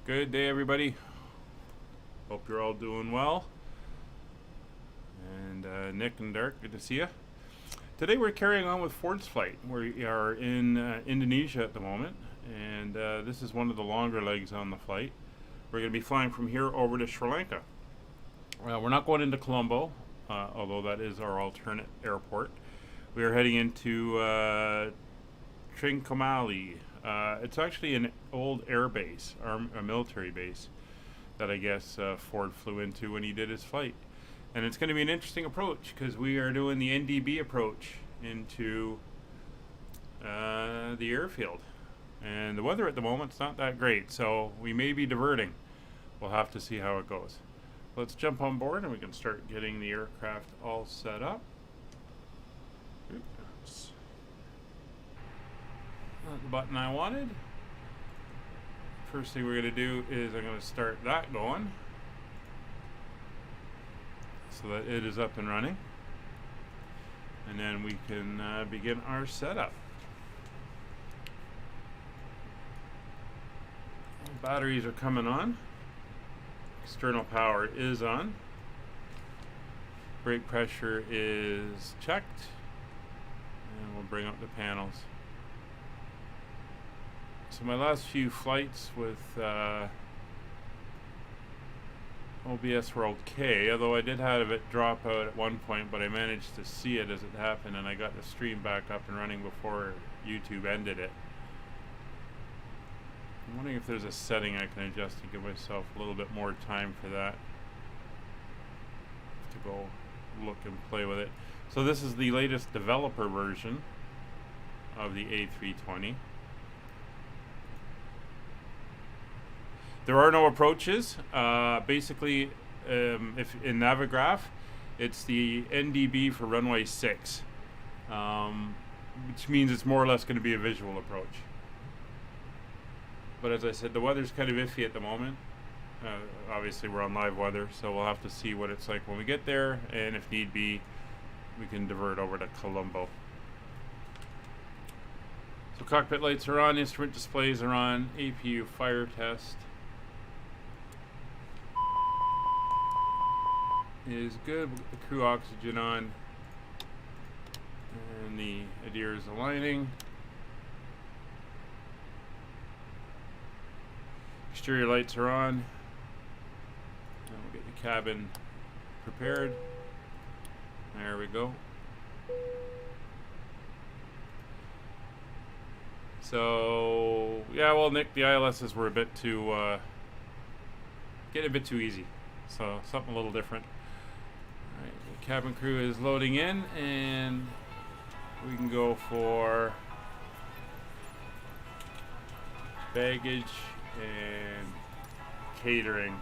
Good day, everybody. Hope you're all doing well. And Nick and Dirk, good to see you. Today we're carrying on with Ford's flight. We are in Indonesia at the moment, and this is one of the longer legs on the flight. We're going to be flying from here over to Sri Lanka. We're not going into Colombo, although that is our alternate airport. We are heading into Trinciomalee. It's actually an old air base, a military base, that I guess Ford flew into when he did his flight. And it's going to be an interesting approach because we are doing the NDB approach into the airfield. And the weather at the moment is not that great, so we may be diverting. We'll have to see how it goes. Let's jump on board and we can start getting the aircraft all set up. Oops. Not the button I wanted. First thing we're going to do is I'm going to start that going so that it is up and running, and then we can begin our setup. Batteries are coming on. External power is on. Brake pressure is checked, and we'll bring up the panels. So my last few flights with OBS were okay, although I did have it drop out at one point, but I managed to see it as it happened, and I got the stream back up and running before YouTube ended it. I'm wondering if there's a setting I can adjust to give myself a little bit more time for that, to go look and play with it. So this is the latest developer version of the A320. There are no approaches. Basically, if in Navigraph, it's the NDB for runway 6, which means it's more or less going to be a visual approach. But as I said, the weather's kind of iffy at the moment. Obviously, we're on live weather, so we'll have to see what it's like when we get there, and if need be, we can divert over to Colombo. So cockpit lights are on, instrument displays are on, APU fire test is good. We'll get the crew oxygen on, and the ADIR is aligning. Exterior lights are on, and we'll get the cabin prepared. There we go. So yeah, well, Nick, the ILSs were a bit too getting a bit too easy, so something a little different. Alright, the cabin crew is loading in, and we can go for baggage and catering.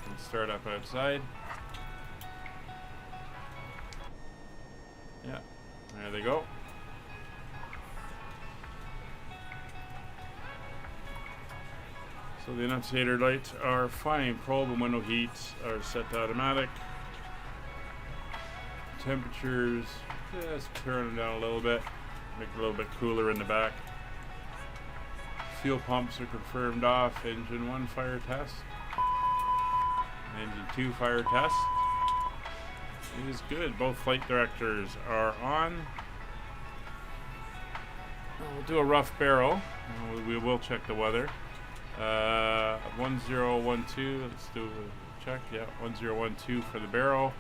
And start up outside. Yeah, there they go. So the annunciator lights are fine. Probe and window heats are set to automatic. Temperatures, just turn them down a little bit. Make it a little bit cooler in the back. Fuel pumps are confirmed off. Engine 1 fire test. Engine 2 fire test. It is good. Both flight directors are on. We'll do a rough barrel. We will check the weather. 1012, let's do a check. Yeah, 1012 for the barrel,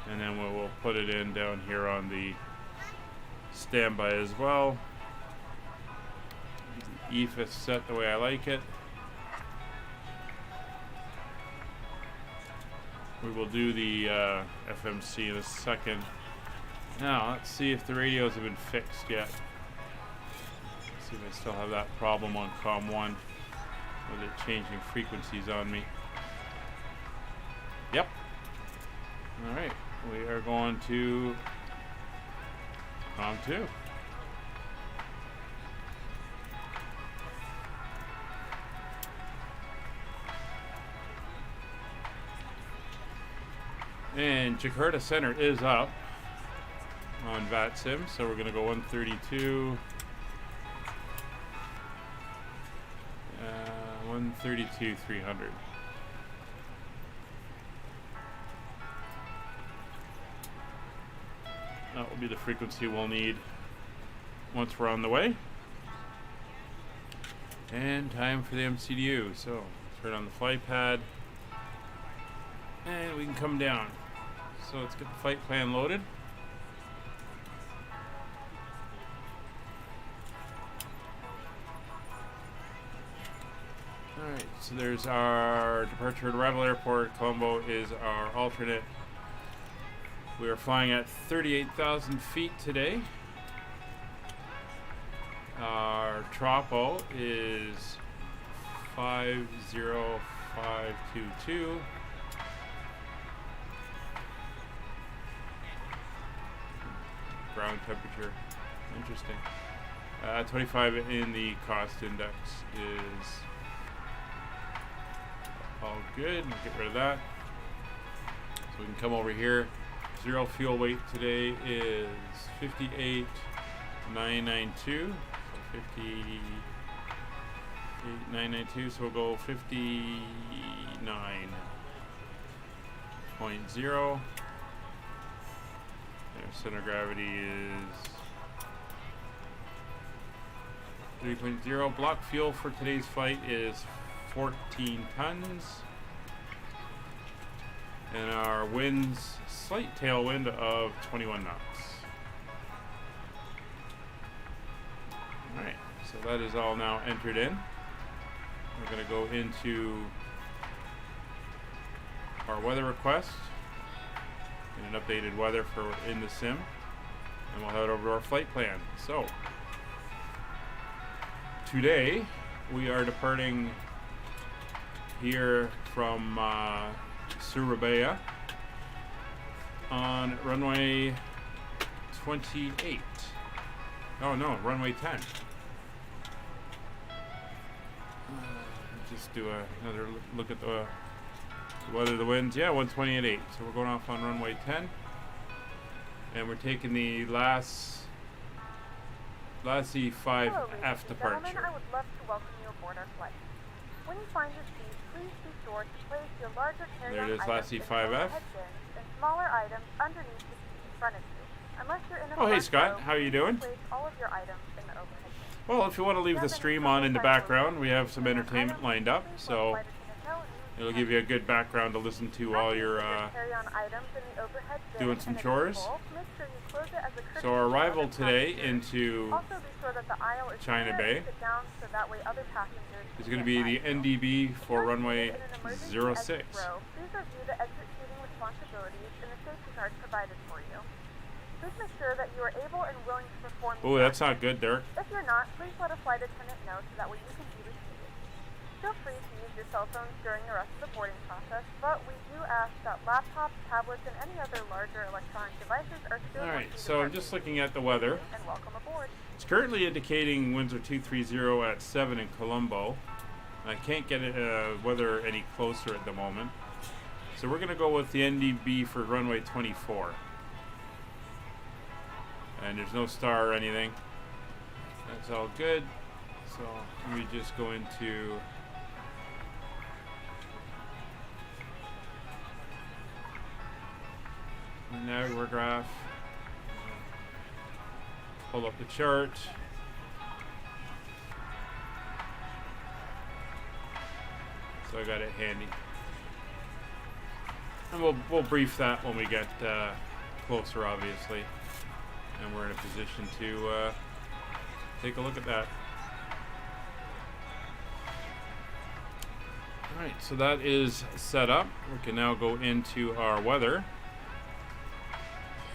and then we'll put it in down here on the standby as well. EFIS set the way I like it. We will do the FMC in a second. Now let's see if the radios have been fixed yet. See if I still have that problem on COM 1 with it changing frequencies on me. Yep. Alright, we are going to COM 2. And Jakarta Center is up on VATSIM, so we're going to go 132. 132,300. That will be the frequency we'll need once we're on the way. And time for the MCDU. So turn on the flight pad and we can come down. So let's get the flight plan loaded. Alright, so there's our departure at Arrival Airport. Colombo is our alternate. We are flying at 38,000 feet today. Our tropo is 50522. Ground temperature. Interesting. 25 in the cost index is all good. We'll get rid of that. So we can come over here. Zero fuel weight today is 58,992. So 58,992. So we'll go 59.0. Their center of gravity is 3.0. Block fuel for today's flight is 14 tons. And our winds, slight tailwind of 21 knots. Alright, so that is all now entered in. We're going to go into our weather request. Get an updated weather for in the sim. And we'll head over to our flight plan. So, today we are departing here from Surabaya on runway 28. Oh no, runway 10. Just do another look at the weather, the winds. Yeah, 128.8. So we're going off on runway 10. And we're taking the last E5F departure. I would love to welcome you aboard our flight. When you find your seat, please be sure to place your larger carry-on there it is, last items E5F. in the overhead bins and smaller items underneath the seat in front of you. Unless you're in a Oh, hey front Scott, row, how are you doing? place all of your items in the overhead bin. Well, if you want to leave the stream on in the background, we have some entertainment lined up, so it'll give you a good background to listen to while you're doing some chores. So our arrival today into China Bay is going to be the NDB for runway 06. Please review the exit seating responsibilities in the safety card provided for you. Please make sure that you are able and willing to perform. Oh, that's not good, Derek. If you're not, please let a flight attendant know so that way you can be reseated. Feel free to use your cell phones during the rest of the boarding process, but we do ask that laptops, tablets, and any other larger electronic devices are still. Alright, so I'm just looking at the weather. And welcome aboard. It's currently indicating winds are 230 at 7 in Colombo. I can't get weather any closer at the moment. So we're going to go with the NDB for runway 24. And there's no star or anything. That's all good. So let me just go into my Navigator graph. Pull up the chart. So I got it handy. And we'll brief that when we get closer, obviously. And we're in a position to take a look at that. Alright, so that is set up. We can now go into our weather.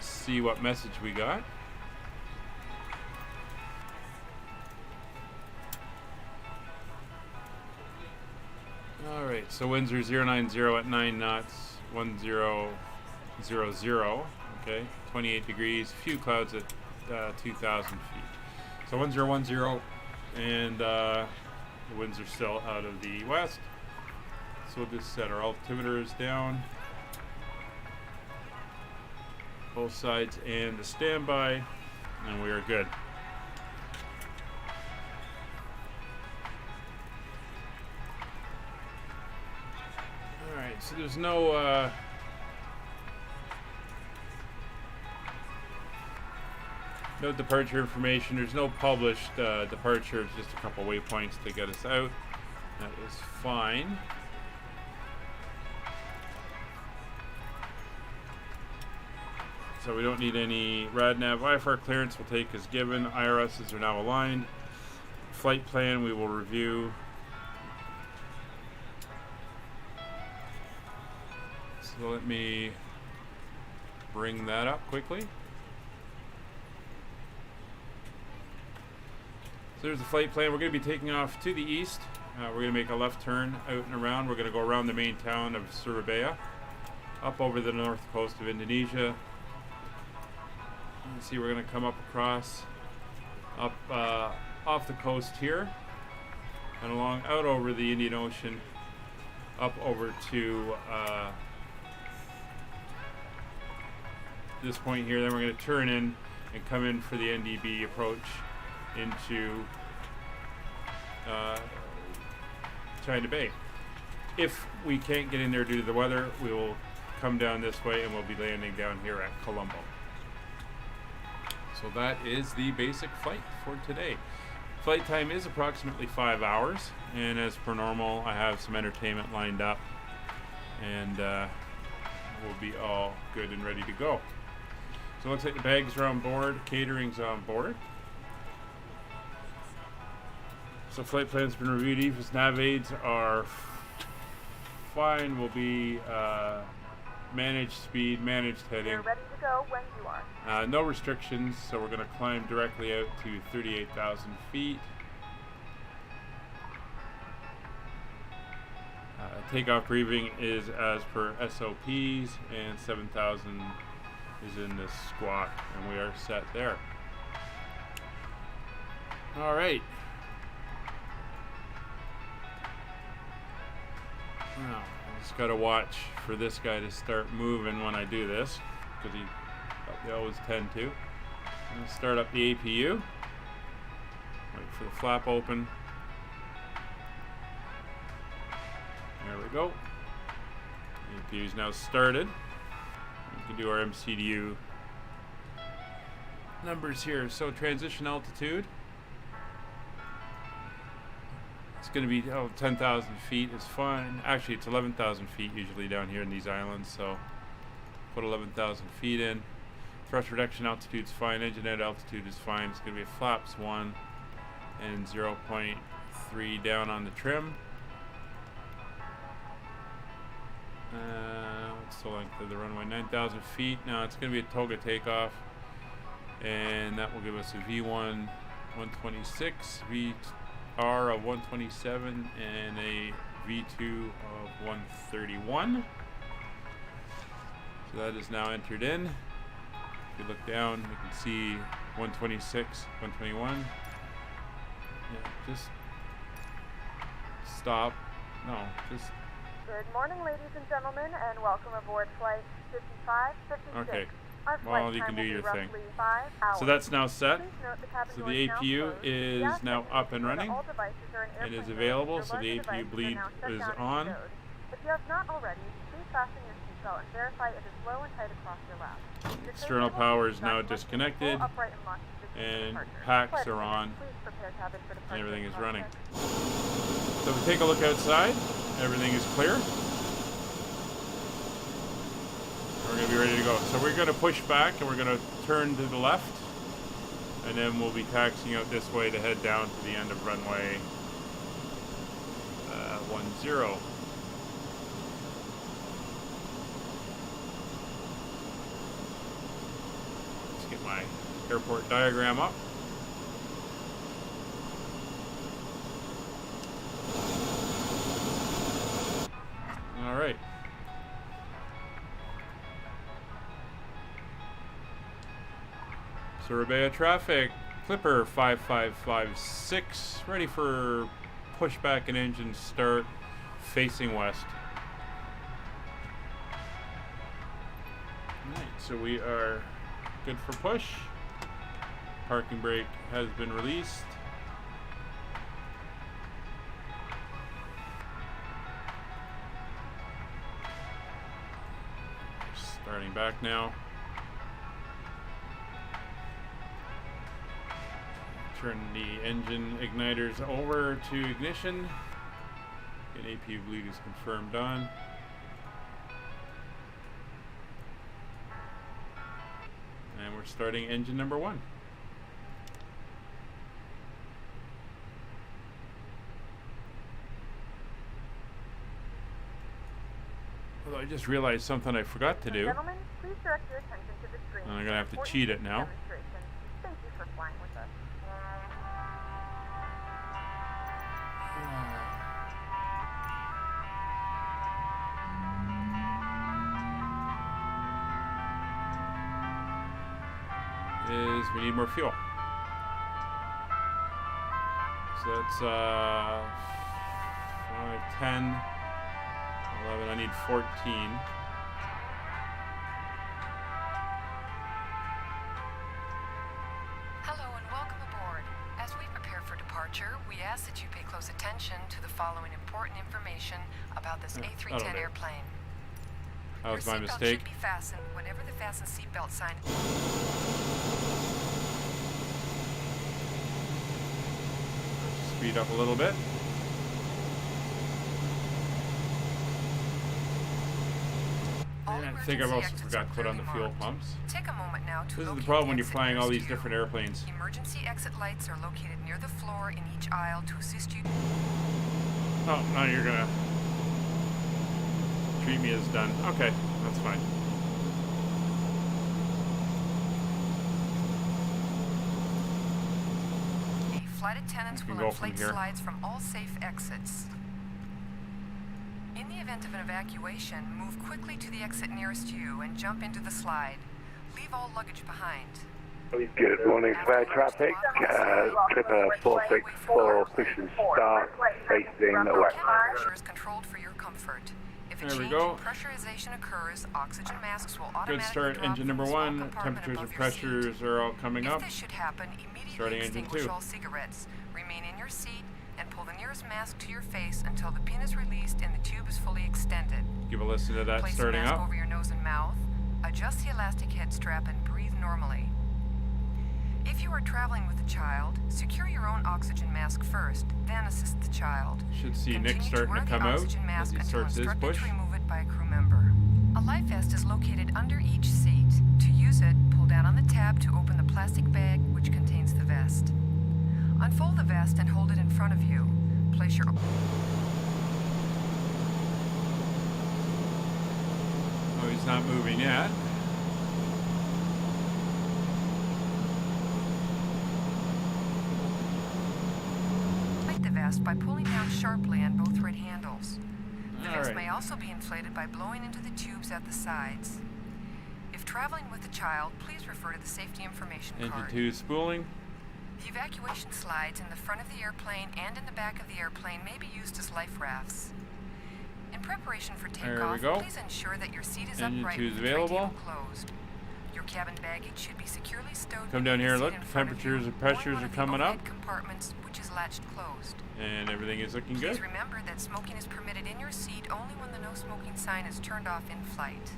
See what message we got. Alright, so winds are 090 at 9 knots, 1000, okay, 28 degrees, few clouds at 2,000 feet. So 1010, and the winds are still out of the west. So we'll just set our altimeters down, both sides and the standby, and we are good. so there's no no departure information. There's no published departure. It's just a couple waypoints to get us out. That is fine. So we don't need any RadNav IFR clearance. We'll take as given. IRSs are now aligned. Flight plan we will review. So let me bring that up quickly. So there's the flight plan. We're going to be taking off to the east. We're going to make a left turn out and around. We're going to go around the main town of Surabaya, up over the north coast of Indonesia. You can see we're going to come up across, up off the coast here, and along out over the Indian Ocean, up over to this point here. Then we're going to turn in and come in for the NDB approach into China Bay. If we can't get in there due to the weather, we will come down this way and we'll be landing down here at Colombo. So that is the basic flight for today. Flight time is approximately 5 hours, and as per normal, I have some entertainment lined up, and we'll be all good and ready to go. So it looks like the bags are on board, catering's on board. So flight plan's been reviewed. EFIS nav aids are fine. Will be managed speed, managed heading. You're ready to go when you are. No restrictions, so we're going to climb directly out to 38,000 feet. Takeoff briefing is as per SOPs, and 7,000 is in this squawk, and we are set there. All right. Now, I just got to watch for this guy to start moving when I do this, because they always tend to. I'm going to start up the APU. Wait for the flap open. There we go. The APU is now started. We can do our MCDU numbers here. So transition altitude. It's going to be 10,000 feet is fine. Actually, it's 11,000 feet usually down here in these islands, so put 11,000 feet in. Thrust reduction altitude is fine. Engine out altitude is fine. It's going to be a flaps 1 and 0.3 down on the trim. What's the length of the runway? 9,000 feet. Now it's going to be a toga takeoff, and that will give us a V1 126, VR of 127, and a V2 of 131. So that is now entered in. If you look down, you can see 126, 121. Yeah, just stop. No, just. Good morning, ladies and gentlemen, and welcome aboard flight 5556. Okay. Our Well, flight you can time do will be your thing. roughly 5 hours. So that's now set. Please note the cabin So door the is now APU closed. is We ask now that you up and ensure that running. all devices are in and is airplane available, mode. so the Your larger APU devices are bleed now shut is down and on. stowed. If you have not already, please fasten your seatbelt and verify it is low and tight across your lap. Your External table power is is now not disconnected, full upright and locked to and departure. packs Flight are on, attendants, please prepare cabin for and departure everything is running. process. So if we take a look outside, everything is clear. We're going to be ready to go. So we're going to push back and we're going to turn to the left, and then we'll be taxiing out this way to head down to the end of runway 10. Let's get my airport diagram up. All right. Surabaya traffic, Clipper 5556, ready for pushback and engine start, facing west. Alright, so we are good for push. Parking brake has been released. Starting back now. Turn the engine igniters over to ignition. Get APU bleed is confirmed on. And we're starting engine number 1. Although I just realized something I forgot to do. Gentlemen, please direct your attention to the screen. And I'm gonna have to cheat it now. Thank you for flying with us. Is we need more fuel. So that's 5, 10, 11. I need 14. Hello and welcome aboard. As we prepare for departure, we ask that you pay close attention to the following important information about this A310 airplane. That was Your my seatbelt mistake. should be fastened whenever the fasten seatbelt sign. Speed up a little bit. All And I think I've emergency also exits forgot are to put on the clearly fuel marked. pumps. Take a moment now to This is the locate problem when you're exit flying all these nearest you. different airplanes. Emergency exit lights are located near the floor in each aisle to assist you. Oh, now you're gonna treat me as done. Okay, that's fine. Flight attendants We can will go from inflate here. slides from all safe exits. In the event of an evacuation, move quickly to the exit nearest you and jump into the slide. Leave all luggage behind. Good morning, fare traffic. Clipper 464, pushing start, facing west. Cabin pressure is controlled for your comfort. If a There we change go. in pressurization occurs, oxygen masks will Good automatically start, drop engine from number the small 1. compartment Temperatures above and your seat. pressures are all coming If up. this should happen, immediately Starting engine extinguish 2. all cigarettes. Remain in your seat and pull the nearest mask to your face until the pin is released and the tube is fully extended. Give a listen to that Place the starting mask up. over your nose and mouth. Adjust the elastic head strap and breathe normally. If you are traveling with a child, secure your own oxygen mask first, then assist the child. Should see Nick Continue starting wear to the come out oxygen as mask he until starts his instructed push. to remove it by a crew member. A life vest is located under each seat. To use it, pull down on the tab to open the plastic bag which contains the vest. Unfold the vest and hold it in front of you. Place your Oh, he's not moving yet. Inflate the vest by pulling down sharply on both red handles. The All vest right. may also be inflated by blowing into the tubes at the sides. If traveling with a child, please refer to the safety information Engine card. 2 spooling. The evacuation slides in the front of the airplane and in the back of the airplane may be used as life rafts. In preparation for There we takeoff, go. please ensure that your seat is Engine upright 2 is with the tray available. table closed. Your cabin baggage should be securely stowed Come beneath down the here, seat look, in front of temperatures you, and pressures or in one are of the coming up. overhead compartments, which is latched closed. And everything is looking Please good. remember that smoking is permitted in your seat only when the no smoking sign is turned off in flight.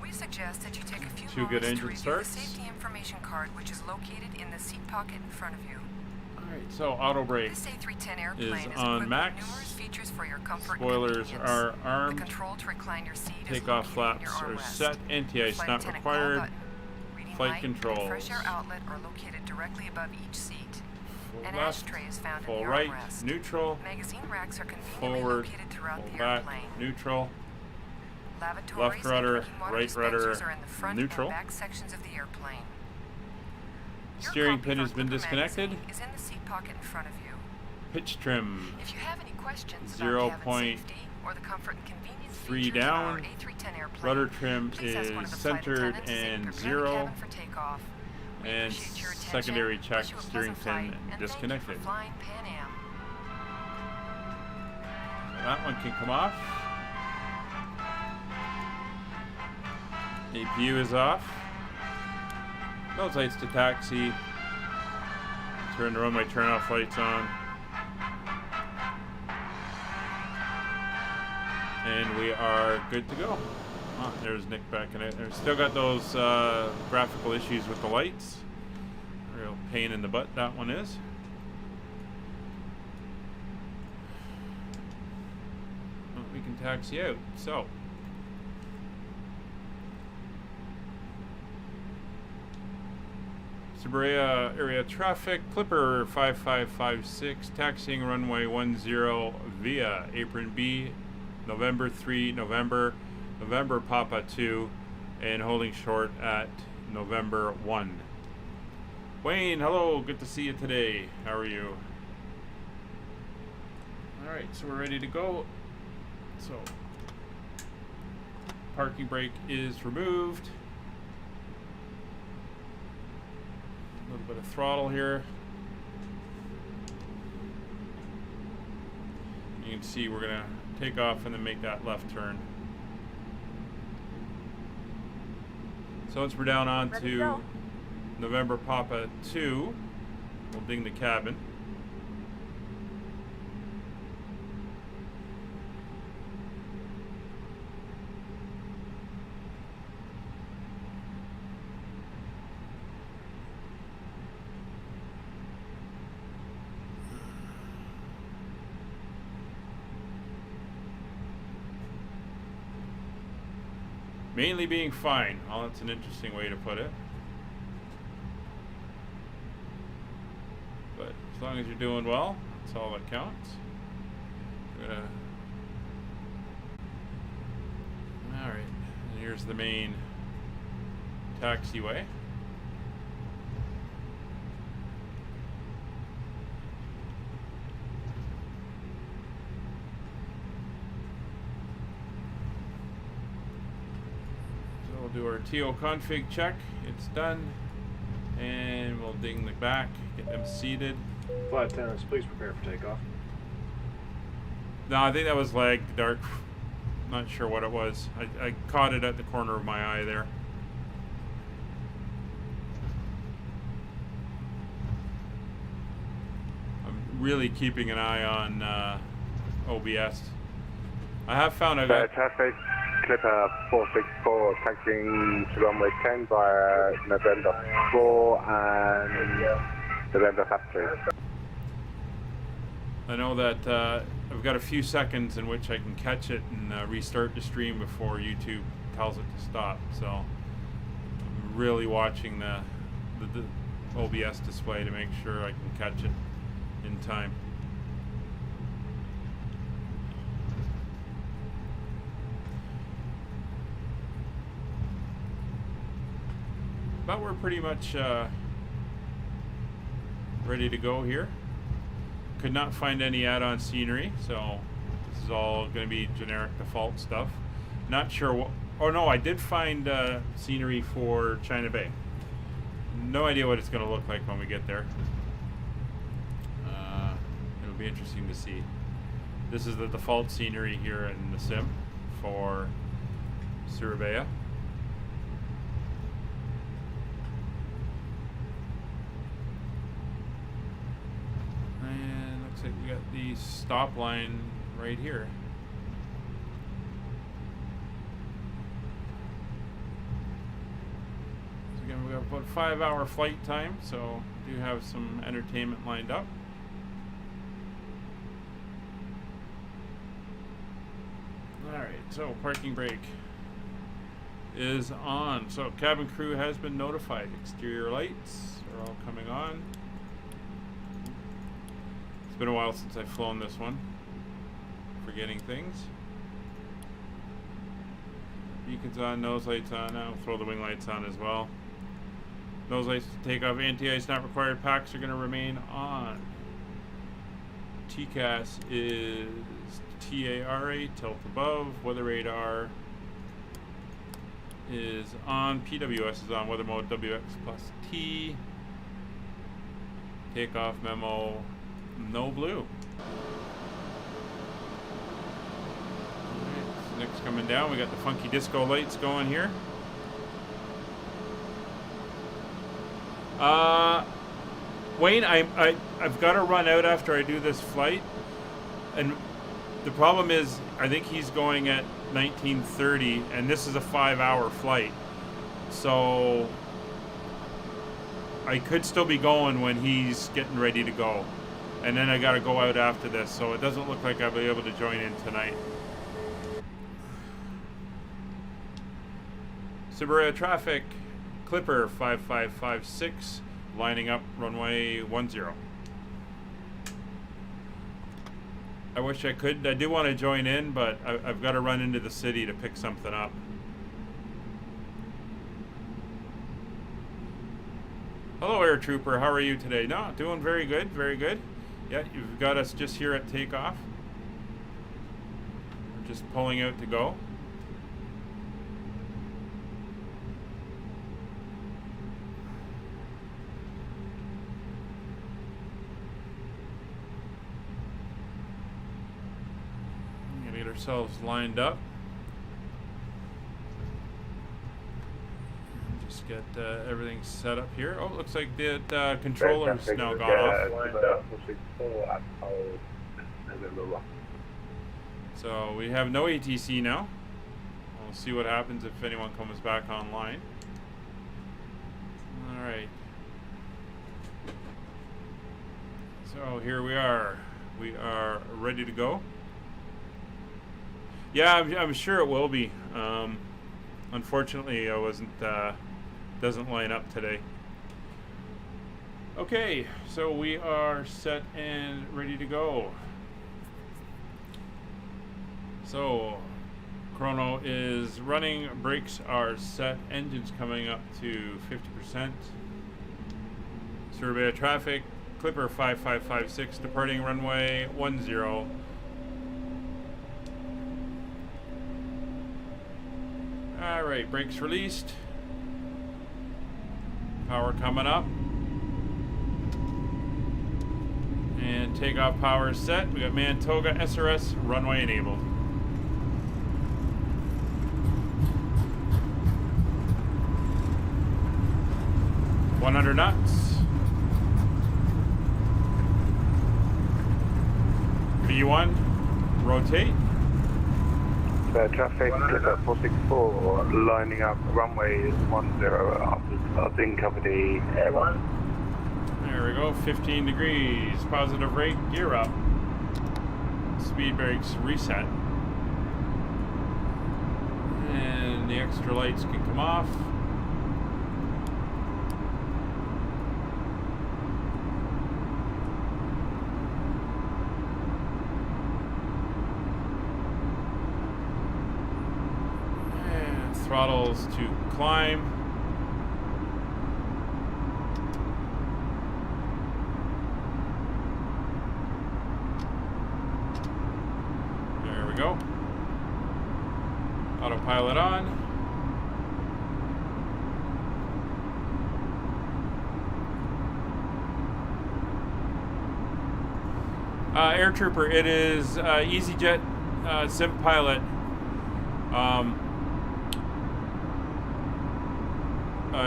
We suggest that you take a few Two good moments to engine review starts. the safety information card, which is located in the seat pocket in front of you. Alright, so auto brake. This A310 airplane is on equipped max. with numerous features for your comfort Spoilers and convenience. are The armed. control to recline your seat is Takeoff located in your flaps are armrest. set. Anti-ice Flight not attendant call required. button, reading Flight light, and controls. fresh air outlet are located directly above each seat. Full An left, ashtray is found in full the right, armrest. neutral, Magazine racks are conveniently forward, located throughout full the back, airplane. neutral. Lavatories left rudder, and drinking water right rudder, dispensers are in the front neutral. and back sections of the airplane. Your Steering copy pin of has been Clipper disconnected. magazine is in the seat pocket in front of you. Pitch trim. If you have any questions Zero about cabin point safety or the comfort and convenience 3 features of our down. A310 airplane, Rudder trim please ask one is of the flight centered attendants as they and prepare the 0. cabin for takeoff. We And appreciate your attention, secondary check wish you a steering pleasant pin flight, and disconnected. Thank you for flying Pan Am. That one can come off. APU is off. Those lights to taxi. Turn the runway turn off lights on. And we are good to go. Oh, there's Nick back in it. There's still got those graphical issues with the lights. Real pain in the butt that one is. Well, we can taxi out. So. Sidoarjo area traffic, Clipper 5556, taxiing runway 10 via apron B, November 3, November Papa 2, and holding short at November 1. Wayne, hello, good to see you today. How are you? Alright, so we're ready to go. So, parking brake is removed. A little bit of throttle here. You can see we're gonna take off and then make that left turn. So once we're down onto November Papa 2, we'll ding the cabin. Mainly being fine. Oh, that's an interesting way to put it. But as long as you're doing well, that's all that counts. Alright, and here's the main taxiway. Do our TO config check. It's done, and we'll ding the back, get them seated. Flight attendants, please prepare for takeoff. No, I think that was lag dark. Not sure what it was. I caught it at the corner of my eye there. I'm really keeping an eye on OBS. I have found I got traffic. Clipper 464 taxiing to runway 10 via November 4 and November Papa 2. I know that I've got a few seconds in which I can catch it and restart the stream before YouTube tells it to stop. So I'm really watching the OBS display to make sure I can catch it in time. But we're pretty much ready to go here. Could not find any add-on scenery, so this is all going to be generic default stuff. Not sure what... Oh no, I did find scenery for China Bay. No idea what it's going to look like when we get there. It'll be interesting to see. This is the default scenery here in the sim for Surabaya. We got the stop line right here. So again, we have about a 5-hour flight time, so do have some entertainment lined up. Alright, so parking brake is on. So cabin crew has been notified. Exterior lights are all coming on. It's been a while since I've flown this one. Forgetting things. Beacons on, nose lights on. I'll throw the wing lights on as well. Nose lights to take off. Anti-ice not required. Packs are going to remain on. TCAS is TARA, tilt above. Weather radar is on. PWS is on. Weather mode WX plus T. Takeoff memo. No blue. Alright, so next coming down, we got the funky disco lights going here. Wayne, I've got to run out after I do this flight, and The problem is, I think he's going at 19:30, and this is a 5-hour flight. So I could still be going when he's getting ready to go. And then I got to go out after this, so it doesn't look like I'll be able to join in tonight. Sidoarjo traffic, Clipper 5556, lining up runway 10. I wish I could. I do want to join in, but I've got to run into the city to pick something up. Hello, Air Trooper. How are you today? No, doing very good, very good. Yeah, you've got us just here at takeoff. We're just pulling out to go. Get ourselves lined up. Just get everything set up here. Oh, looks like the controller's now gone off. So we have no ATC now. We'll see what happens if anyone comes back online. All right. So here we are. We are ready to go. Yeah, I'm sure it will be. Unfortunately, I wasn't. Doesn't line up today. Okay, so we are set and ready to go. So, chrono is running. Brakes are set. Engines coming up to 50%. Sidoarjo traffic. Clipper 5556 departing runway 10. Alright, brakes released. Power coming up. And takeoff power is set. We got Mantoga SRS runway enabled. $100 knots. V1, rotate. Traffic, Clipper 464, lining up runway 10 after in cover the Airways. There we go, 15 degrees, positive rate, gear up. Speed brakes reset. And the extra lights can come off. Throttles to climb. There we go. Autopilot on. Air Trooper, it is EasyJet Sim Pilot.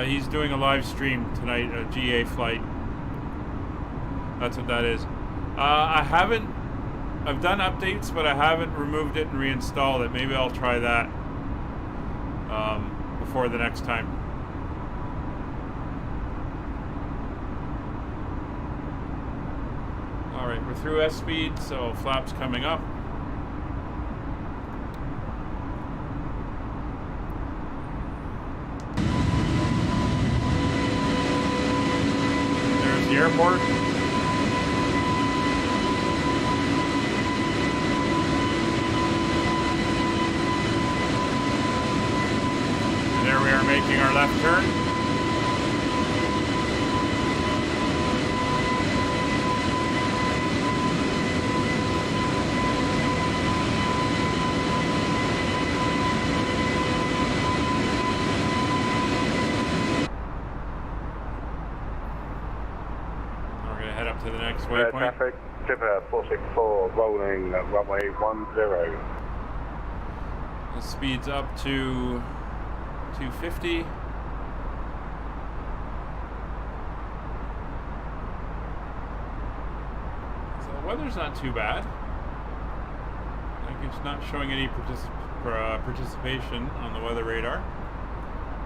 He's doing a live stream tonight, a GA flight. That's what that is. I've done updates, but I haven't removed it and reinstalled it. Maybe I'll try that before the next time. All right, we're through S speed, so flaps coming up. There's the airport. And there we are making our left turn. To the next waypoint. Traffic, Clipper 464, rolling runway 10. The speed's up to 250. So the weather's not too bad. it's not showing any participation on the weather radar.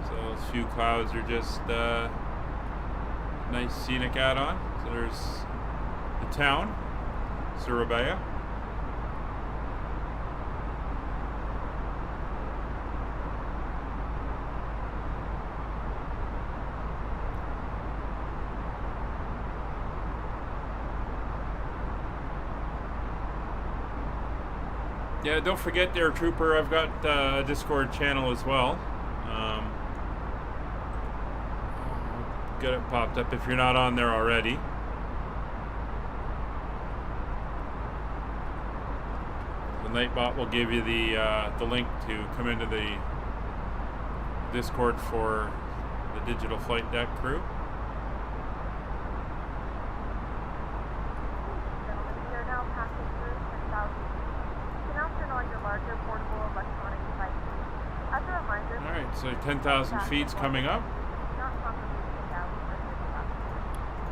So those few clouds are just nice scenic add-on. So there's the town, Surabaya. Yeah, don't forget there, Trooper, I've got a Discord channel as well. Get it popped up if you're not on there already. The Nightbot will give you the link to come into the Discord for the Digital Flight Deck crew. Gentlemen, we are now passing through 10,000 feet. You can now turn on your larger portable electronic devices. As a reminder, All right, so 10,000 feet's coming up. not properly take out or pick up.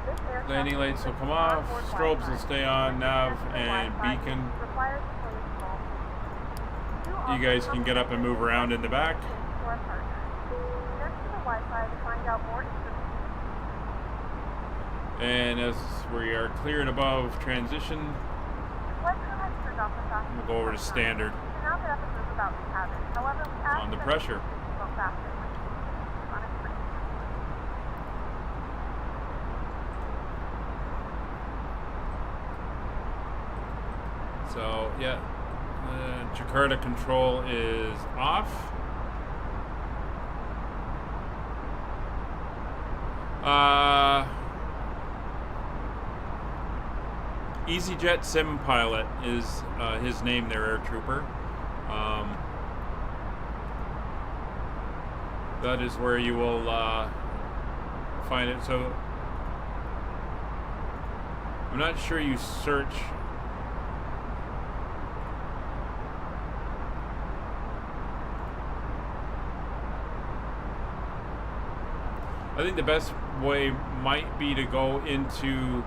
This aircraft Landing lights will come off, onboard strobes will Wi-Fi. stay on, nav and Wi-Fi beacon. requires a fully small fee. You guys can get up and move around in the back. To our partner. Next to the Wi-Fi to find out more information. And as we are cleared above transition, Flight crew has turned off the fast we'll go over to standard. You can now get up and move about the cabin. However, we ask On the that pressure. you go faster when you on a screen. So yeah, the Jakarta control is off. EasyJet Sim Pilot is his name there, Air Trooper. That is where you will find it. So I'm not sure you search. I think the best way might be to go into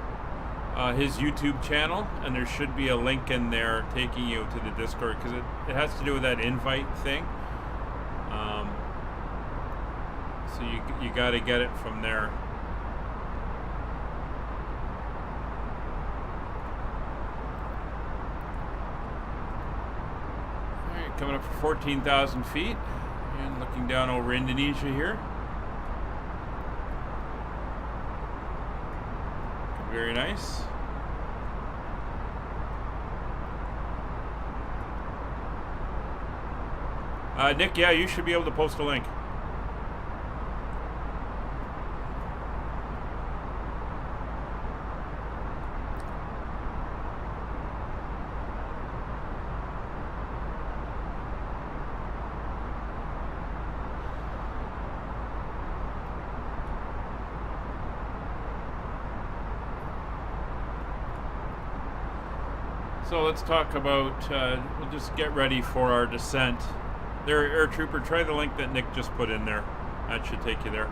his YouTube channel, and there should be a link in there taking you to the Discord, because it has to do with that invite thing. So you got to get it from there. All right, coming up for 14,000 feet, and looking down over Indonesia here. Very nice. Nick, yeah, you should be able to post a link. So let's talk about, we'll just get ready for our descent. There, Air Trooper, try the link that Nick just put in there. That should take you there.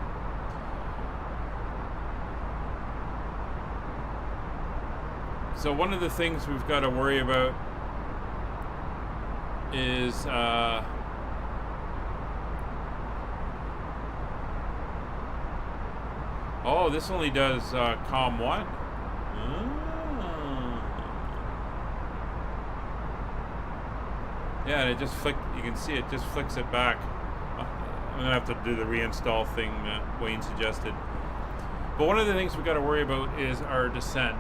So one of the things we've got to worry about is oh, this only does COM 1. Yeah, and it just flicked. You can see it just flicks it back. I'm gonna have to do the reinstall thing that Wayne suggested. But one of the things we got to worry about is our descent,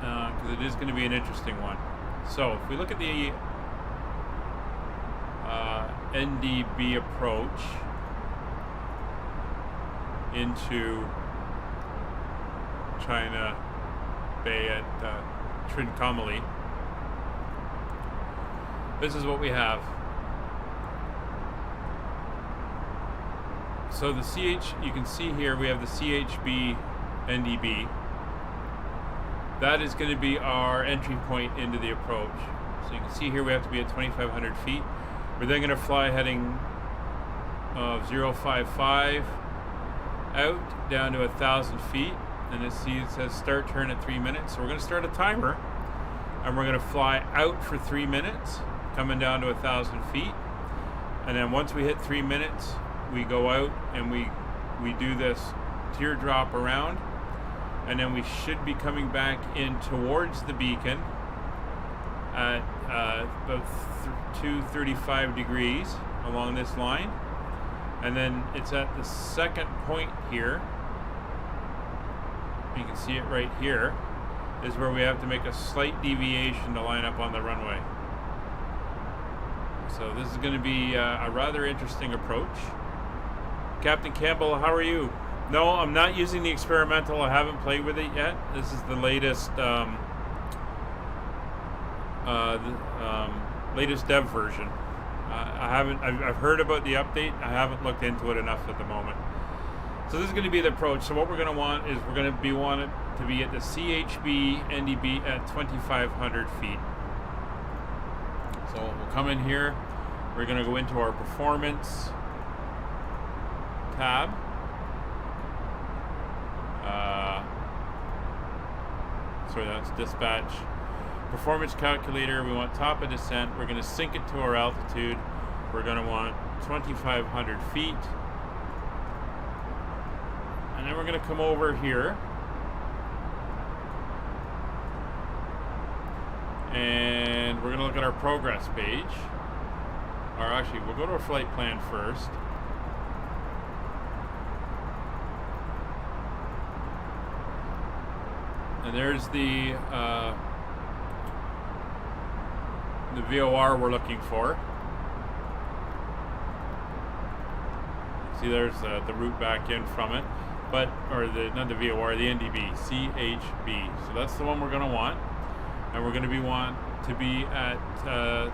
because it is going to be an interesting one. So if we look at the NDB approach into China Bay at Trinciomalee. This is what we have. So the you can see here we have the CHB NDB. That is going to be our entry point into the approach. So you can see here we have to be at 2,500 feet. We're then going to fly heading of 055 out down to 1,000 feet. And it says start turn at 3 minutes. So we're going to start a timer, and we're going to fly out for 3 minutes. coming down to 1,000 feet. And then once we hit 3 minutes, we go out and we do this teardrop around, and then we should be coming back in towards the beacon at about 235 degrees along this line. And then it's at the second point here, you can see it right here, is where we have to make a slight deviation to line up on the runway. So this is going to be a rather interesting approach. Captain Campbell, how are you? No, I'm not using the experimental. I haven't played with it yet. This is the latest latest dev version. I've heard about the update. I haven't looked into it enough at the moment. So this is going to be the approach. So what we're going to want is we're going to want it to be at the CHB NDB at 2,500 feet. So we'll come in here. We're going to go into our performance tab. Sorry, that's dispatch. Performance calculator. We want top of descent. We're going to sync it to our altitude. We're going to want 2,500 feet. And then we're going to come over here. And we're going to look at our progress page. Or actually, we'll go to our flight plan first. And there's the VOR we're looking for. See, there's the route back in from it, but not the VOR, the NDB, CHB. So that's the one we're going to want, and we're going to want to be at,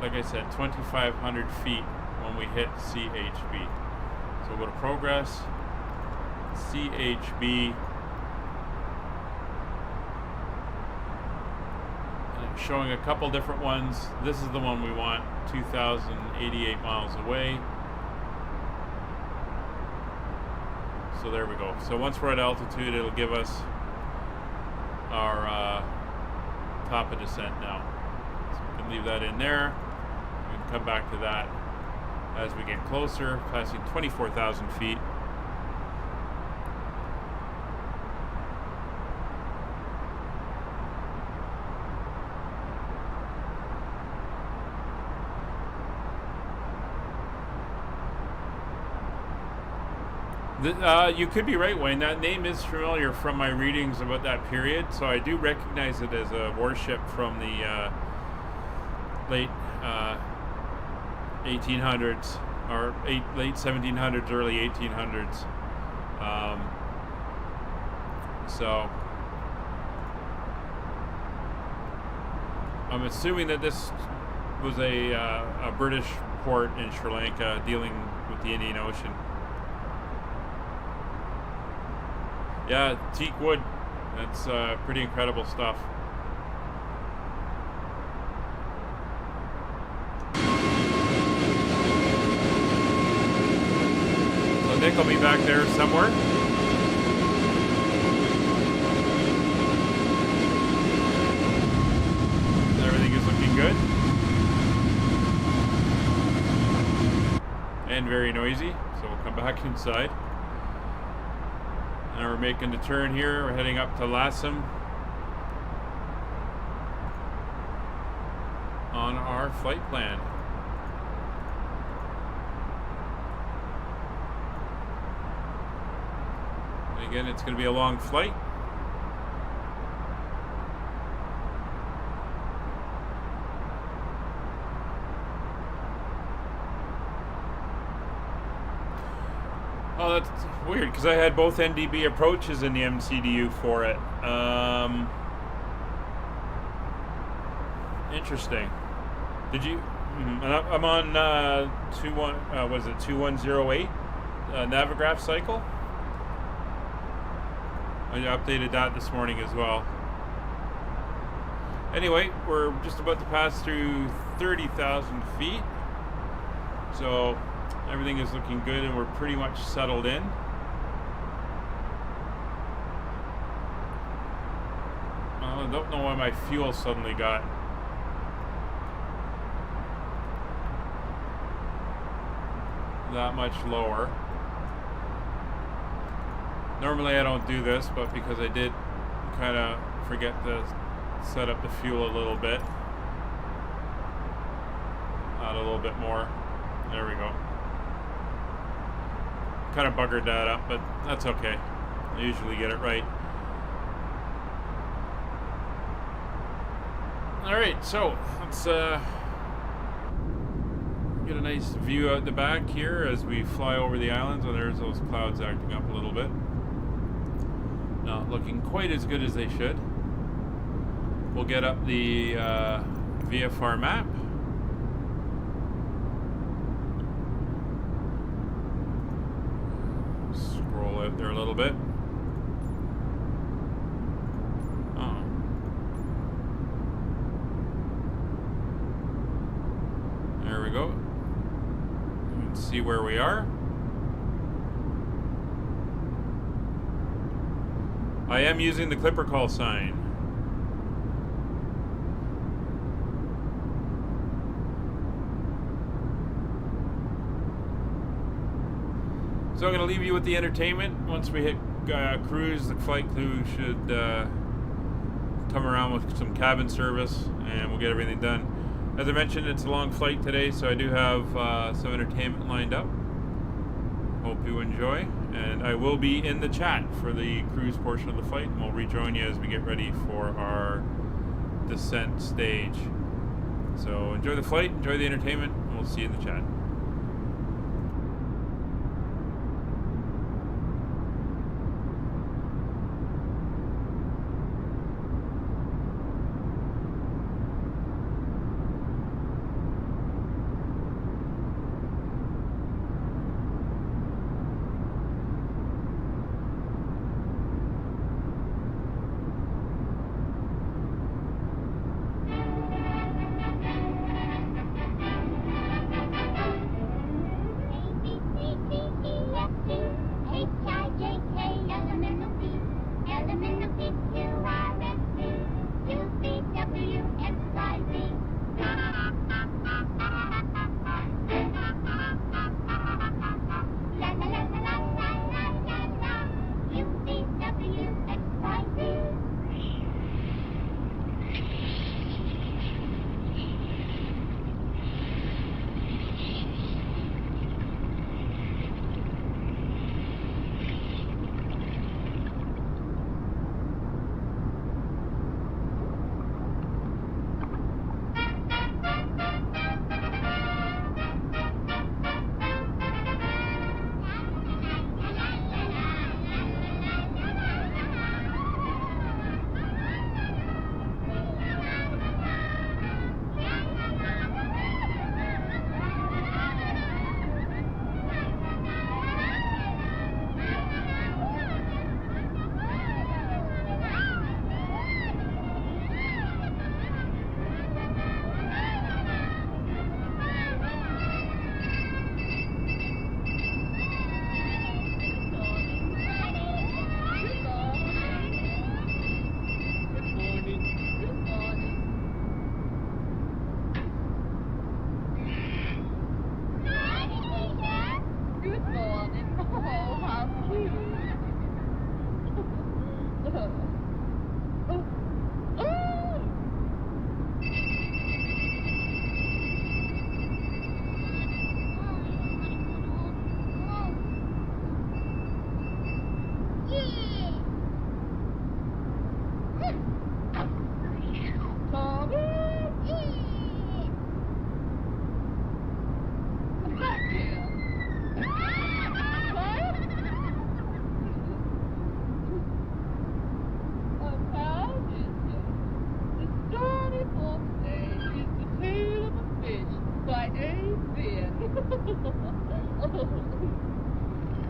like I said, 2,500 feet when we hit CHB. So we'll go to progress, CHB. Showing a couple different ones. This is the one we want, 2,088 miles away. So there we go. So once we're at altitude, it'll give us our top of descent now. So we can leave that in there. We can come back to that as we get closer, passing 24,000 feet. You could be right, Wayne. That name is familiar from my readings about that period, so I do recognize it as a warship from the late 1800s, or late 1700s, early 1800s. So I'm assuming that this was a British port in Sri Lanka dealing with the Indian Ocean. Yeah, teak wood. That's pretty incredible stuff. So Nick will be back there somewhere. Everything is looking good. And very noisy, so we'll come back inside. Now we're making the turn here. We're heading up to Lassam on our flight plan. And again, it's going to be a long flight. Oh, that's weird, because I had both NDB approaches in the MCDU for it. Interesting. Did you? I'm on 2108 Navigraph cycle. I updated that this morning as well. Anyway, we're just about to pass through 30,000 feet. So everything is looking good, and we're pretty much settled in. I don't know why my fuel suddenly got that much lower. Normally I don't do this, but because I did kind of forget to set up the fuel a little bit. Add a little bit more. There we go. Kind of buggered that up, but that's okay. I usually get it right. Alright, so let's get a nice view out the back here as we fly over the islands. And there's those clouds acting up a little bit. Not looking quite as good as they should. We'll get up the VFR map. Scroll out there a little bit. Oh. There we go. Let's see where we are. I am using the Clipper call sign. So I'm going to leave you with the entertainment. Once we hit cruise, the flight crew should come around with some cabin service and we'll get everything done. As I mentioned, it's a long flight today, so I do have some entertainment lined up. Hope you enjoy. And I will be in the chat for the cruise portion of the flight, and we'll rejoin you as we get ready for our descent stage. So enjoy the flight, enjoy the entertainment, and we'll see you in the chat.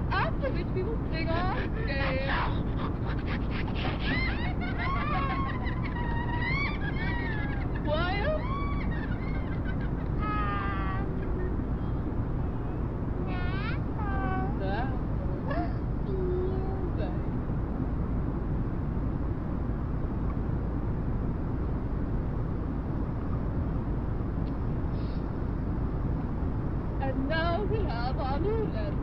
After which we will sing our game. Quiet. And now we have our new lesson.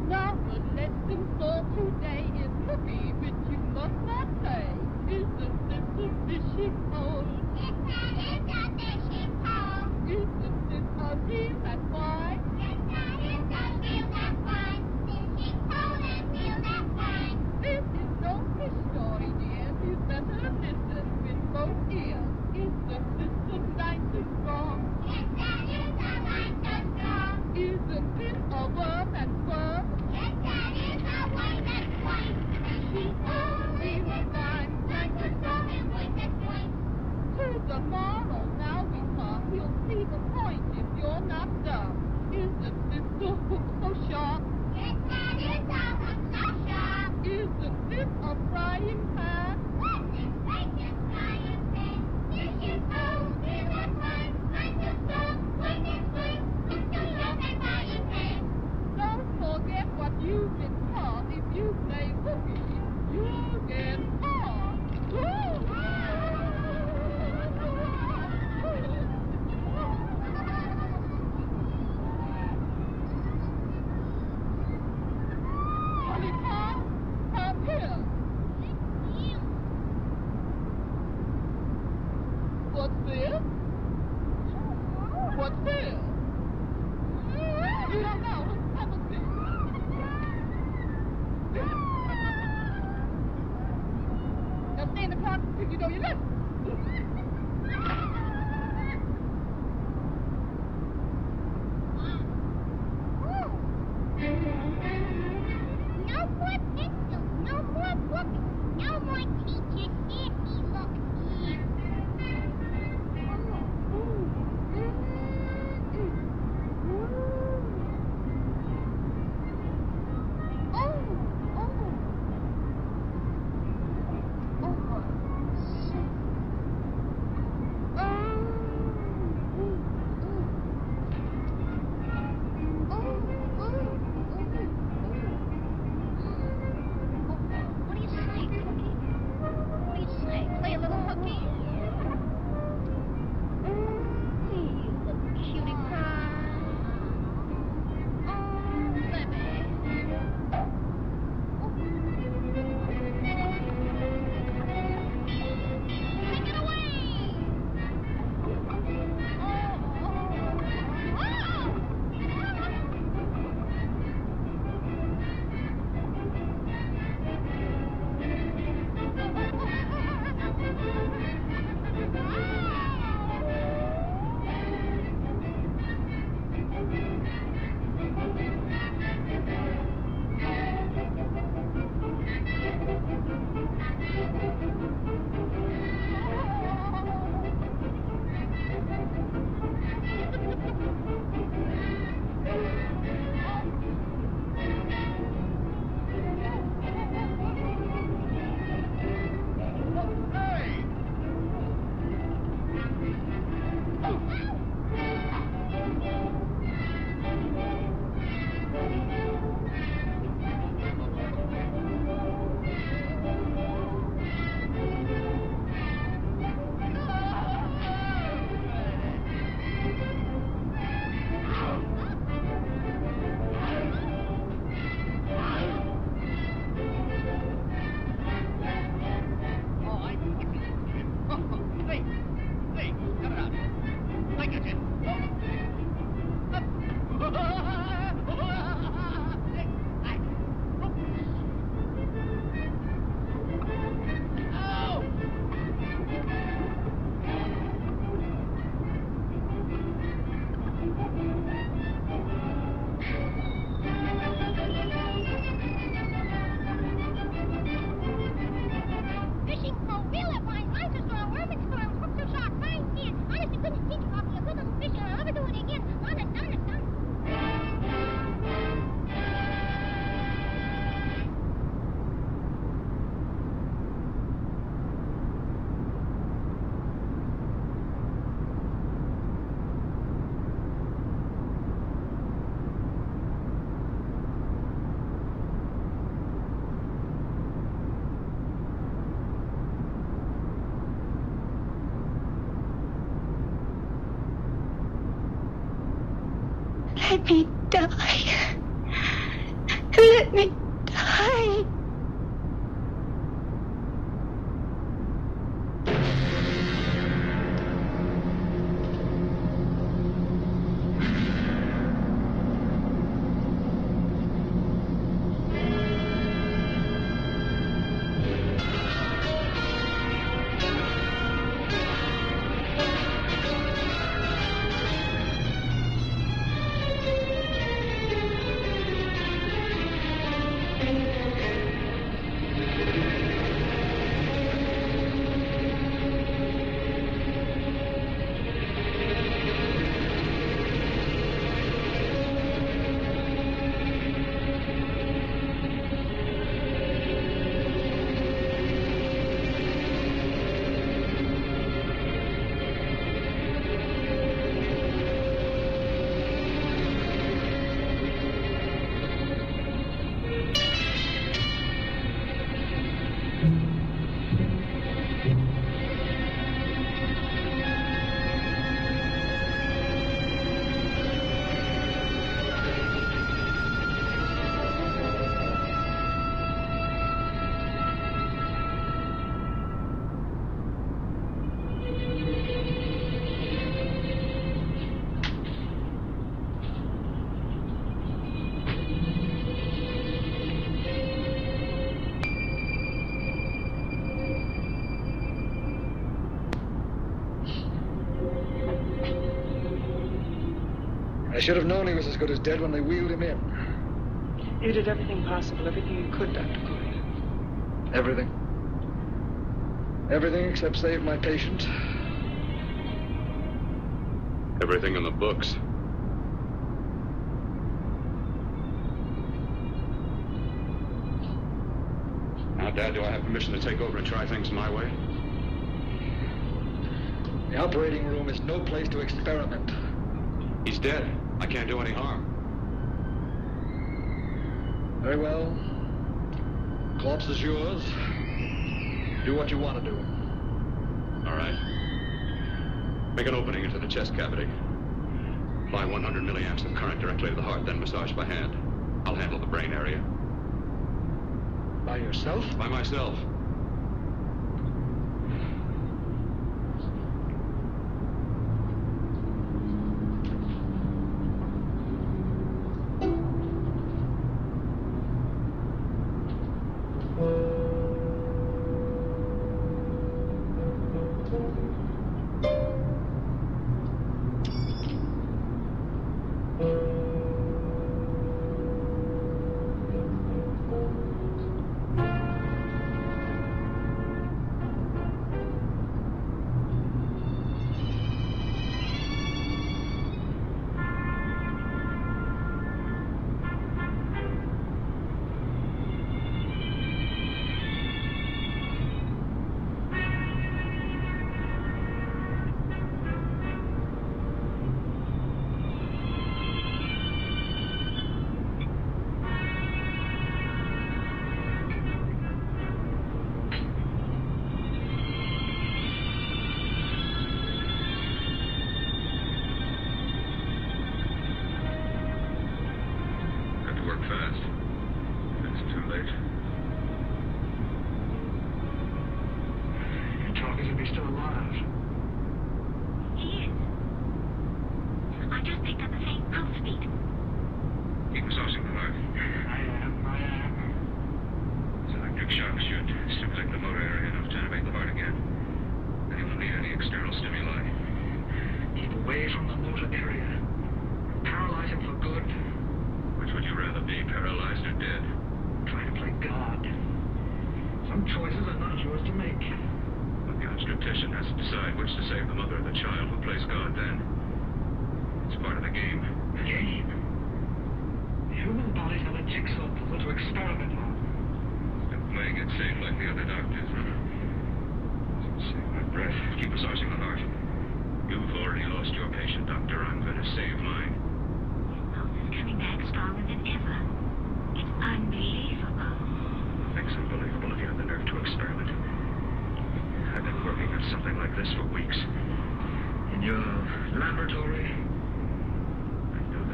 Now the lesson for today is cookie, which you must not say. Isn't this a fishing pole? Yes, that is a fishing pole. Isn't this a reel and wine? Yes, that is a reel and wine. Fishing pole and reel and wine. This is no fish story, dear. You better listen with both ears. Isn't this a nice and strong? Yes, that is a line so strong. Isn't this a worm and swerve? Yes, that is a worm and swerve. Fishing pole, reel and wine. Nice and strong and with a swing. To the moral, now we come. You'll see the point if you're not dumb. Isn't this the hook so sharp? Yes, that is a hook so sharp. Isn't this a frying pan? Goodness gracious, frying pan. Fishing pole, reel and wine. Nice and strong with a swing. Hook so sharp and frying pan. Don't forget what you've been taught. If you play hooky, you'll get caught. Lollipop, come here. What's this? What's this? You don't know. Have a seat. Now stay in the car till you know your lesson. No more pencils, no more books, no more teachers. Sandy, look here. Let me die. Let me die. I should have known he was as good as dead when they wheeled him in. You did everything possible, everything you could, Dr. Coyle. Everything. Everything except save my patient. Everything in the books. Now, Dad, do I have permission to take over and try things my way? The operating room is no place to experiment. He's dead. I can't do any harm. Very well. Corpse is yours. Do what you want to do. All right. Make an opening into the chest cavity. Apply 100 milliamps of current directly to the heart, then massage by hand. I'll handle the brain area. By yourself? By myself.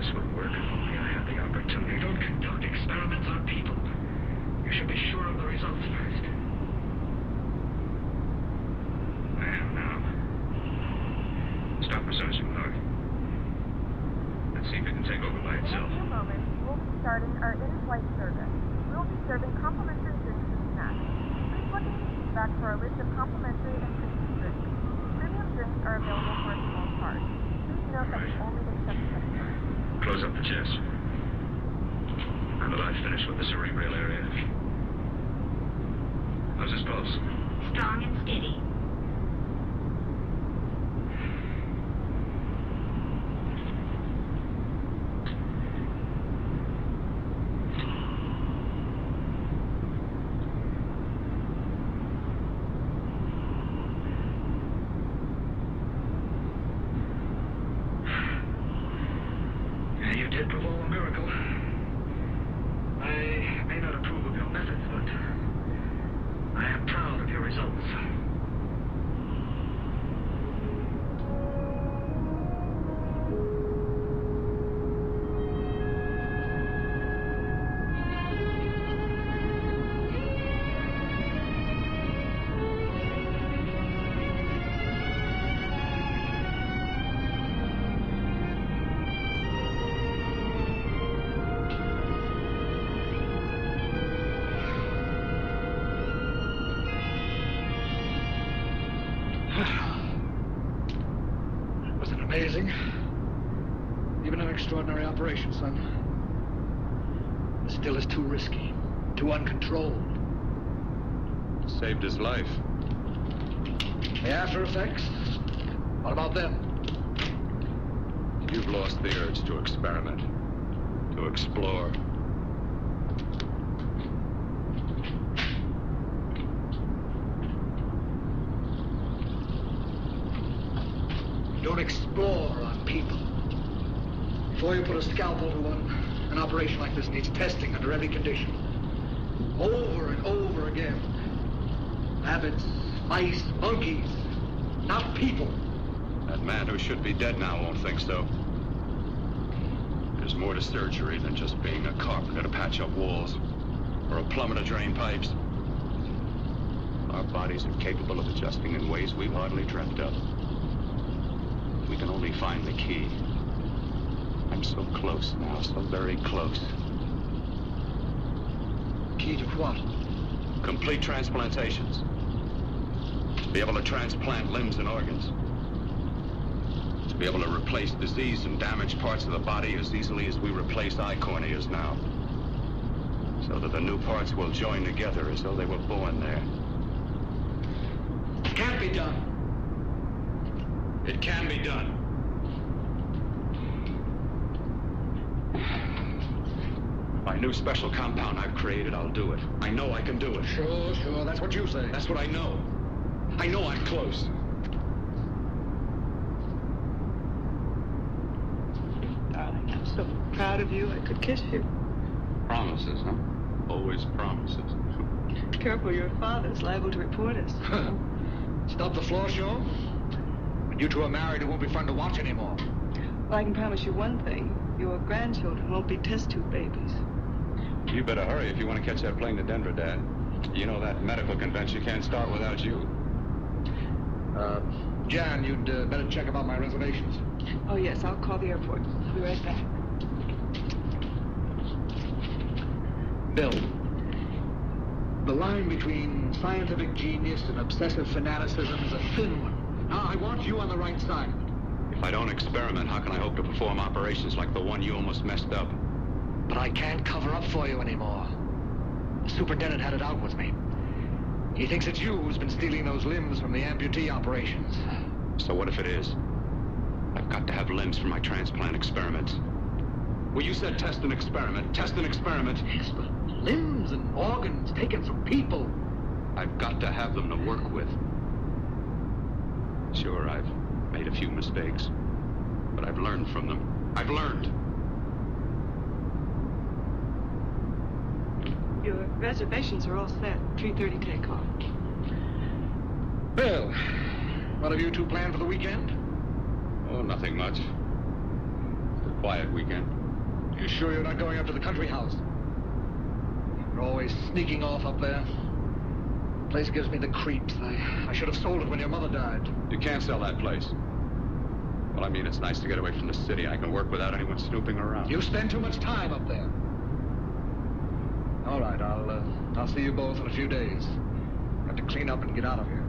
this would work if only I had the opportunity. Don't conduct experiments on people. You should be sure of the results first. I am now. Stop massaging, Lord. Let's see if it can take over by itself. In a few moments, we'll be starting our in-flight service. We'll be serving complimentary drinks and snacks. Please look at the feedback for our list of complimentary and premium drinks. Premium drinks are available for a small charge. Please note that we only accept credit cards. Close up the chest. Now that I've finished with the cerebral area. How's this pulse? Strong and steady. You did perform a miracle. I may not approve of your methods, but I am proud of your results. Was it amazing? Even an extraordinary operation, son. It still is too risky, too uncontrolled. Saved his life. The after effects? What about them? You've lost the urge to experiment, to explore. Don't explore on people. Before you put a scalpel to one, an operation like this needs testing under every condition. Over and over again. Rabbits, mice, monkeys, not people. That man who should be dead now won't think so. There's more to surgery than just being a carpenter to patch up walls, or a plumber to drain pipes. Our bodies are capable of adjusting in ways we've hardly dreamt of. We can only find the key. I'm so close now, so very close. Key to what? Complete transplantations. To be able to transplant limbs and organs. To be able to replace diseased and damaged parts of the body as easily as we replace eye corneas now. So that the new parts will join together as though they were born there. It can't be done. It can be done. My new special compound I've created, I'll do it. I know I can do it. Sure, that's what you say. That's what I know. I know I'm close. Darling, I'm so proud of you, I could kiss you. Promises, huh? Always promises. Careful, your father's liable to report us. Stop the floor show? When you two are married, it won't be fun to watch anymore. Well, I can promise you one thing. Your grandchildren won't be test tube babies. You better hurry if you want to catch that plane to Denver, Dad. You know that medical convention can't start without you. Jan, you'd better check about my reservations. Oh, yes, I'll call the airport. I'll be right back. Bill, the line between scientific genius and obsessive fanaticism is a thin one. Now, I want you on the right side. If I don't experiment, how can I hope to perform operations like the one you almost messed up? But I can't cover up for you anymore. The superintendent had it out with me. He thinks it's you who's been stealing those limbs from the amputee operations. So what if it is? I've got to have limbs for my transplant experiments. Well, you said test and experiment. Test and experiment. Yes, but limbs and organs taken from people. I've got to have them to work with. Sure, I've made a few mistakes, but I've learned from them. I've learned. Your reservations are all set. 3:30 takeoff. Bill, what have you two planned for the weekend? Oh, nothing much. quiet weekend. You sure you're not going up to the country house? You're always sneaking off up there. The place gives me the creeps. I should have sold it when your mother died. You can't sell that place. Well, I mean, it's nice to get away from the city. I can work without anyone snooping around. You spend too much time up there. All right, I'll see you both in a few days. Got to clean up and get out of here.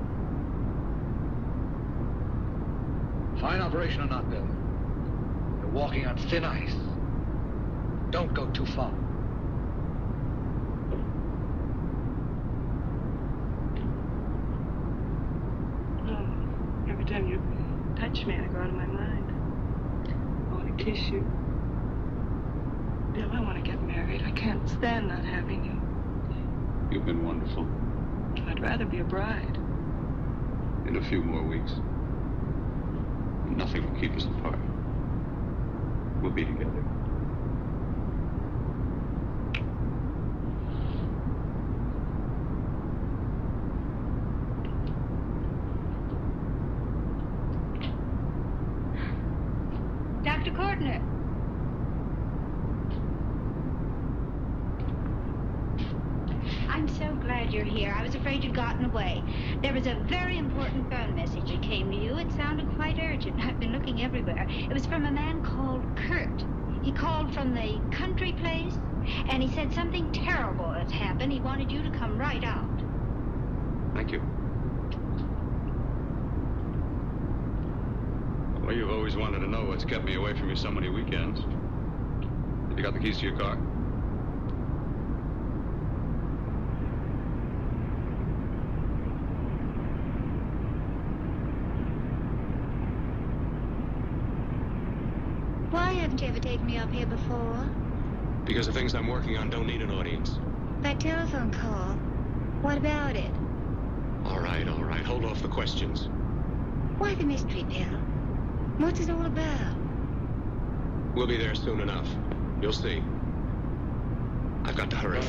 Fine operation or not, Bill. You're walking on thin ice. Don't go too far. Oh, every time you touch me, I go out of my mind. I want to kiss you. Bill, I want to get married. I can't stand not having you. You've been wonderful. I'd rather be a bride. In a few more weeks, nothing will keep us apart. We'll be together. Dr. Cordner. I'm so glad you're here. I was afraid you'd gotten away. There was a very important phone message that came to you. It sounded quite urgent. I've been looking everywhere. It was from a man called Kurt. He called from the country place, and he said something terrible had happened. He wanted you to come right out. Thank you. Well, you've always wanted to know what's kept me away from you so many weekends. Have you got the keys to your car? Why haven't you ever taken me up here before? Because the things I'm working on don't need an audience. That telephone call. What about it? All right. Hold off the questions. Why the mystery, Bill? What's it all about? We'll be there soon enough. You'll see. I've got to hurry.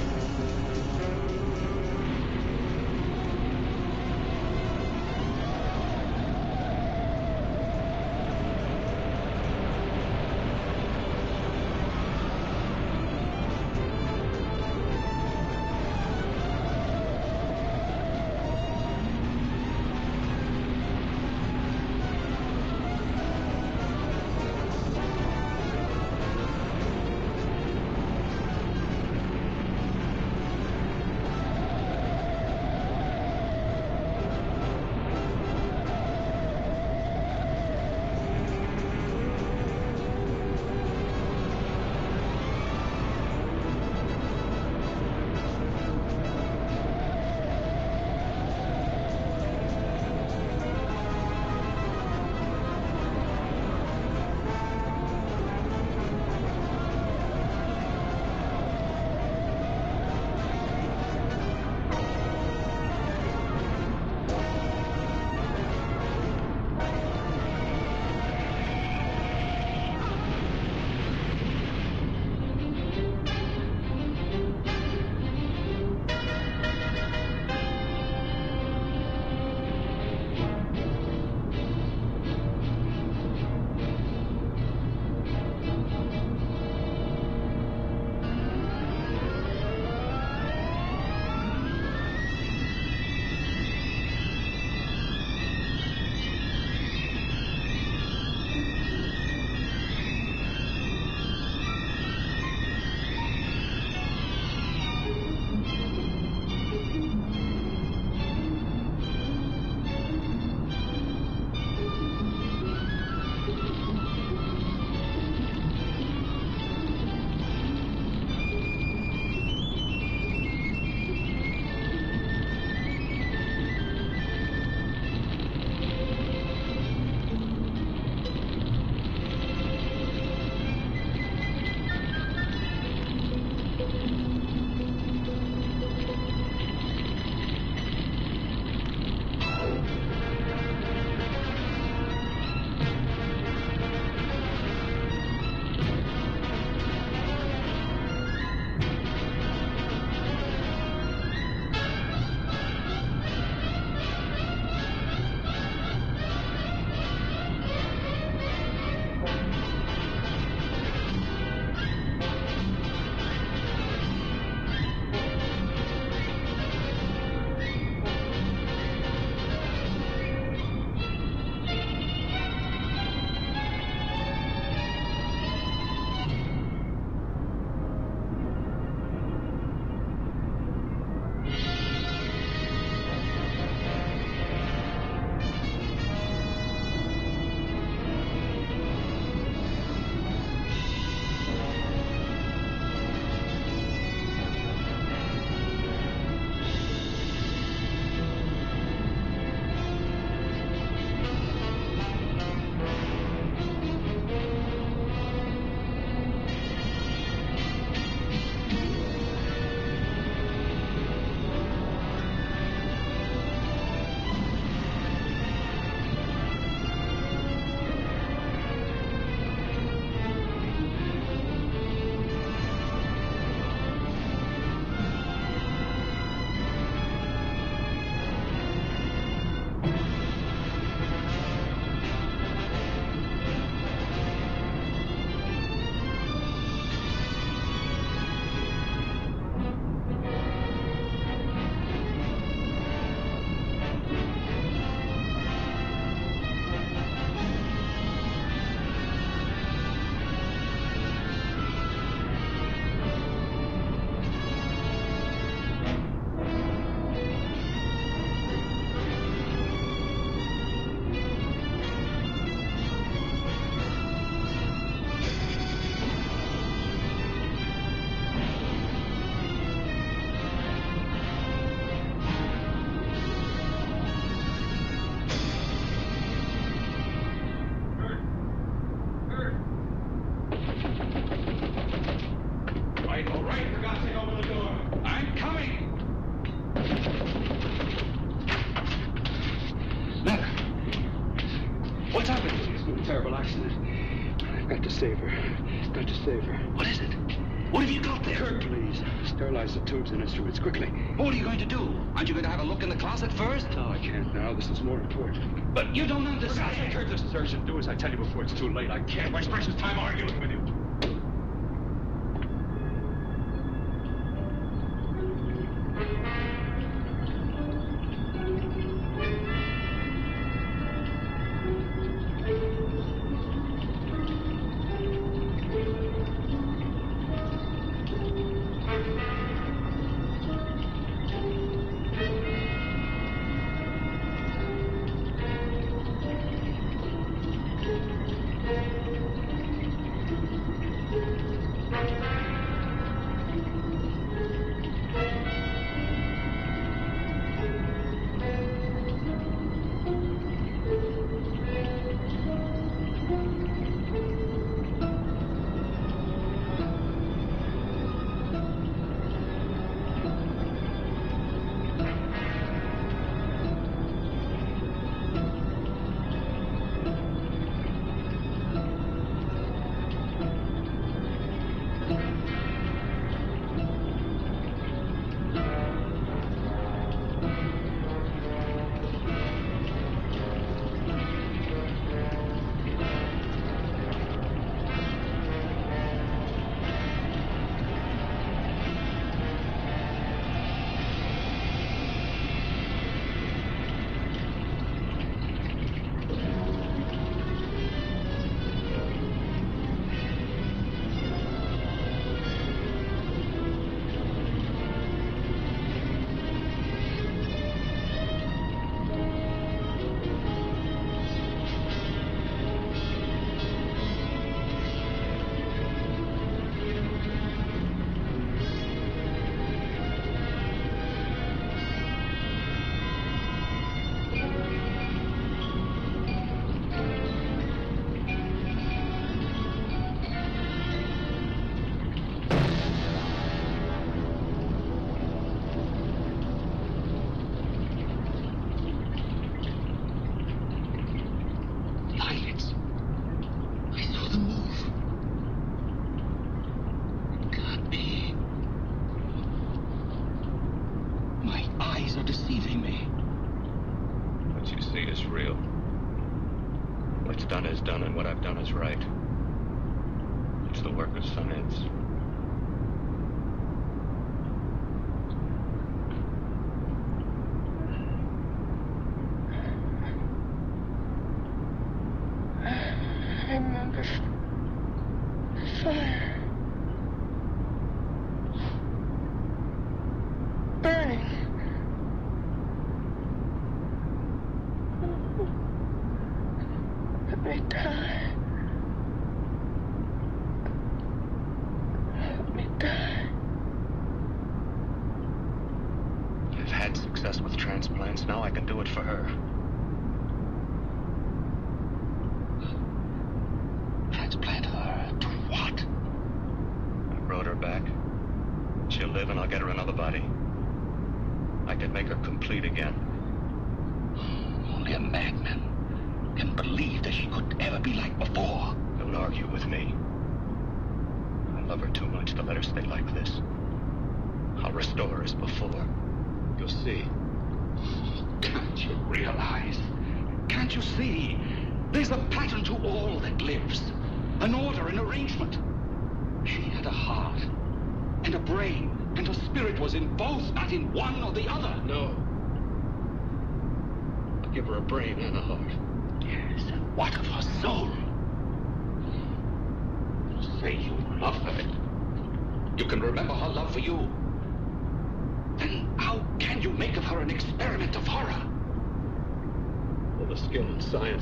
What's happened? She's been in a terrible accident. I've got to save her. Got to save her. What is it? What have you got there? Kirk, please. Sterilize the tubes and instruments quickly. What are you going to do? Aren't you going to have a look in the closet first? No, I can't now. This is more important. But you don't understand. Kirk, this is urgent. Do as I tell you before it's too late. I can't waste precious time arguing with you.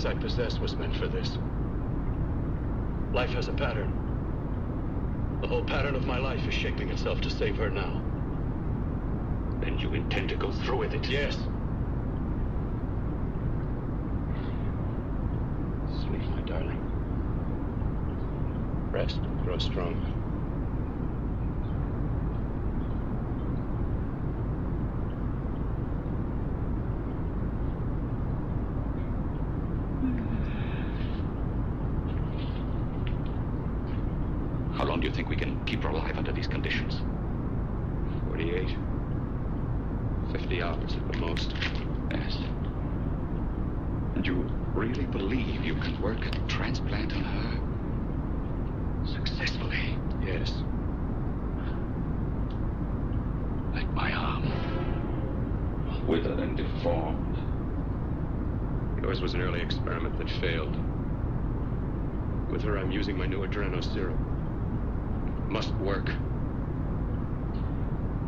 I possess was meant for this. Life has a pattern. The whole pattern of my life is shaping itself to save her now. And you intend to go through with it? Yes. Sleep, my darling. Rest and grow strong. long do you think we can keep her alive under these conditions? 48. 50 hours at the most. Yes. And you really believe you can work a transplant on her? Successfully? Yes. Like my arm. Withered and deformed. Yours was an early experiment that failed. With her, I'm using my new adreno serum. Must work.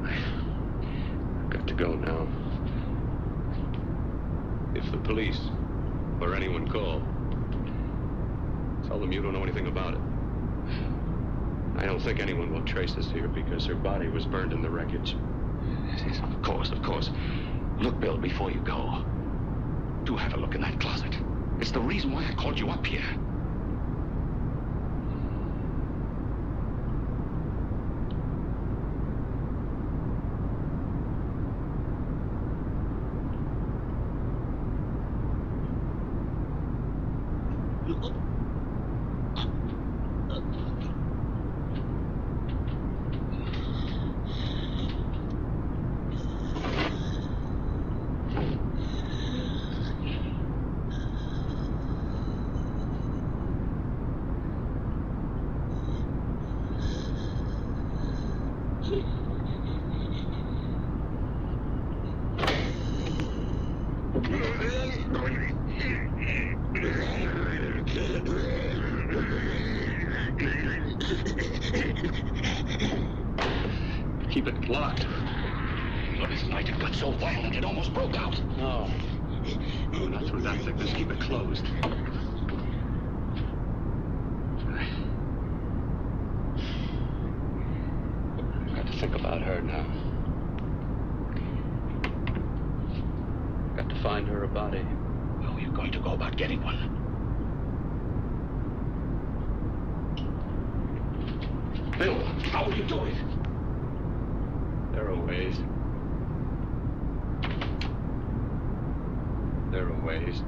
I've got to go now. If the police or anyone call, tell them you don't know anything about it. I don't think anyone will trace us here because her body was burned in the wreckage. Yes, of course, of course. Look, Bill, before you go, do have a look in that closet. It's the reason why I called you up here. Keep it locked. Look, this night it got so violent it almost broke out. No. No, not through that thickness. Keep it closed. I've got to think about her now. Got to find her a body. How are you going to go about getting one? Bill, how will you do it? There are ways. There are ways.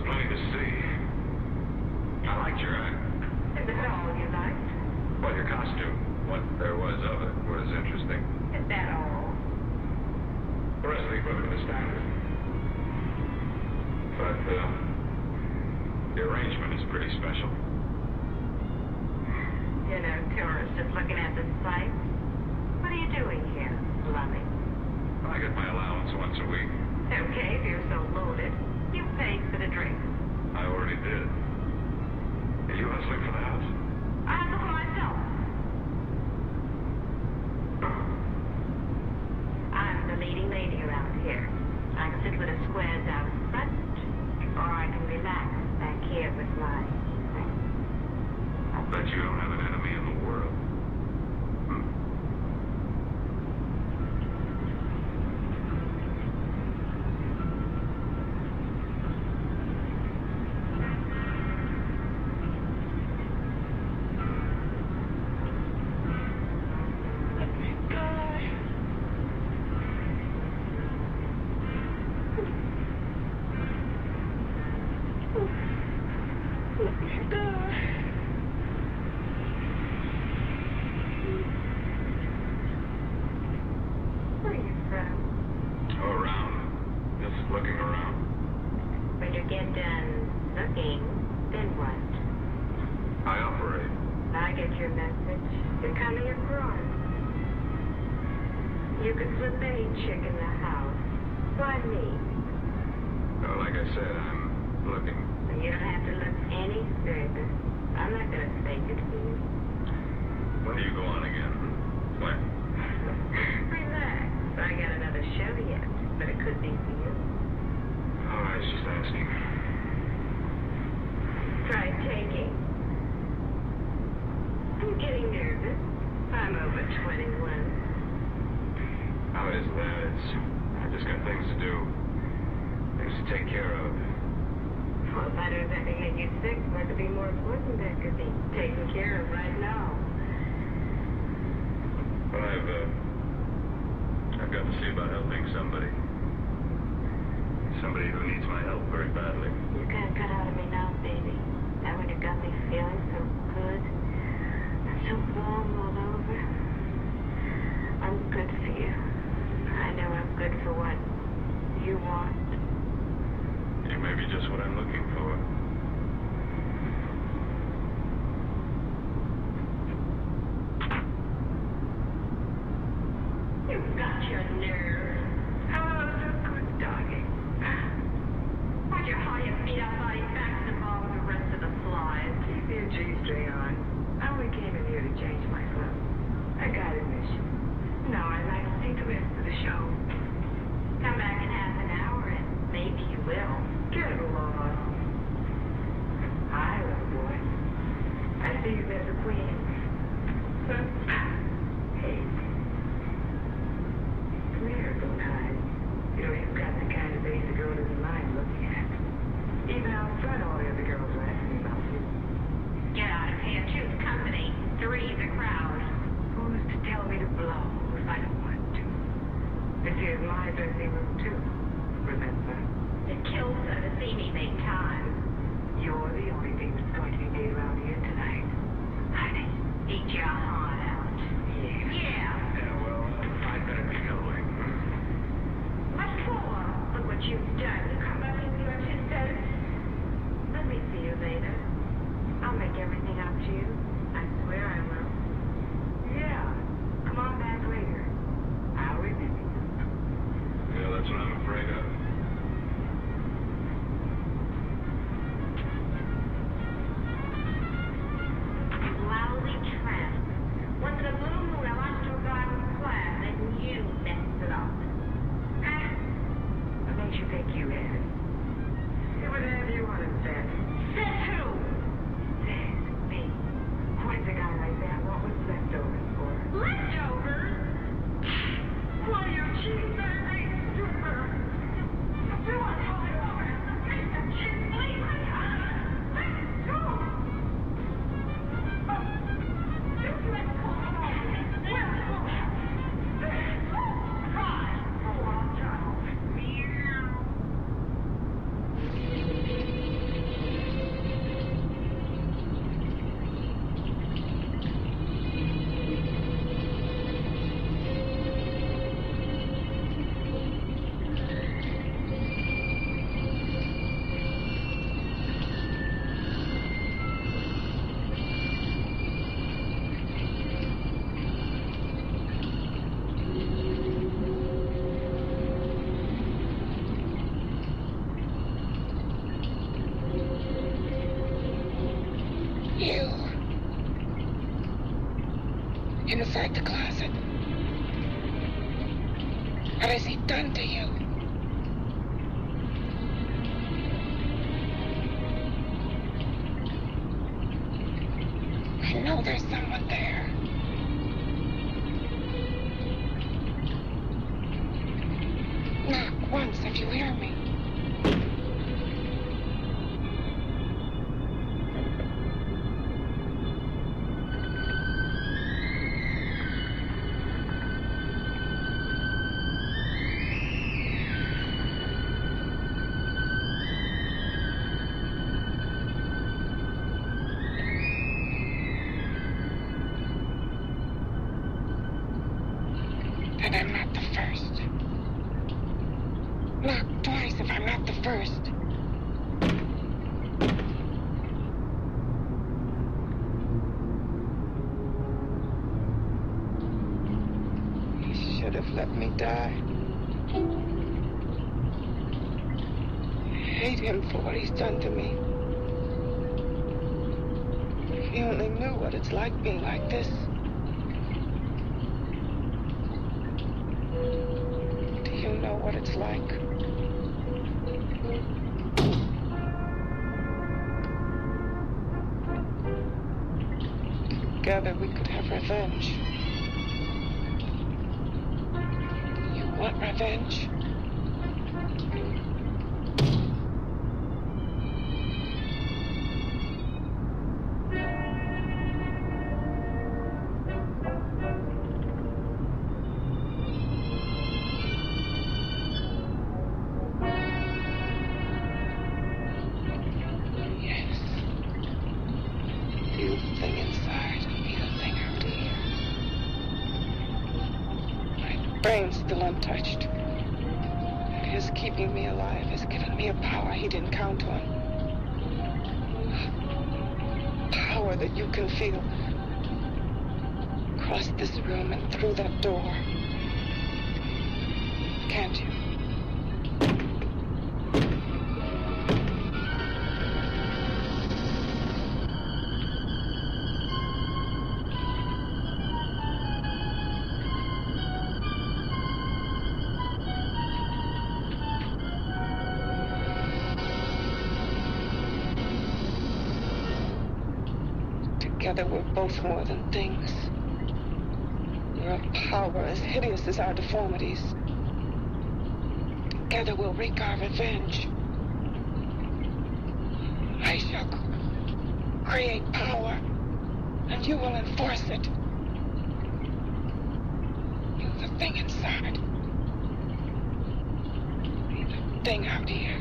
plenty to see. I liked your act. Is that all you liked? Well, your costume. What there was of it was interesting. Is that all? The rest of the equipment is standard. But, the arrangement is pretty special. You know, tourists just looking at the sights. What are you doing here, Lummy? I get my allowance once a week. Okay, if you're so loaded, you paid for the drink. I already did. Are you hustling for the house? I hustle for myself. I'm the leading lady around here. I can sit with the squares out front, or I can relax back here with my... I'll bet you don't have an enemy in the world. Your nerve. Oh, so good, doggy. Why'd you You. Inside the closet. What has he done to you? I know there's someone there. Knock once if you hear me. And I'm not the first. Knock twice if I'm not the first. He should have let me die. I hate him for what he's done to me. If he only knew what it's like being like this. Know what it's like. Together we could have revenge. You want revenge? Brain's still untouched. And his keeping me alive has given me a power he didn't count on. Power that you can feel. Across this room and through that door. Can't you? Together we're both more than things. We're a power as hideous as our deformities. Together we'll wreak our revenge. I shall create power, and you will enforce it. You, the thing inside. Me, the thing out here.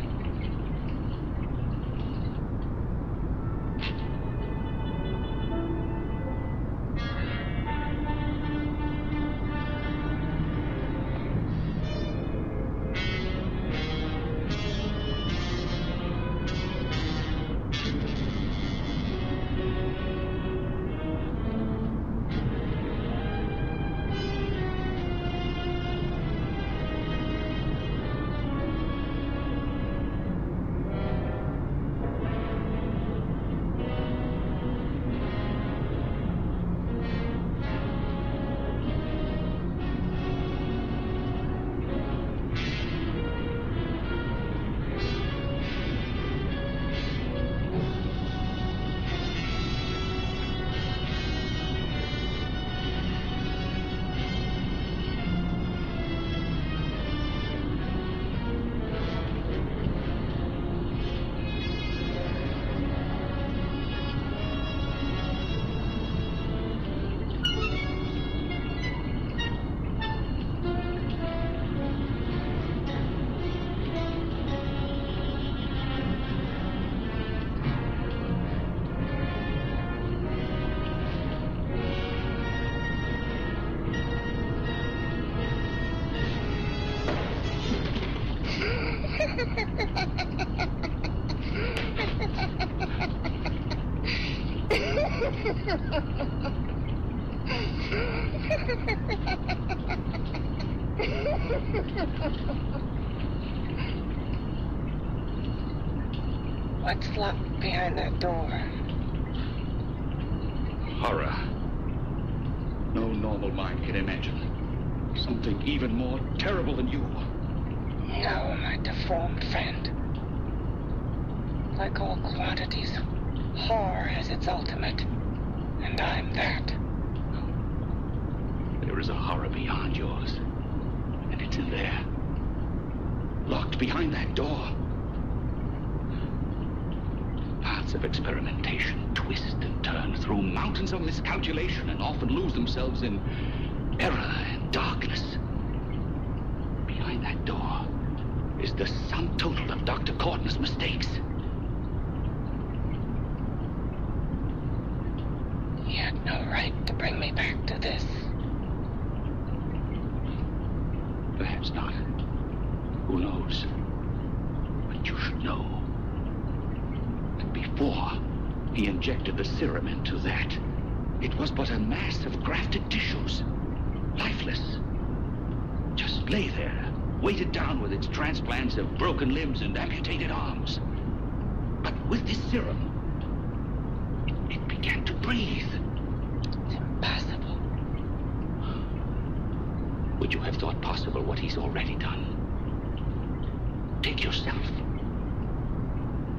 What's locked behind that door? horror. No normal mind can imagine something even more terrible than you. No, my deformed friend. Like all quantities, horror has its ultimate, and I'm that. There is a horror beyond yours, and it's in there. Locked behind that door. Paths of experimentation twist and turn through mountains of miscalculation and often lose themselves in error and darkness. Behind that door is the sum total of Dr. Corton's mistakes. He had no right to bring me back to this. Perhaps not. Who knows? But you should know that before he injected the serum into that, it was but a mass of grafted tissues, lifeless. Just lay there, weighted down with its transplants of broken limbs and amputated arms. But with this serum, it began to breathe. It's impossible. Would you have thought possible what he's already done? Take yourself.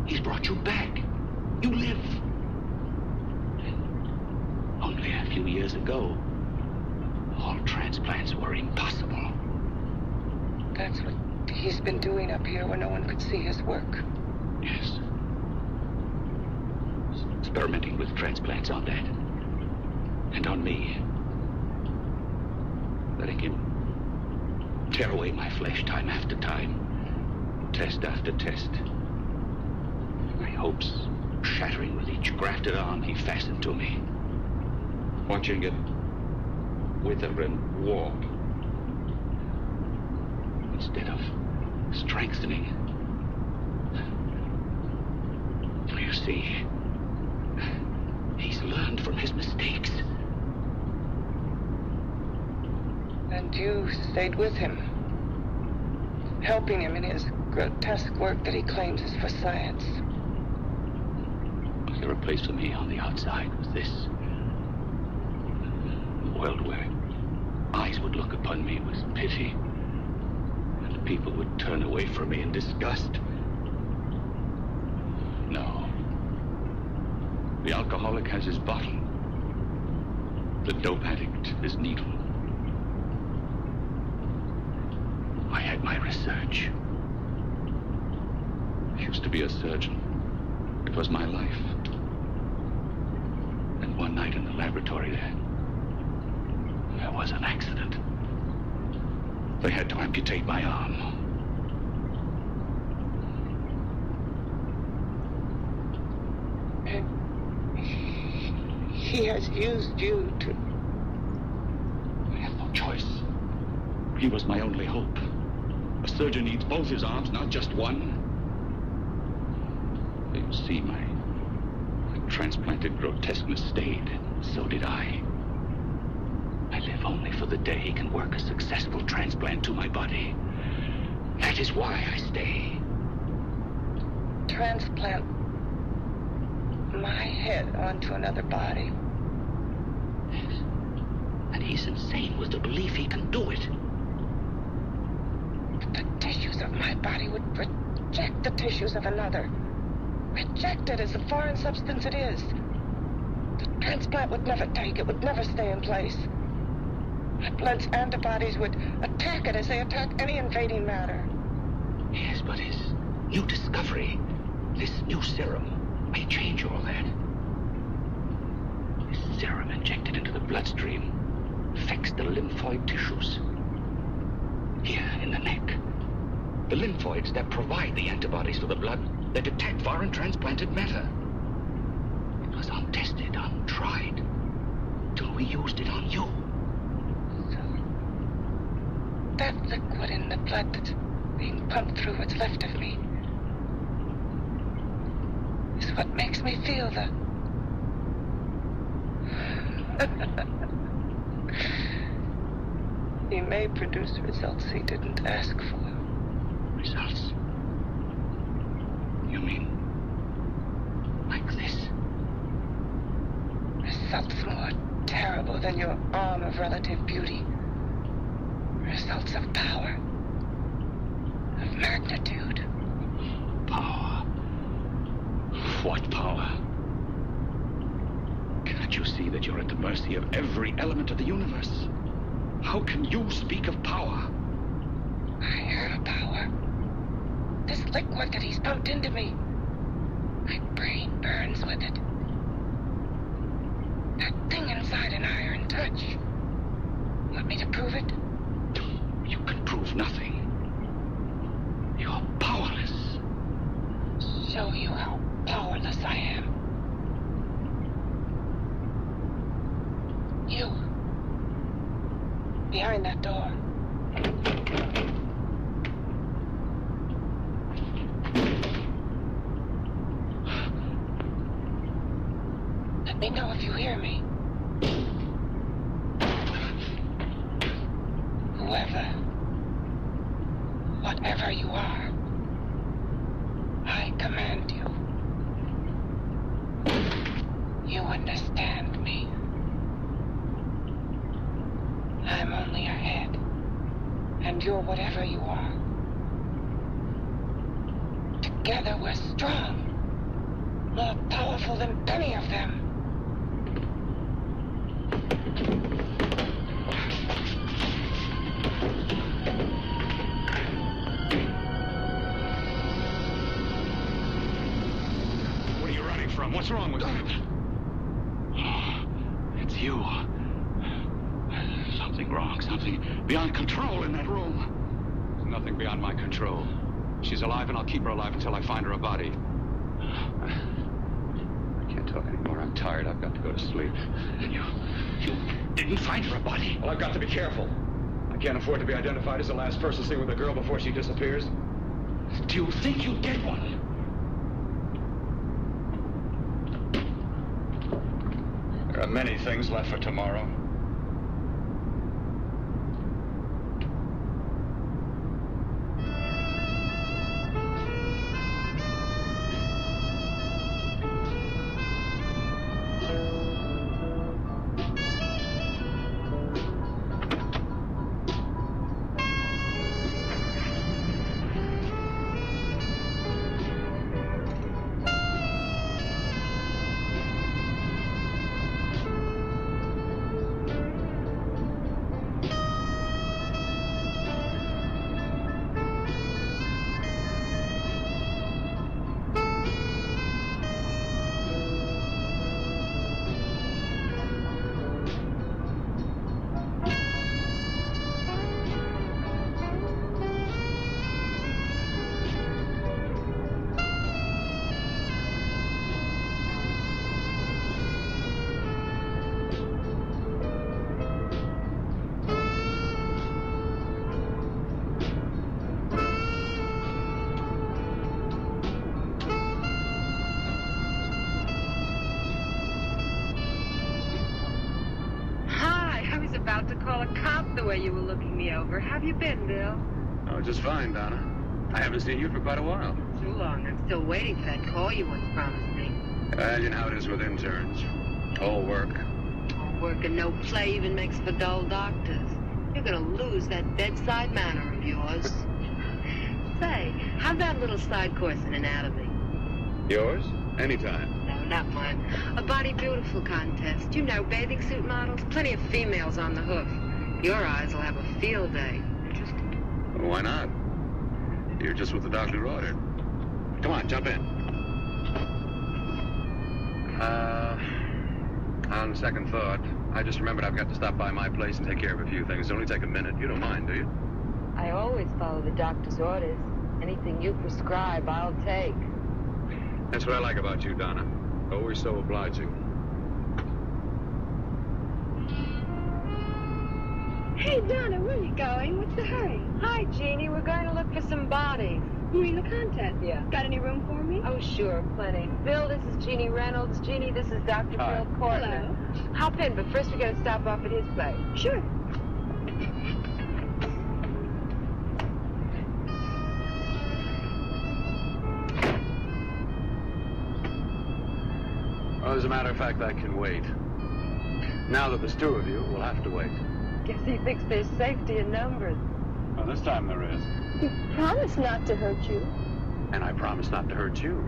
He's brought you back. You live. And only a few years ago, all transplants were impossible. That's what he's been doing up here where no one could see his work. Yes. Experimenting with transplants on that. And on me. Letting him tear away my flesh time after time. Test after test. My hopes shattering with each grafted arm he fastened to me. Watching it wither and warp. Instead of strengthening. For you see, he's learned from his mistakes. And you stayed with him, helping him in his grotesque work that he claims is for science. Was there a place for me on the outside with this? A world where eyes would look upon me with pity, and people would turn away from me in disgust. No. The alcoholic has his bottle. The dope addict his needle. I had my research. I used to be a surgeon. It was my life. And one night in the laboratory there was an accident. They had to amputate my arm. He has used you to... I had no choice. He was my only hope. A surgeon needs both his arms, not just one. You see, my transplanted grotesqueness stayed. So did I. I live only for the day he can work a successful transplant to my body. That is why I stay. Transplant my head onto another body. Yes. And he's insane with the belief he can do it. The tissues of my body would reject the tissues of another. Reject it as the foreign substance it is. The transplant would never take it, would never stay in place. My blood's antibodies would attack it as they attack any invading matter. Yes, but his new discovery, this new serum, may change all that. This serum injected into the bloodstream affects the lymphoid tissues. Here in the neck. The lymphoids that provide the antibodies for the blood that detect foreign transplanted matter. It was untested, untried, till we used it on you. So, that liquid in the blood that's being pumped through what's left of me is what makes me feel the... He may produce results he didn't ask for. Results? You mean like this? Results more more than your arm of relative beauty. Results of power. Of magnitude. Power? What power? Can't you see that you're at the mercy of every element of the universe? How can you speak of power? I am power. This liquid that he's pumped into me. My brain burns with it. That thing inside an iron touch. Want me to prove it? You can prove nothing. You're powerless. Show you how powerless I am. You. Behind that door. Let me know if you hear me. Whoever, whatever you are, I command you. You understand me. I'm only a head, and you're whatever you are. Together we're strong, more powerful than any of them. What are you running from? What's wrong with you? It's you. Something wrong, something beyond control in that room. There's nothing beyond my control. She's alive, and I'll keep her alive until I find her a body. I can't talk anymore. I'm tired. I've got to go to sleep. You didn't find her a body? Well, I've got to be careful. I can't afford to be identified as the last person seen with a girl before she disappears. Do you think you get one? There are many things left for tomorrow. To call a cop the way you were looking me over. How have you been, Bill? Oh, just fine, Donna. I haven't seen you for quite a while. Too long. I'm still waiting for that call you once promised me. Imagine how it is with interns. All work. All work and no play even makes for dull doctors. You're gonna lose that bedside manner of yours. Say, how's that little side course in anatomy? Yours? Anytime. No, not mine. A body beautiful contest. You know, bathing suit models. Plenty of females on the hoof. Your eyes will have a field day. Interesting? Well, why not? You're just what the doctor ordered. Come on, jump in. On second thought, I just remembered I've got to stop by my place and take care of a few things. It'll only take a minute. You don't mind, do you? I always follow the doctor's orders. Anything you prescribe, I'll take. That's what I like about you, Donna. Always so obliging. Hey, Donna, where are you going? What's the hurry? Hi, Jeannie. We're going to look for some bodies. You mean the contest? Yeah. Got any room for me? Oh, sure. Plenty. Bill, this is Jeannie Reynolds. Jeannie, this is Dr. Bill Cortner. Hello. Hop in, but first we got to stop off at his place. Sure. Well, as a matter of fact, I can wait. Now that there's two of you, we'll have to wait. Guess he thinks there's safety in numbers. Well, this time there is. You promised not to hurt you. And I promise not to hurt you.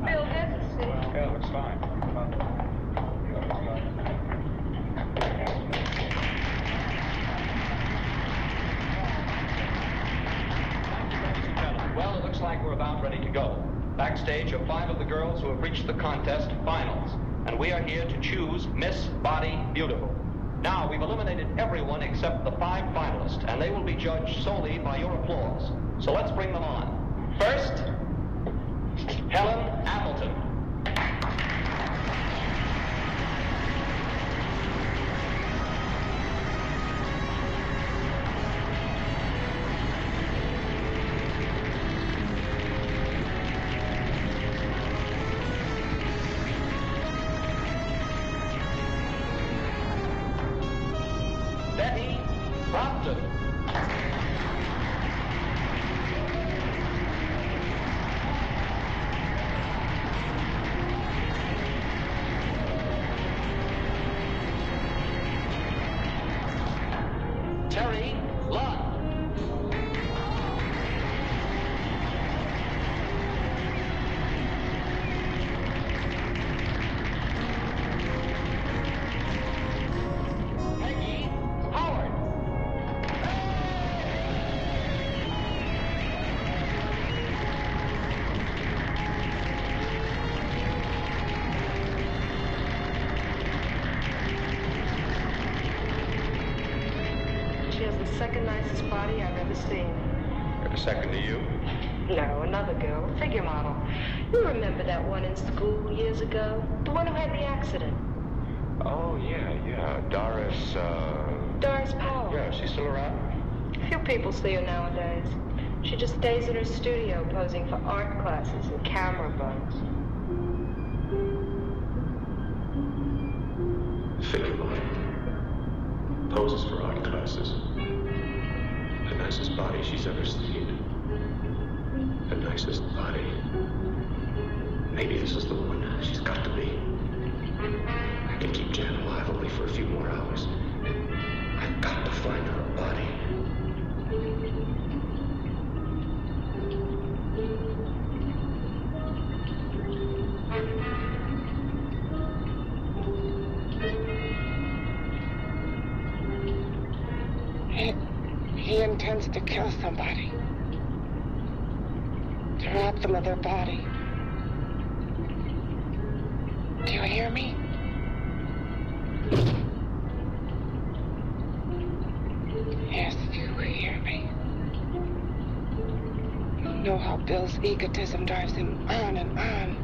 Bill, here's the seat. Yeah, looks fine. Well, it looks like we're about ready to go. Backstage are 5 of the girls who have reached the contest finals, and we are here to choose Miss Body Beautiful. Now, we've eliminated everyone except the 5 finalists, and they will be judged solely by your applause. So let's bring them on. First, Helen Appleton. Betty Brompton. Terry Lund. Peggy Howard. She has the second nicest body I've ever seen. Second to you? No, another girl, a figure model. You remember that one in school years ago? The one who had the accident. Oh, yeah. Doris, Doris Powell. Yeah, she's still around? Few people see her nowadays. She just stays in her studio posing for art classes and camera bugs. Figure model. Poses for art classes. The nicest body she's ever seen. The nicest body. Maybe this is the one. She's got to be. I can keep Jan alive only for a few more hours. I've got to find her body. He intends to kill somebody. To rob them of their body. Do you hear me? Yes, you hear me. You know how Bill's egotism drives him on and on.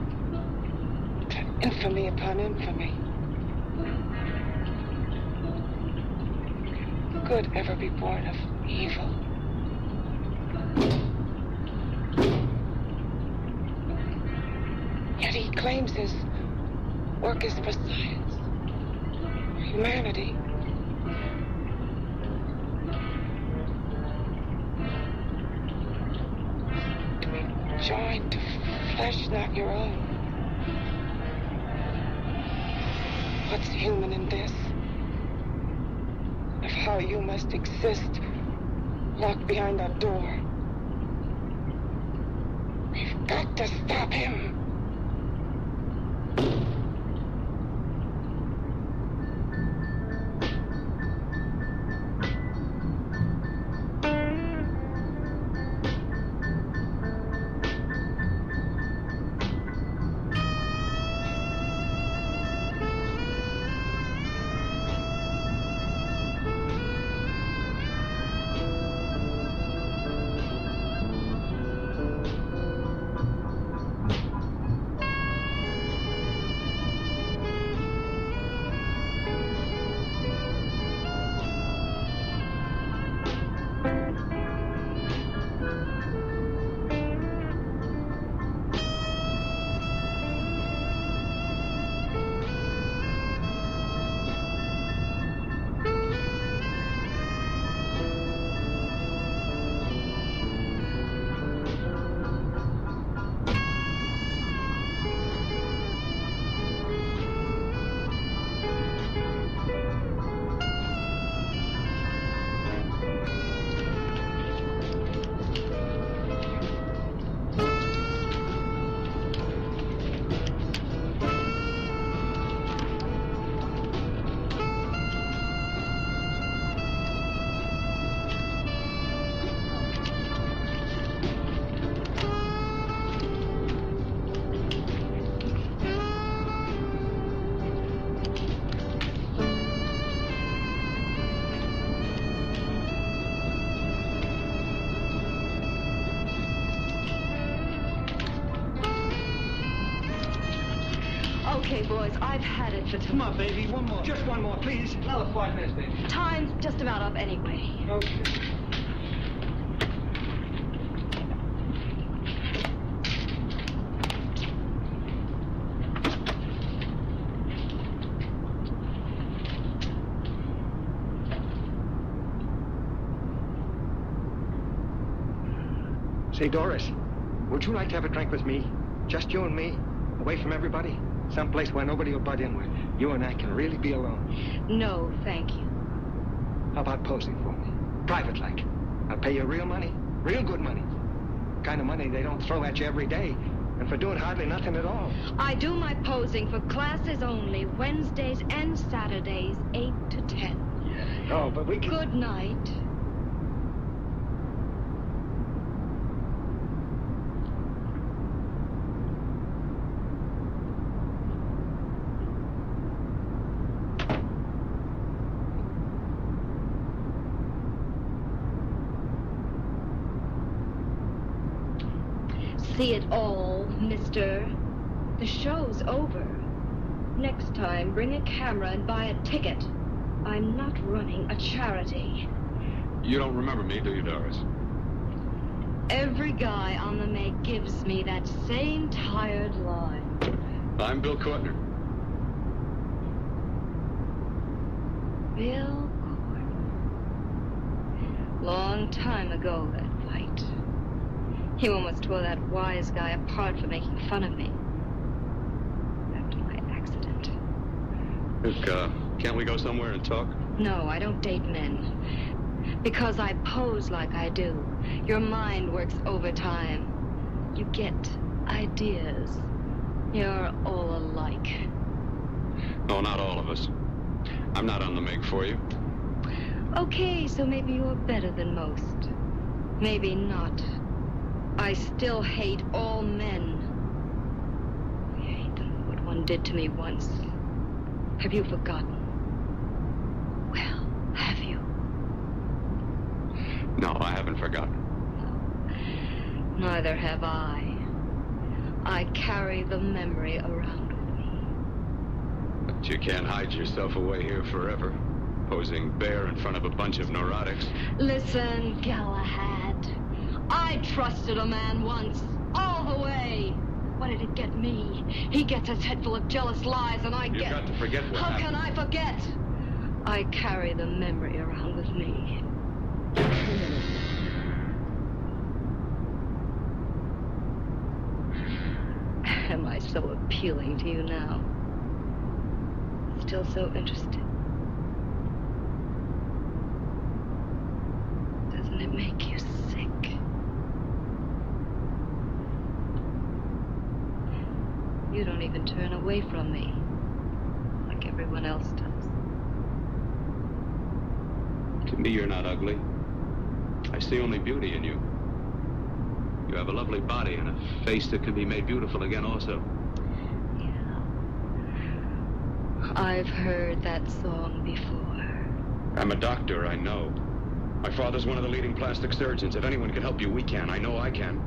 To infamy upon infamy. Good ever be born of evil? Yet he claims his work is for science, for humanity. To be joined to flesh not your own. What's human in this? Of how you must exist, locked behind that door. We've got to stop him. boys. I've had it for Come on, baby. One more. Just one more, please. Another 5 minutes, baby. Time's just about up anyway. Okay. Say, Doris, would you like to have a drink with me? Just you and me, away from everybody? Someplace where nobody will butt in, where you and I can really be alone. No, thank you. How about posing for me? Private like. I'll pay you real money, real good money. Kind of money they don't throw at you every day, and for doing hardly nothing at all. I do my posing for classes only, Wednesdays and Saturdays, 8 to 10. Yeah. Oh, but we can... Good night. See it all, mister. The show's over. Next time, bring a camera and buy a ticket. I'm not running a charity. You don't remember me, do you, Doris? Every guy on the make gives me that same tired line. I'm Bill Courtner. Bill Courtner. Long time ago, that fight. You almost tore that wise guy apart for making fun of me. After my accident. Look, can't we go somewhere and talk? No, I don't date men. Because I pose like I do. Your mind works overtime. You get ideas. You're all alike. No, not all of us. I'm not on the make for you. Okay, so maybe you're better than most. Maybe not. I still hate all men. I hate what one did to me once. Have you forgotten? Well, have you? No, I haven't forgotten. No, neither have I. I carry the memory around with me. But you can't hide yourself away here forever, posing bare in front of a bunch of neurotics. Listen, Galahad. I trusted a man once, all the way. What did it get me? He gets his head full of jealous lies, and I get... You've got to forget what happened. How can I forget? I carry the memory around with me. Am I so appealing to you now? Still so interested? Doesn't it make you sick? You don't even turn away from me, like everyone else does. To me, you're not ugly. I see only beauty in you. You have a lovely body and a face that can be made beautiful again also. Yeah. I've heard that song before. I'm a doctor, I know. My father's one of the leading plastic surgeons. If anyone can help you, we can. I know I can.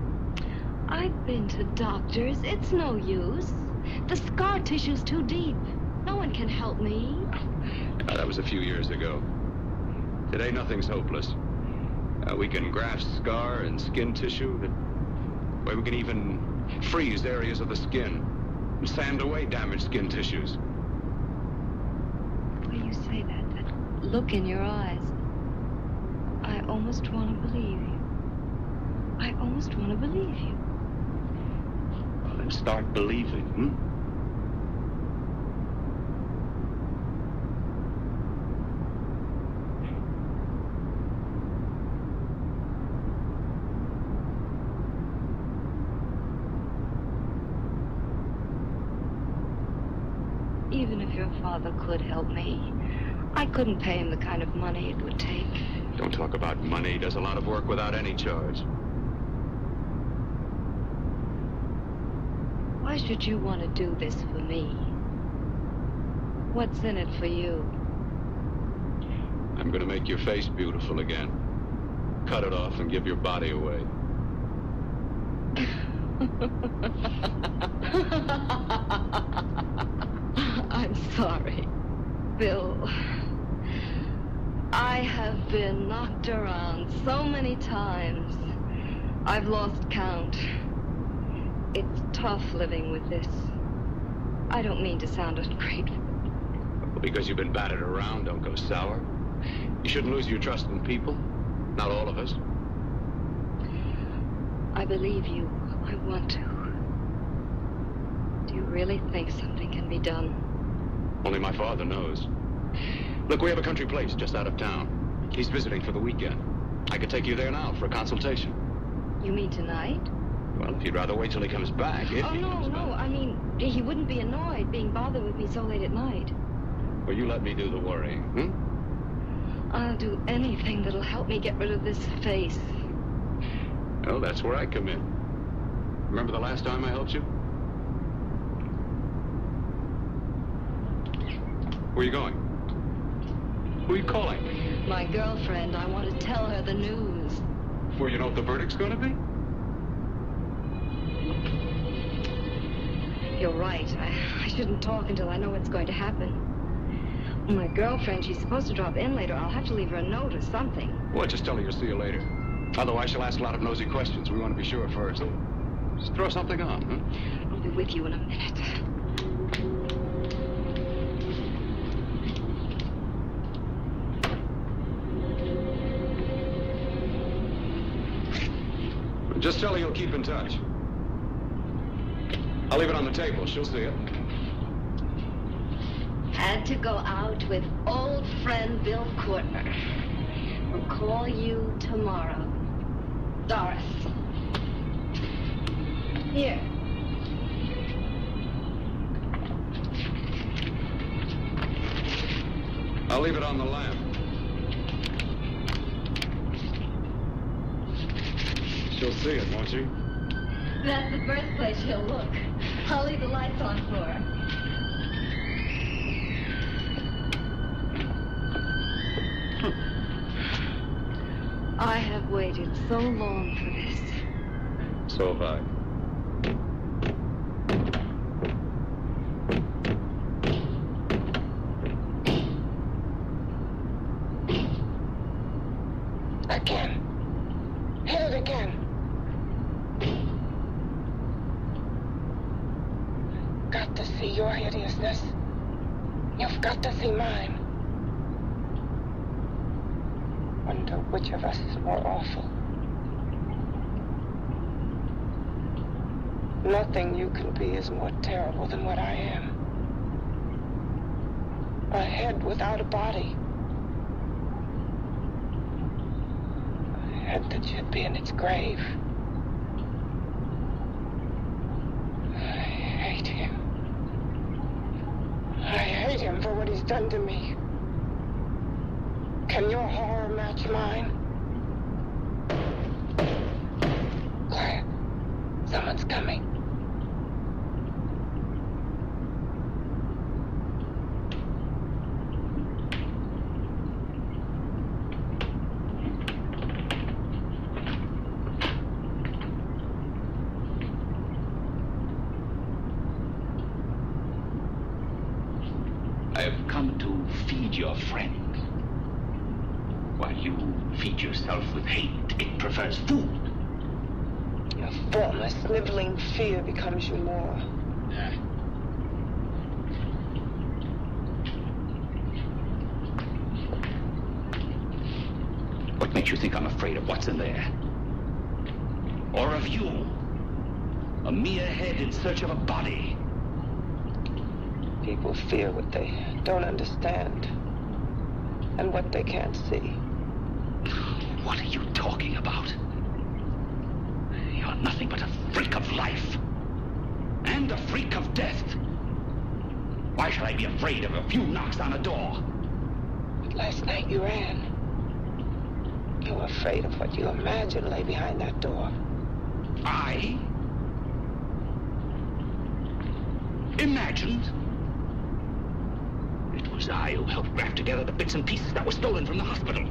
I've been to doctors. It's no use. The scar tissue's too deep. No one can help me. That was a few years ago. Today, nothing's hopeless. We can graft scar and skin tissue. Well, we can even freeze areas of the skin and sand away damaged skin tissues. The way you say that look in your eyes, I almost want to believe you. I almost want to believe you. Well, then start believing, hmm? Even if your father could help me, I couldn't pay him the kind of money it would take. Don't talk about money. He does a lot of work without any charge. Why should you want to do this for me? What's in it for you? I'm going to make your face beautiful again. Cut it off and give your body away. sorry, Bill. I have been knocked around so many times. I've lost count. It's tough living with this. I don't mean to sound ungrateful. Because you've been battered around, don't go sour. You shouldn't lose your trust in people. Not all of us. I believe you. I want to. Do you really think something can be done? Only my father knows. Look, we have a country place just out of town. He's visiting for the weekend. I could take you there now for a consultation. You mean tonight? Well, if you'd rather wait till he comes back. Oh, no. I mean, he wouldn't be annoyed being bothered with me so late at night. Well, you let me do the worrying, I'll do anything that'll help me get rid of this face. Oh, that's where I come in. Remember the last time I helped you? Where are you going? Who are you calling? My girlfriend. I want to tell her the news. Before you know what the verdict's going to be? You're right. I shouldn't talk until I know what's going to happen. My girlfriend, she's supposed to drop in later. I'll have to leave her a note or something. Well, just tell her you'll see you later. Otherwise, she'll ask a lot of nosy questions. We want to be sure first. Just throw something on, huh? I'll be with you in a minute. Just tell her you'll keep in touch. I'll leave it on the table. She'll see it. Had to go out with old friend Bill Courtner. We'll call you tomorrow. Doris. Here. I'll leave it on the lamp. She'll see it, won't she? That's the first place she'll look. I'll leave the lights on for her. I have waited so long for this. So have I. Again. Hit it again. Got to see your hideousness. You've got to see mine. Wonder which of us is more awful. Nothing you can be is more terrible than what I am. A head without a body. A head that should be in its grave. I hate him. I hate him for what he's done to me. Can your horror match mine? Quiet. Someone's coming. I have come to feed your friend. While you feed yourself with hate, it prefers food. Your formless, sniveling fear becomes you more. What makes you think I'm afraid of what's in there? Or of you? A mere head in search of a body. People fear what they don't understand and what they can't see. What are you talking about? You're nothing but a freak of life. And a freak of death. Why should I be afraid of a few knocks on a door? But last night you ran. You were afraid of what you imagined lay behind that door. I? Imagined? It was I who helped graft together the bits and pieces that were stolen from the hospital.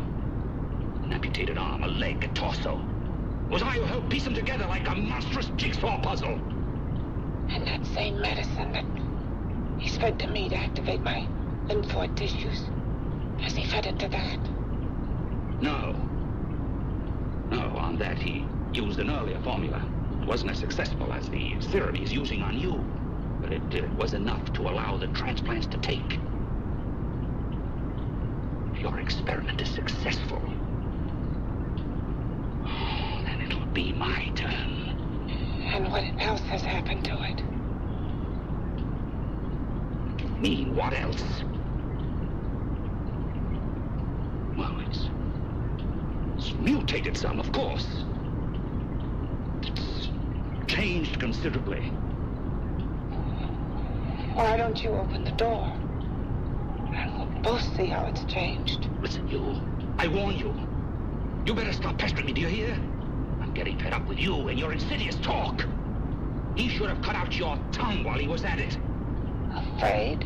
An amputated arm, a leg, a torso. It was I who helped piece them together like a monstrous jigsaw puzzle. And that same medicine that He's fed to me to activate my lymphoid tissues. Has he fed it to that? No. No, on that he used an earlier formula. It wasn't as successful as the serum he's using on you, but it was enough to allow the transplants to take. If your experiment is successful, then it'll be my turn. And what else has happened to it? Mean what else? Well, it's mutated some, of course. It's changed considerably. Why don't you open the door? And we'll both see how it's changed. Listen, you. I warn you. You better stop pestering me, do you hear? I'm getting fed up with you and your insidious talk. He should have cut out your tongue while he was at it. Afraid?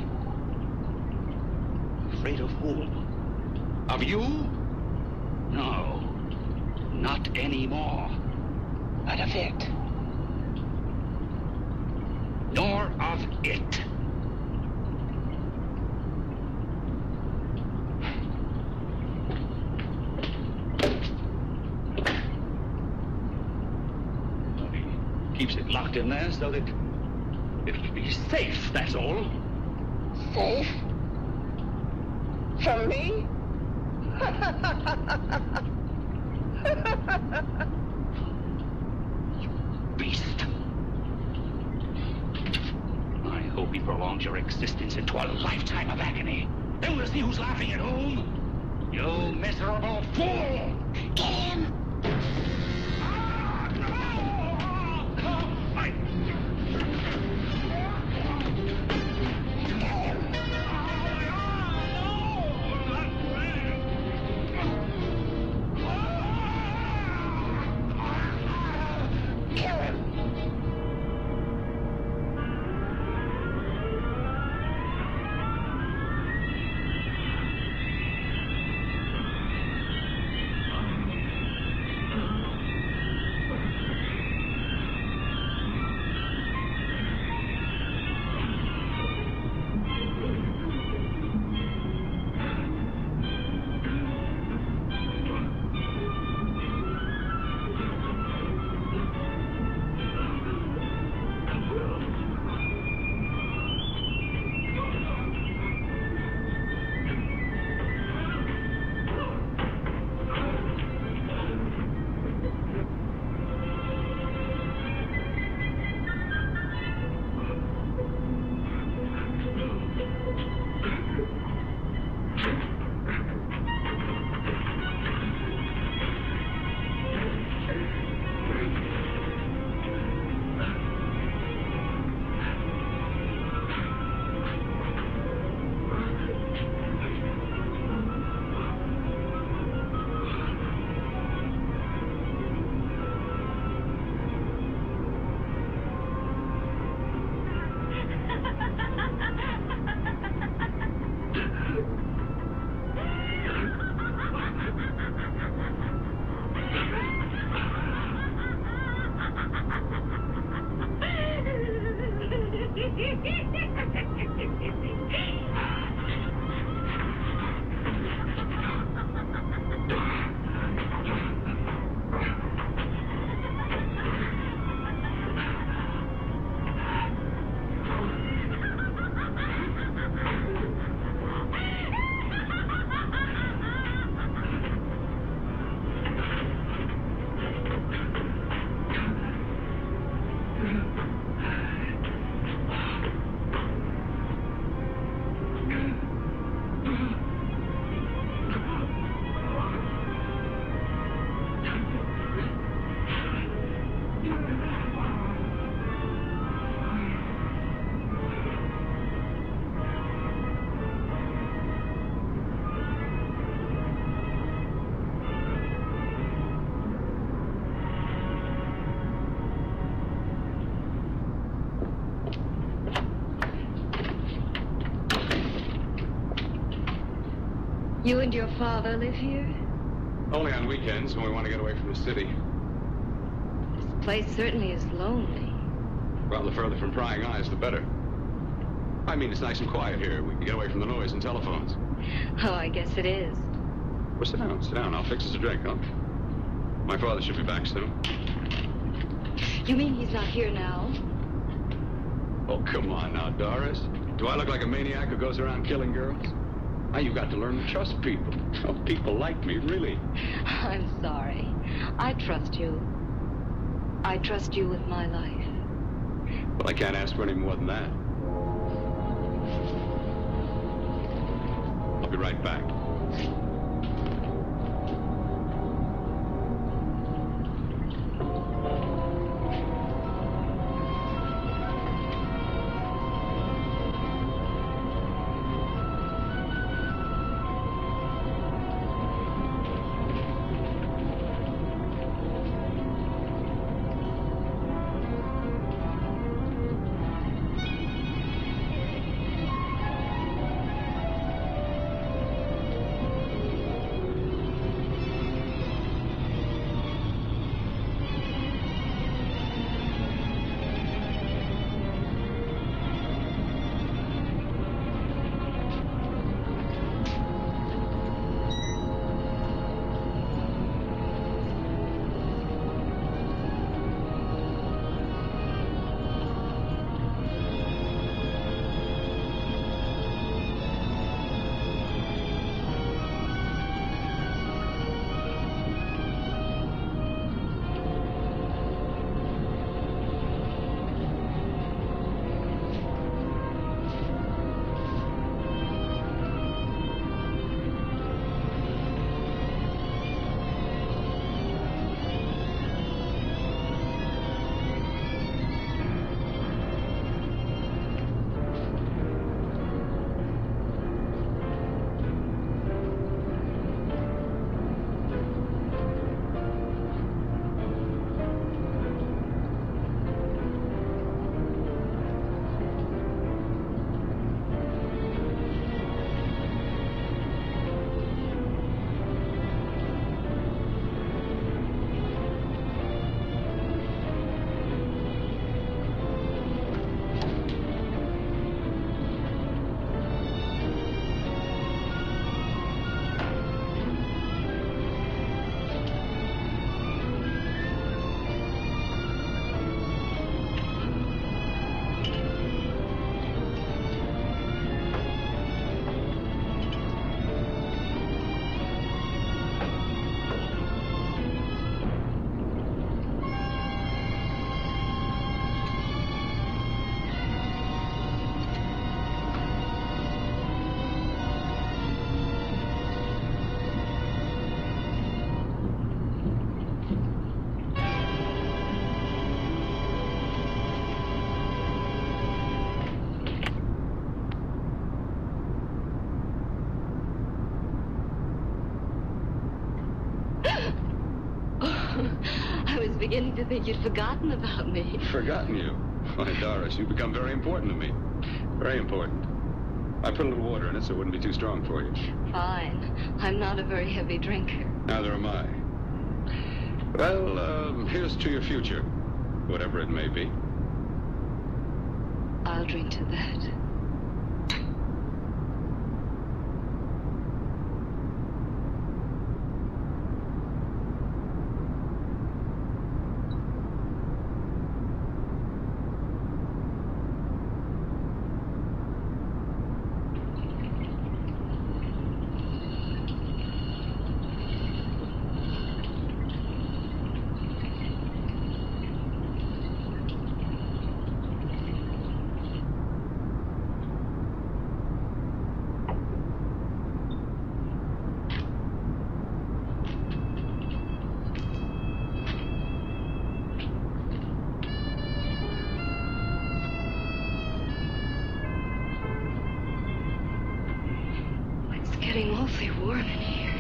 Afraid of whom? Of you? No. Not anymore. What of it? Nor of it. Keeps it locked in there so that it'll be safe, that's all. Safe? From me? You beast. I hope he prolongs your existence into a lifetime of agony. Then we'll see who's laughing at whom. You miserable fool! Get him! You and your father live here? Only on weekends when we want to get away from the city. This place certainly is lonely. Well, the further from prying eyes, the better. I mean, it's nice and quiet here. We can get away from the noise and telephones. Oh, I guess it is. Well, sit down, sit down. I'll fix us a drink, huh? My father should be back soon. You mean he's not here now? Oh, come on now, Doris. Do I look like a maniac who goes around killing girls? Now, you've got to learn to trust people. Oh, people like me, really. I'm sorry. I trust you. I trust you with my life. Well, I can't ask for any more than that. I'll be right back. Beginning to think you'd forgotten about me. Forgotten you? Why, Doris, you've become very important to me. Very important. I put a little water in it so it wouldn't be too strong for you. Fine. I'm not a very heavy drinker. Neither am I. Well, here's to your future, whatever it may be. I'll drink to that. Getting awfully warm in here.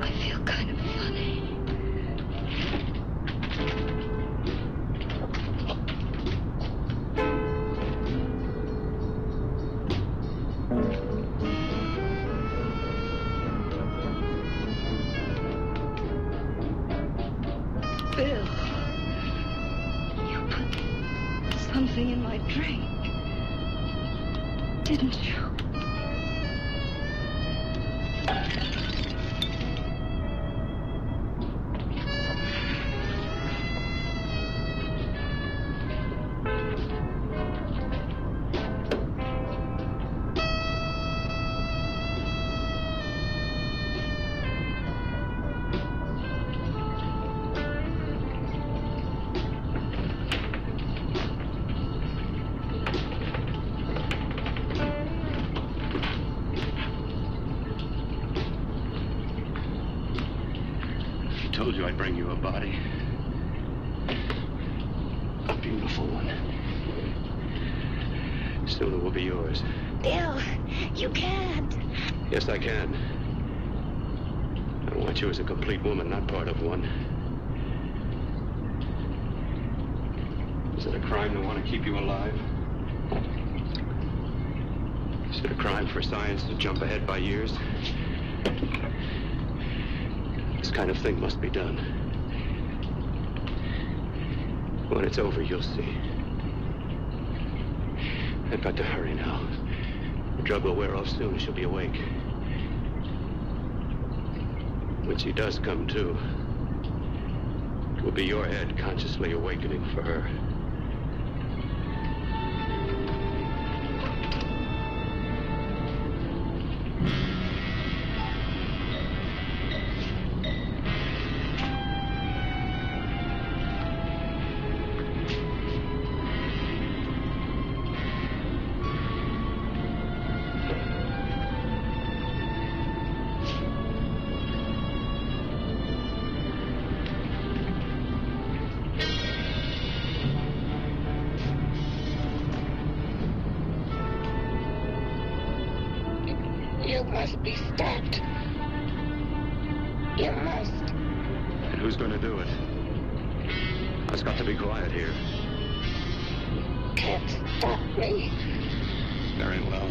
I feel kind of funny. something in my drink. Didn't you? I told you I'd bring you a body. A beautiful one. Soon it will be yours. Bill, you can't. Yes, I can. I want you as a complete woman, not part of one. Is it a crime to want to keep you alive? Is it a crime for science to jump ahead by years? This kind of thing must be done. When it's over, you'll see. I've got to hurry now. The drug will wear off soon. She'll be awake. When she does come to, it will be your head consciously awakening for her. You must be stopped. You must. And who's going to do it? It's got to be quiet here. Can't stop me. Very well.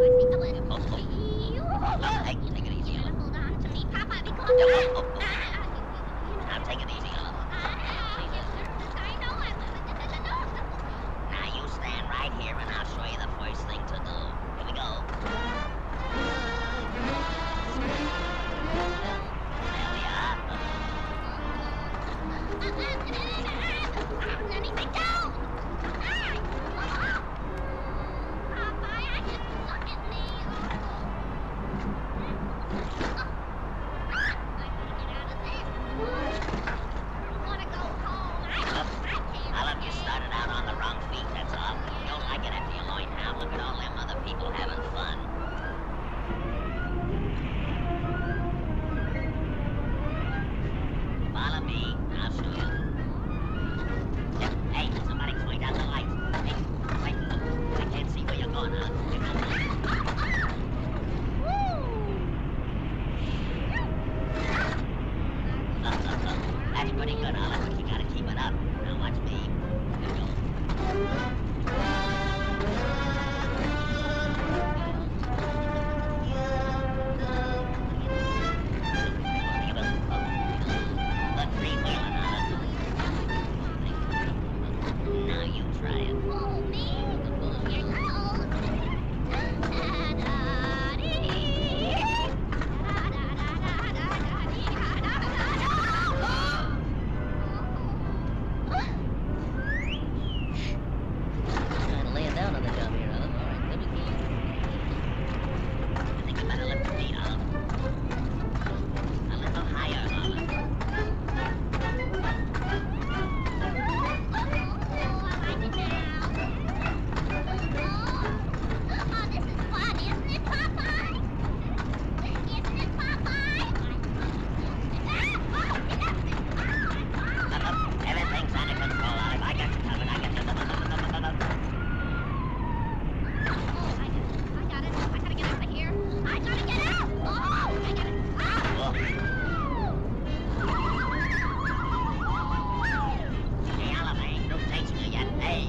Hey, take it easy, Ella. Hold on to me, Papa, because Now take it easy, Ella. I know I will. Now you stand right here and I'll show you the first thing to do. Here we go. There we are. Let me down! Popeye, I just suck at me. I gotta get out of there. I wanna go home. Olive, you started out on the wrong feet, that's all. You don't like it after you learn how. Look at all them other people having fun. Follow me, I'll show you. Hey, somebody point out the lights. Hey, wait, I can't see where you're going, Olive. That's pretty good, Olive, but you gotta keep it up. Now watch me. Here we go. Look, three-wheeling, Olive. Now you try it. Oh, me? Here Trying to lay it down on the job here, Olive. All right, let me see. I think you better lift the feet, Olive. A little higher, Olive. Oh, this is fun, isn't it, Popeye? Isn't it, Popeye? Everything's under control, Olive. I got you covered. I got you. I got it. I gotta get out of here. I gotta get out. Oh, I gotta. Hey, Olive, I ain't through teaching you yet. Hey.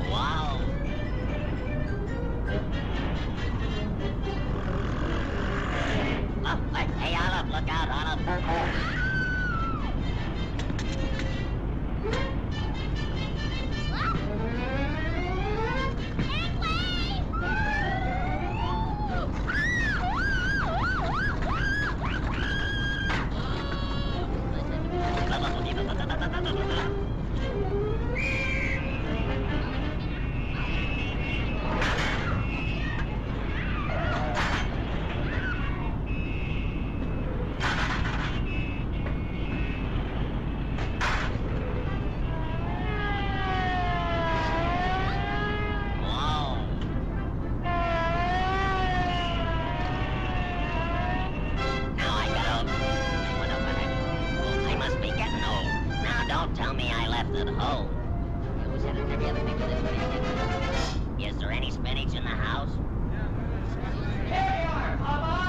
Wow. Oh, hey, Olive, look out, Olive. Don't tell me I left it home. You was headed every other thing for this one. Is there any spinach in the house? Here we are, Popeye!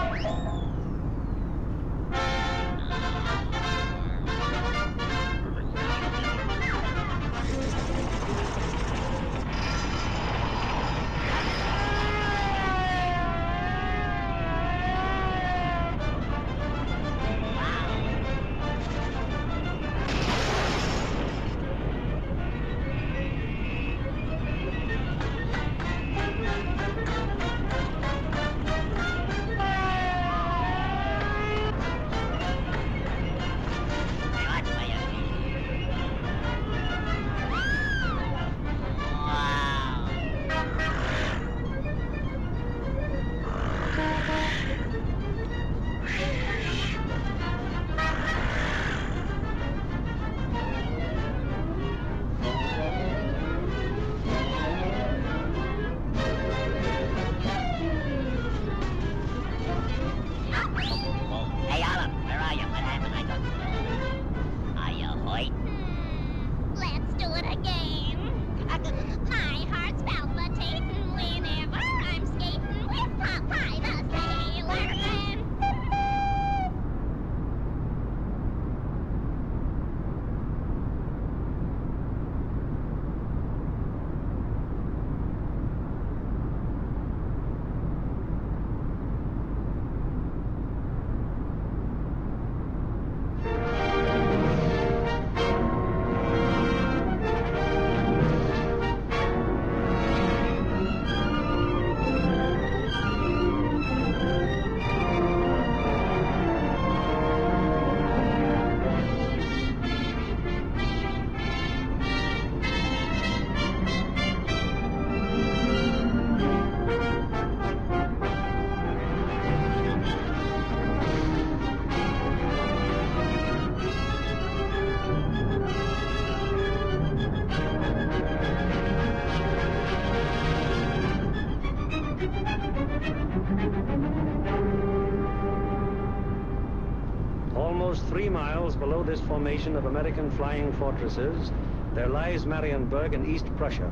3 miles below this formation of American flying fortresses, there lies Marienburg in East Prussia.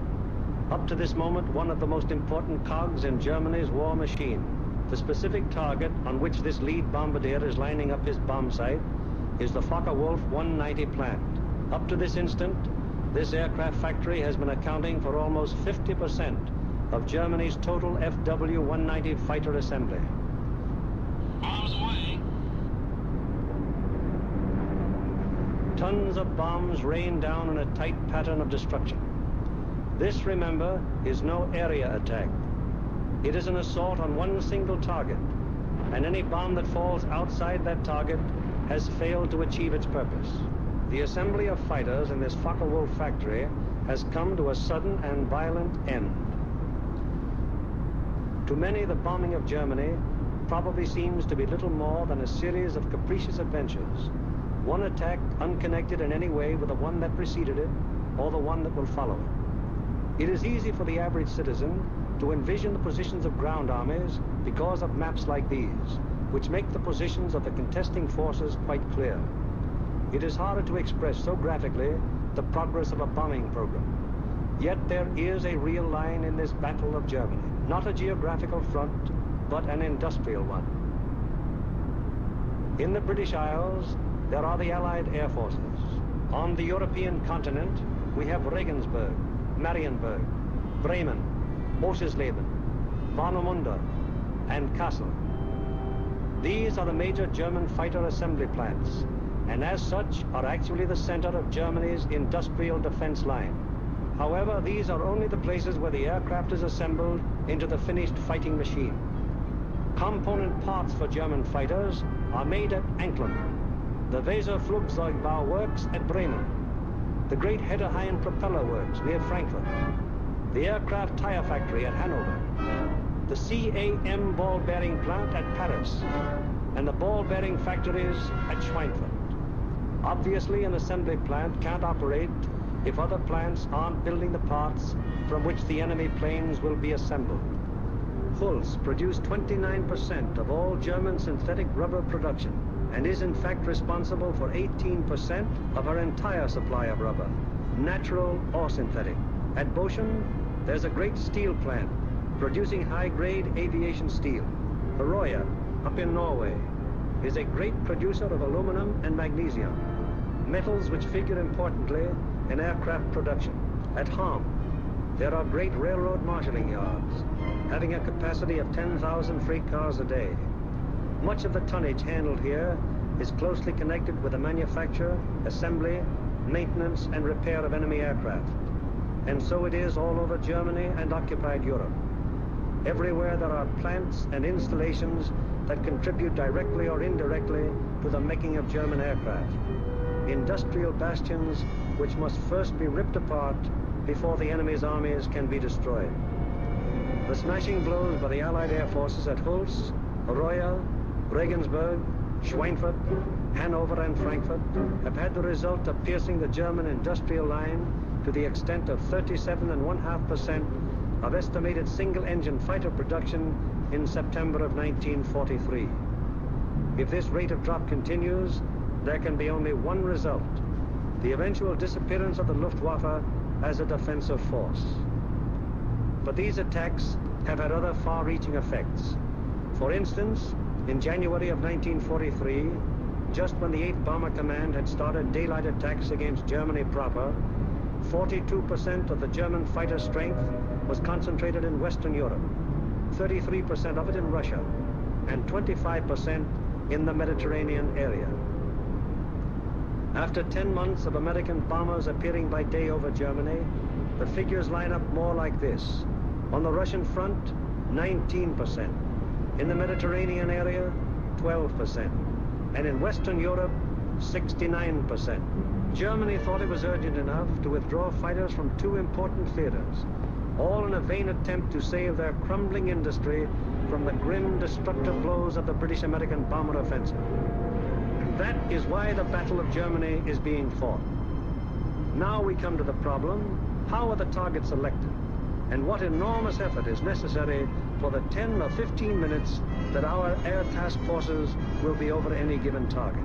Up to this moment, one of the most important cogs in Germany's war machine. The specific target on which this lead bombardier is lining up his bomb sight is the Focke-Wulf 190 plant. Up to this instant, this aircraft factory has been accounting for almost 50% of Germany's total FW-190 fighter assembly. Bombs away. Tons of bombs rain down in a tight pattern of destruction. This, remember, is no area attack. It is an assault on one single target, and any bomb that falls outside that target has failed to achieve its purpose. The assembly of fighters in this Focke-Wulf factory has come to a sudden and violent end. To many, the bombing of Germany probably seems to be little more than a series of capricious adventures, one attack unconnected in any way with the one that preceded it or the one that will follow it. It is easy for the average citizen to envision the positions of ground armies because of maps like these, which make the positions of the contesting forces quite clear. It is harder to express so graphically the progress of a bombing program. Yet there is a real line in this battle of Germany, not a geographical front, but an industrial one. In the British Isles, there are the Allied air forces. On the European continent, we have Regensburg, Marienburg, Bremen, Oschersleben, Warnemünde, and Kassel. These are the major German fighter assembly plants, and as such are actually the center of Germany's industrial defense line. However, these are only the places where the aircraft is assembled into the finished fighting machine. Component parts for German fighters are made at Anklam, the Weser-Flugzeugbau works at Bremen, the great Hedderheim propeller works near Frankfurt, the aircraft tire factory at Hanover, the CAM ball bearing plant at Paris, and the ball bearing factories at Schweinfurt. Obviously, an assembly plant can't operate if other plants aren't building the parts from which the enemy planes will be assembled. Puls produced 29% of all German synthetic rubber production and is in fact responsible for 18% of our entire supply of rubber, natural or synthetic. At Boschen, there's a great steel plant producing high-grade aviation steel. Herøya, up in Norway, is a great producer of aluminum and magnesium, metals which figure importantly in aircraft production. At Ham, there are great railroad marshalling yards, having a capacity of 10,000 freight cars a day. Much of the tonnage handled here is closely connected with the manufacture, assembly, maintenance, and repair of enemy aircraft. And so it is all over Germany and occupied Europe. Everywhere there are plants and installations that contribute directly or indirectly to the making of German aircraft. Industrial bastions which must first be ripped apart before the enemy's armies can be destroyed. The smashing blows by the Allied air forces at Hulst, Herøya, Regensburg, Schweinfurt, Hanover, and Frankfurt have had the result of piercing the German industrial line to the extent of 37.5% of estimated single-engine fighter production in September of 1943. If this rate of drop continues, there can be only one result: the eventual disappearance of the Luftwaffe as a defensive force. But these attacks have had other far-reaching effects. For instance, in January of 1943, just when the 8th Bomber Command had started daylight attacks against Germany proper, 42% of the German fighter strength was concentrated in Western Europe, 33% of it in Russia, and 25% in the Mediterranean area. After 10 months of American bombers appearing by day over Germany, the figures line up more like this. On the Russian front, 19%. In the Mediterranean area, 12%. And in Western Europe, 69%. Germany thought it was urgent enough to withdraw fighters from 2 important theaters, all in a vain attempt to save their crumbling industry from the grim, destructive blows of the British-American bomber offensive. That is why the Battle of Germany is being fought. Now we come to the problem: how are the targets selected? And what enormous effort is necessary for the 10 or 15 minutes that our air task forces will be over any given target?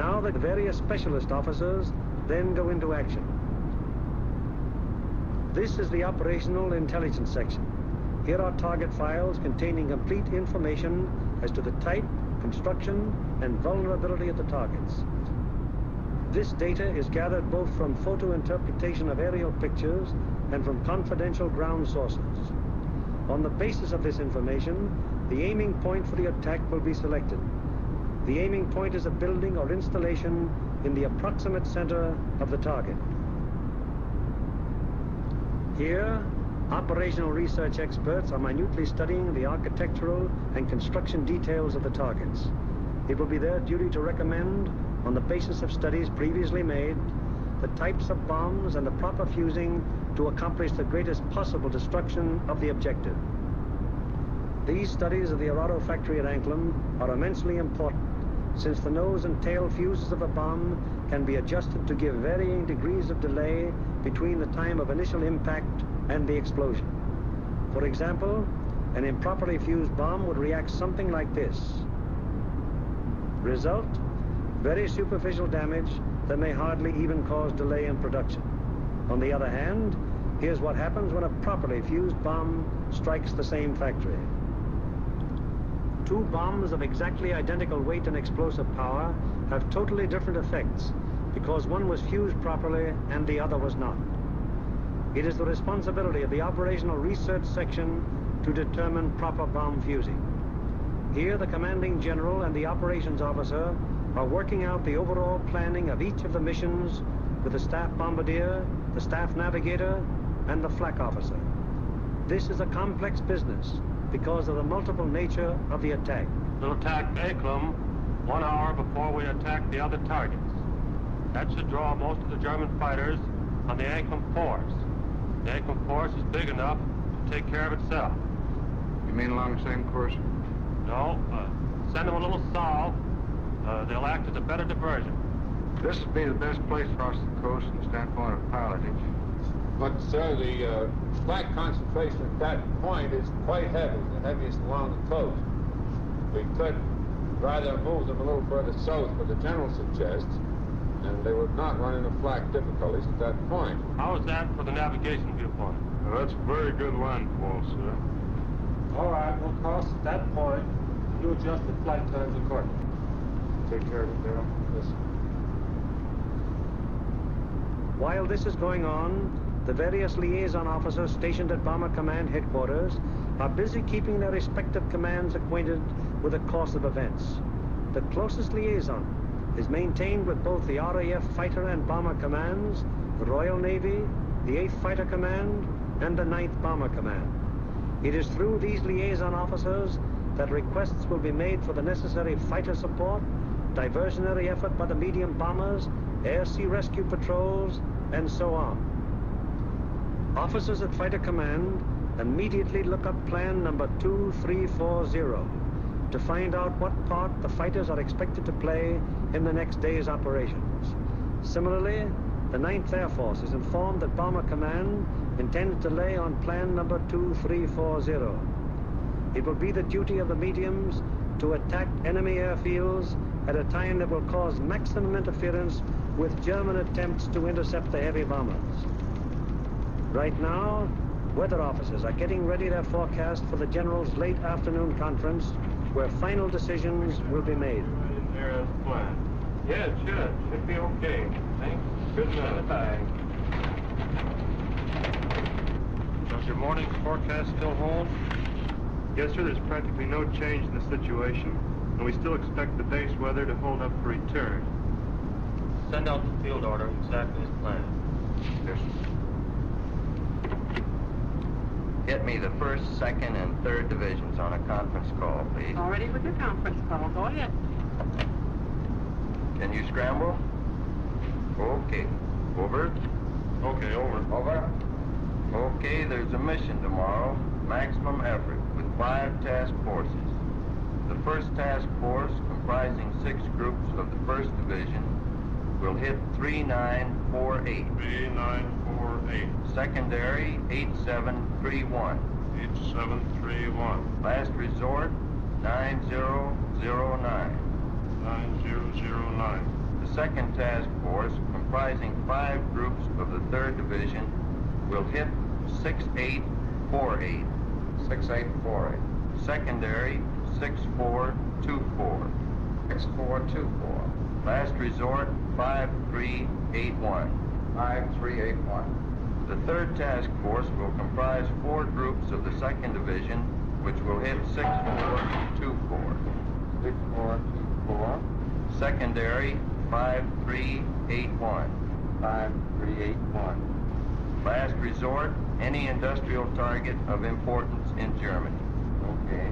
Now the various specialist officers then go into action. This is the operational intelligence section. Here are target files containing complete information as to the type, construction, and vulnerability of the targets. This data is gathered both from photo interpretation of aerial pictures and from confidential ground sources. On the basis of this information, the aiming point for the attack will be selected. The aiming point is a building or installation in the approximate center of the target. Here, operational research experts are minutely studying the architectural and construction details of the targets. It will be their duty to recommend, on the basis of studies previously made, the types of bombs and the proper fusing to accomplish the greatest possible destruction of the objective. These studies of the Auckland factory at Auckland are immensely important, since the nose and tail fuses of a bomb can be adjusted to give varying degrees of delay between the time of initial impact and the explosion. For example, an improperly fused bomb would react something like this. Result, very superficial damage that may hardly even cause delay in production. On the other hand, here's what happens when a properly fused bomb strikes the same factory. Two bombs of exactly identical weight and explosive power have totally different effects because one was fused properly and the other was not. It is the responsibility of the operational research section to determine proper bomb fusing. Here, the commanding general and the operations officer are working out the overall planning of each of the missions with the staff bombardier, the staff navigator, and the flak officer. This is a complex business because of the multiple nature of the attack. We'll attack Auckland 1 hour before we attack the other targets. That should draw most of the German fighters on the Auckland force. The Auckland force is big enough to take care of itself. You mean along the same course? No, send them a little south. They'll act as a better diversion. This would be the best place across the coast from the standpoint of pilotage. But, sir, the flak concentration at that point is quite heavy, the heaviest along the coast. We could rather move them a little further south, but the general suggests, and they would not run into flak difficulties at that point. How is that for the navigation viewpoint? Well, that's a very good landfall, sir. All right, we'll cross at that point. You adjust the flight times accordingly. Take care of it, Darryl. Yes, sir. While this is going on, the various liaison officers stationed at Bomber Command headquarters are busy keeping their respective commands acquainted with the course of events. The closest liaison is maintained with both the RAF Fighter and Bomber Commands, the Royal Navy, the 8th Fighter Command, and the 9th Bomber Command. It is through these liaison officers that requests will be made for the necessary fighter support, diversionary effort by the medium bombers, air-sea rescue patrols, and so on. Officers at Fighter Command immediately look up plan number 2340 to find out what part the fighters are expected to play in the next day's operations. Similarly, the 9th Air Force is informed that Bomber Command intends to lay on plan number 2340. It will be the duty of the mediums to attack enemy airfields at a time that will cause maximum interference with German attempts to intercept the heavy bombers. Right now, weather officers are getting ready their forecast for the General's late afternoon conference, where final decisions will be made. Right in there as planned. Yeah, it should. Should be okay. Thanks. Good night. Bye. Does your morning's forecast still hold? Yes, sir. There's practically no change in the situation, and we still expect the base weather to hold up for return. Send out the field order exactly as planned. Yes, sir. Get me the 1st, 2nd, and 3rd divisions on a conference call, please. Already with your conference call. Go ahead. Can you scramble? Okay. Over. Okay, over. Over. Okay, there's a mission tomorrow. Maximum effort with 5 task forces. The 1st task force, comprising 6 groups of the 1st Division, will hit 3948. 3948. Secondary, 8731. 8731. Last resort, 9009. 9009. second task force, comprising 5 groups of the 3rd Division, will hit 6848. 6848. Secondary, 6424. 6424. Last resort, 5381. 5381. The 3rd task force will comprise 4 groups of the 2nd Division, which will hit 6424. 6424. Secondary, 5381. 5381. Last resort, any industrial target of importance in Germany. Okay.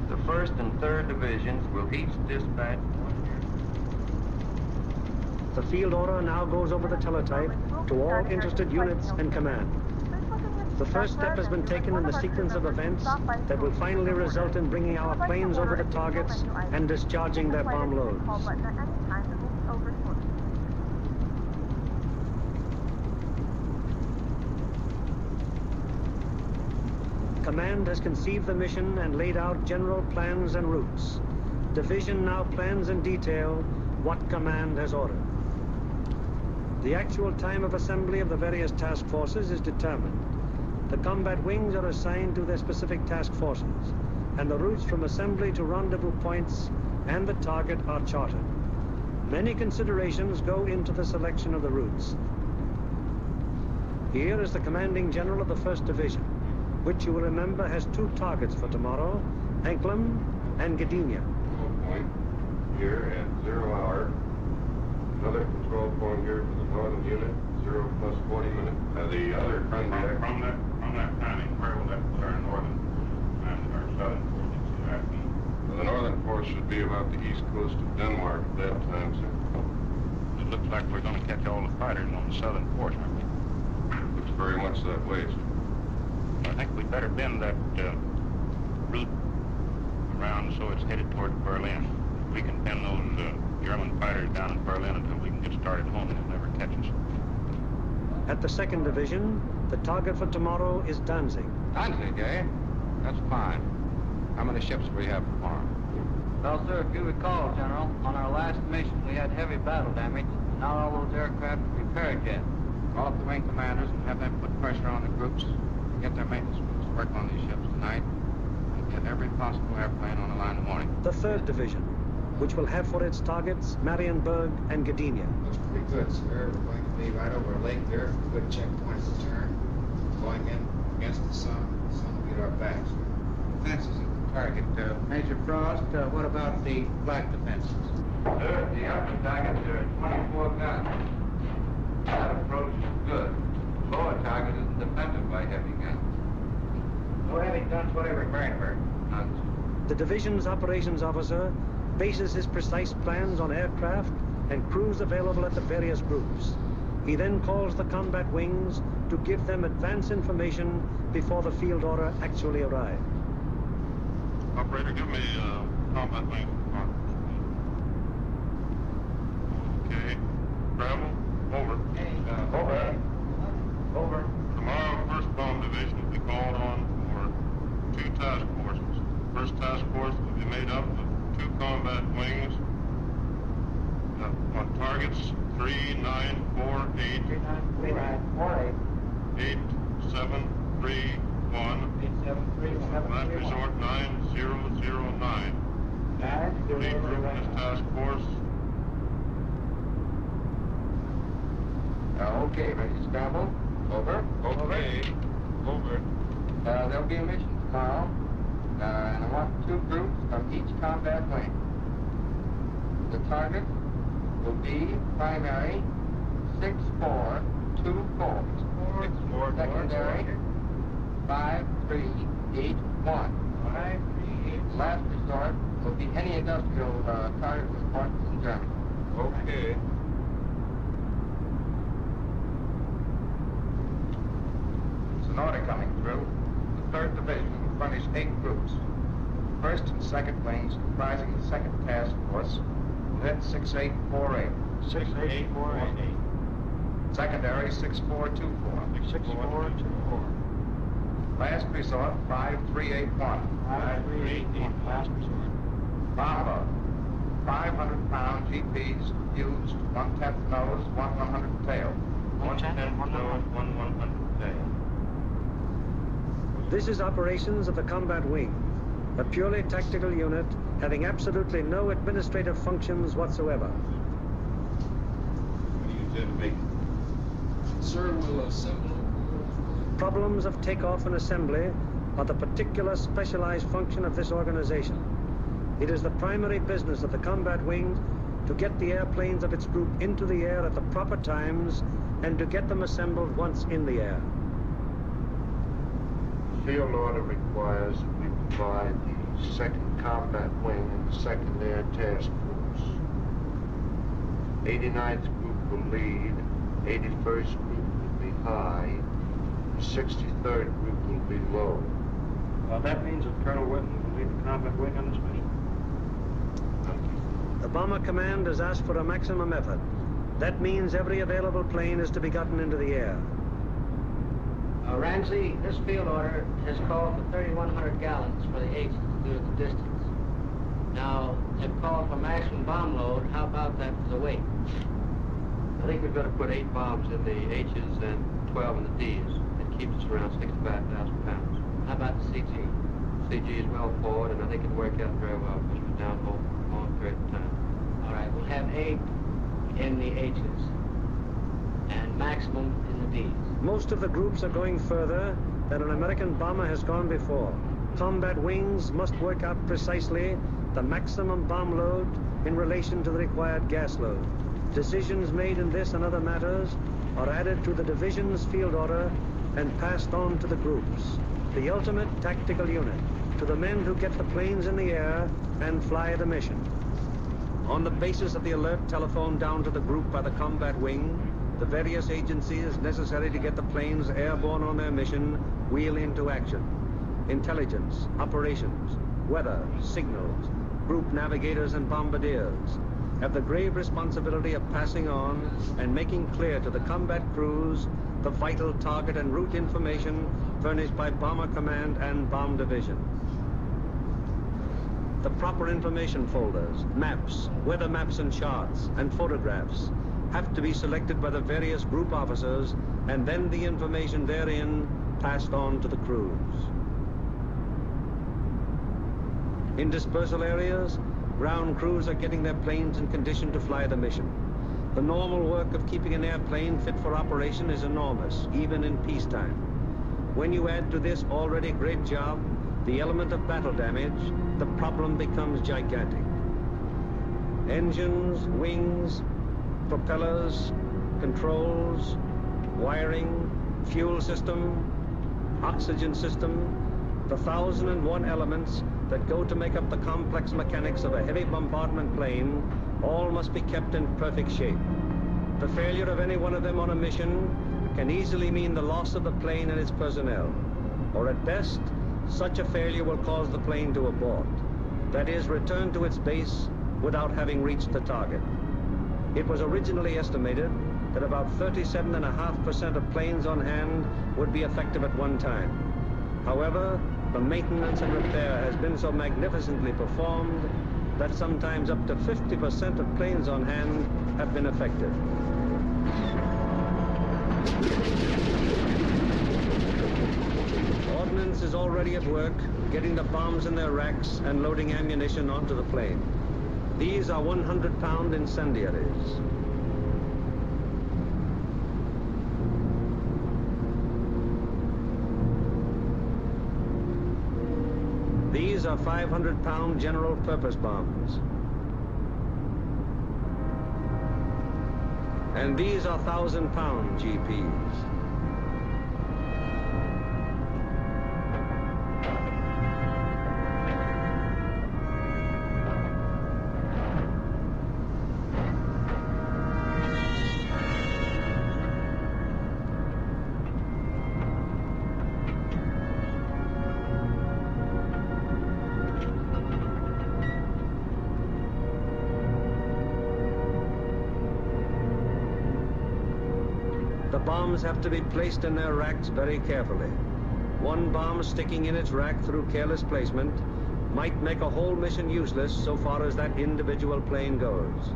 The 1st and 3rd Divisions will each dispatch 1 unit. The field order now goes over the teletype to all interested units and command. The first step has been taken in the sequence of events that will finally result in bringing our planes over the targets and discharging their bomb loads. Command has conceived the mission and laid out general plans and routes. Division now plans in detail what command has ordered. The actual time of assembly of the various task forces is determined. The combat wings are assigned to their specific task forces, and the routes from assembly to rendezvous points and the target are charted. Many considerations go into the selection of the routes. Here is the commanding general of the 1st Division, which you will remember has 2 targets for tomorrow, Anklam and Gdynia. Point here at 0 hour. Another control point here for the northern unit, 0 plus 40 minutes. The other from that timing, where will that put our northern and our southern force? Well, the northern force should be about the east coast of Denmark at that time, sir. It looks like we're going to catch all the fighters on the southern force, aren't we? Looks very much that way, sir. I think we'd better bend that route around so it's headed toward Berlin. If we can pin those German fighters down in Berlin until we can get started home, they'll never catch us. At the 2nd Division, the target for tomorrow is Danzig. Danzig, eh? That's fine. How many ships do we have tomorrow? Well, sir, if you recall, General, on our last mission we had heavy battle damage. Not all those aircraft are repaired yet. Call up the wing commanders and have them put pressure on the groups. Get their maintenance crews to work on these ships tonight and get every possible airplane on the line in the morning. The 3rd Division, which will have for its targets Marienburg and Gdynia. Looks pretty good, sir. We're going to be right over a lake there for a good checkpoint of return. Going in against the sun. The sun will get our backs. Defenses at the target. Major Frost, what about the black defenses? Sir, the upper targets are 24 guns. That approach is good. The lower target isn't defended by heavy guns. No heavy guns whatever, Marienburg. None. The division's operations officer bases his precise plans on aircraft and crews available at the various groups. He then calls the combat wings to give them advance information before the field order actually arrives. Operator, give me combat wing. Okay. Travel. Over. Over. Over. Tomorrow, 1st Bomb Division will be called on for 2 task forces. First task force will be made up of 2 combat wings on targets 3948, 8731, last resort 9009. Lead group in this task force. Okay, ready to scramble? Over. Okay. Over. There'll be a mission tomorrow, and I want 2 groups from each combat wing. The target will be primary 6424. Secondary 5381. Last resort will be any industrial target with importance in Germany. Okay. An order coming through. The 3rd Division will furnish 8 groups. The 1st and 2nd wings, comprising the 2nd task force, will hit 6848. 6848. Secondary 6424. 6424. Last resort 5381. 5381. Last resort. Bomber 500-pound GPs fused, 1/10 nose, 1/100 tail. 1/10 nose, 1/100 tail. This is operations of the Combat Wing, a purely tactical unit having absolutely no administrative functions whatsoever. What do you intend to make? Sir, we'll assemble. Problems of takeoff and assembly are the particular specialized function of this organization. It is the primary business of the Combat Wing to get the airplanes of its group into the air at the proper times and to get them assembled once in the air. Field order requires that we provide the 2nd Combat Wing and the 2nd Air Task Force. 89th Group will lead, 81st Group will be high, 63rd Group will be low. Well, that means that Colonel Whitten will lead the Combat Wing on this mission. The Bomber Command has asked for a maximum effort. That means every available plane is to be gotten into the air. Ramsey, this field order has called for 3,100 gallons for the H's due to the distance. Now, they've called for maximum bomb load. How about that for the weight? I think we've got to put 8 bombs in the H's and 12 in the D's. It keeps us around 65,000 pounds. How about the CG? CG is well forward, and I think it'll work out very well because we're down for a long period of time. All right, we'll have 8 in the H's and maximum in the D's. Most of the groups are going further than an American bomber has gone before. Combat Wings must work out precisely the maximum bomb load in relation to the required gas load. Decisions made in this and other matters are added to the division's field order and passed on to the groups, the ultimate tactical unit, to the men who get the planes in the air and fly the mission. On the basis of the alert telephoned down to the group by the Combat Wing, the various agencies necessary to get the planes airborne on their mission wheel into action. Intelligence, operations, weather, signals, group navigators and bombardiers have the grave responsibility of passing on and making clear to the combat crews the vital target and route information furnished by Bomber Command and Bomb Division. The proper information folders, maps, weather maps and charts, and photographs have to be selected by the various group officers, and then the information therein passed on to the crews. In dispersal areas, ground crews are getting their planes in condition to fly the mission. The normal work of keeping an airplane fit for operation is enormous, even in peacetime. When you add to this already great job the element of battle damage, the problem becomes gigantic. Engines, wings, propellers, controls, wiring, fuel system, oxygen system, the 1,001 elements that go to make up the complex mechanics of a heavy bombardment plane all must be kept in perfect shape. The failure of any one of them on a mission can easily mean the loss of the plane and its personnel, or at best, such a failure will cause the plane to abort, that is, return to its base without having reached the target. It was originally estimated that about 37.5% of planes on hand would be effective at one time. However, the maintenance and repair has been so magnificently performed that sometimes up to 50% of planes on hand have been effective. Ordnance is already at work, getting the bombs in their racks and loading ammunition onto the plane. These are 100-pound incendiaries. These are 500-pound general-purpose bombs. And these are 1,000-pound GPs. Bombs have to be placed in their racks very carefully. One bomb sticking in its rack through careless placement might make a whole mission useless so far as that individual plane goes.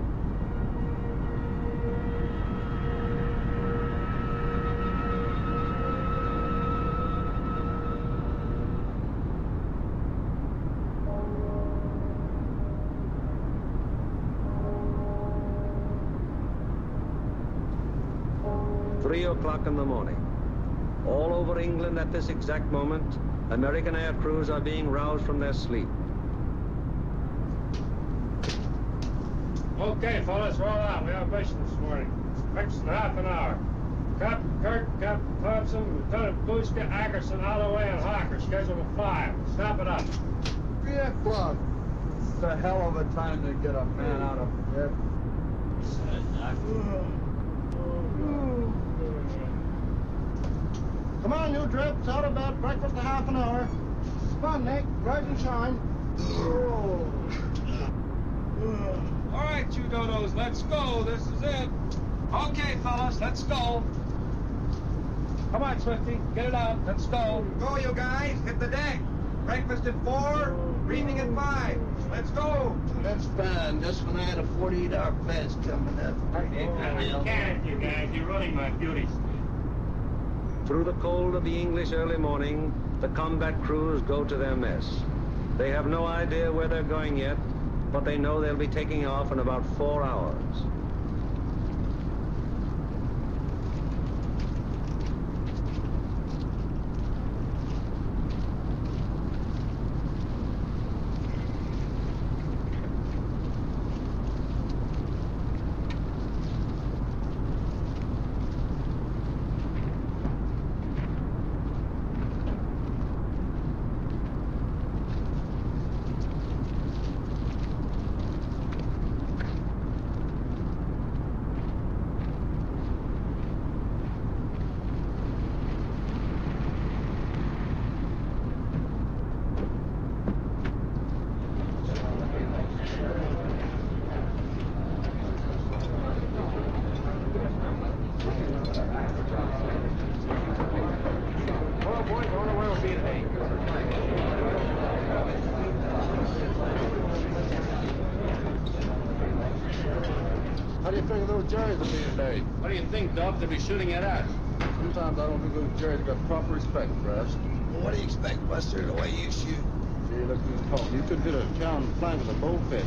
.3 in the morning. All over England at this exact moment, American air crews are being roused from their sleep. Okay, fellas, roll out. We have a mission this morning. Fixed in half an hour. Captain Kirk, Captain Thompson, Lieutenant Buska, Ackerson, Holloway, and Hawker scheduled to fly. Snap it up. 3 o'clock. It's a hell of a time to get a man out of bed. Come on, you drips, out of bed, breakfast in half an hour. Come on, Nick, rise and shine. All right, you dodos, let's go. This is it. Okay, fellas, let's go. Come on, Swifty, get it out. Let's go. Go, you guys. Hit the deck. Breakfast at 4, briefing at 5. Let's go. That's fine. Just when I had a 48-hour fast coming up. You can't, you guys. You're running my beauty. Through the cold of the English early morning, the combat crews go to their mess. They have no idea where they're going yet, but they know they'll be taking off in about 4 hours. How do you figure those Jerry's will be today? What do you think, Dub? They'll be shooting at us. Sometimes I don't think those Jerry's got proper respect for us. Well, what do you expect, Buster, the way you shoot? See, look who's talking. You could hit a town flank with a bow fit.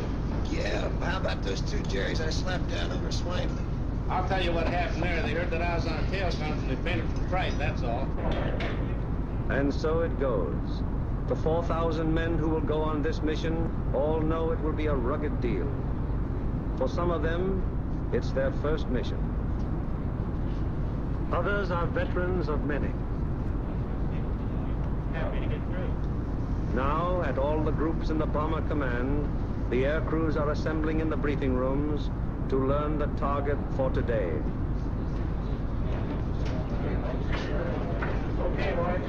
Yeah, how about those 2 Jerry's I slapped down over Swanley? I'll tell you what happened there. They heard that I was on a tail count and they fainted from fright, that's all. And so it goes. The 4,000 men who will go on this mission all know it will be a rugged deal. For some of them, it's their first mission. Others are veterans of many. Happy to get through. Now, at all the groups in the Bomber Command, the air crews are assembling in the briefing rooms to learn the target for today. Okay, boys.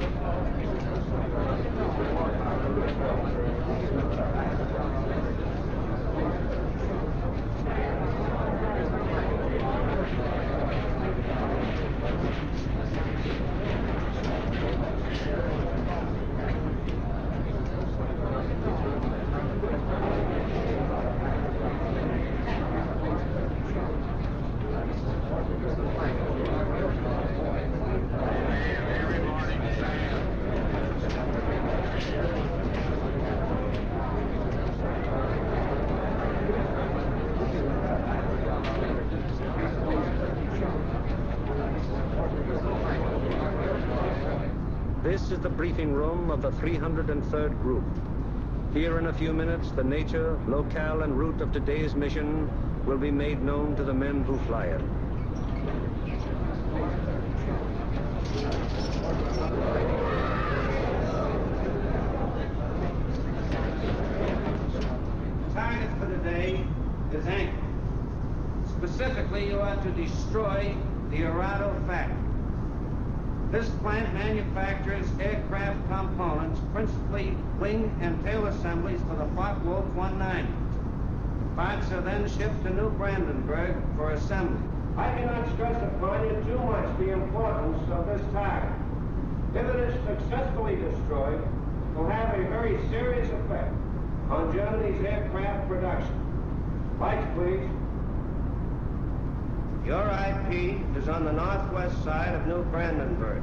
This is the briefing room of the 303rd Group. Here in a few minutes, the nature, locale, and route of today's mission will be made known to the men who fly it. Target for today is Anchor. Specifically, you are to destroy the Arado factory. This plant manufactures aircraft components, principally wing and tail assemblies for the Focke-Wulf 190. Parts are then shipped to New Brandenburg for assembly. I cannot stress upon you too much the importance of this target. If it is successfully destroyed, it will have a very serious effect on Germany's aircraft production. Lights, please. Your IP is on the northwest side of New Brandenburg.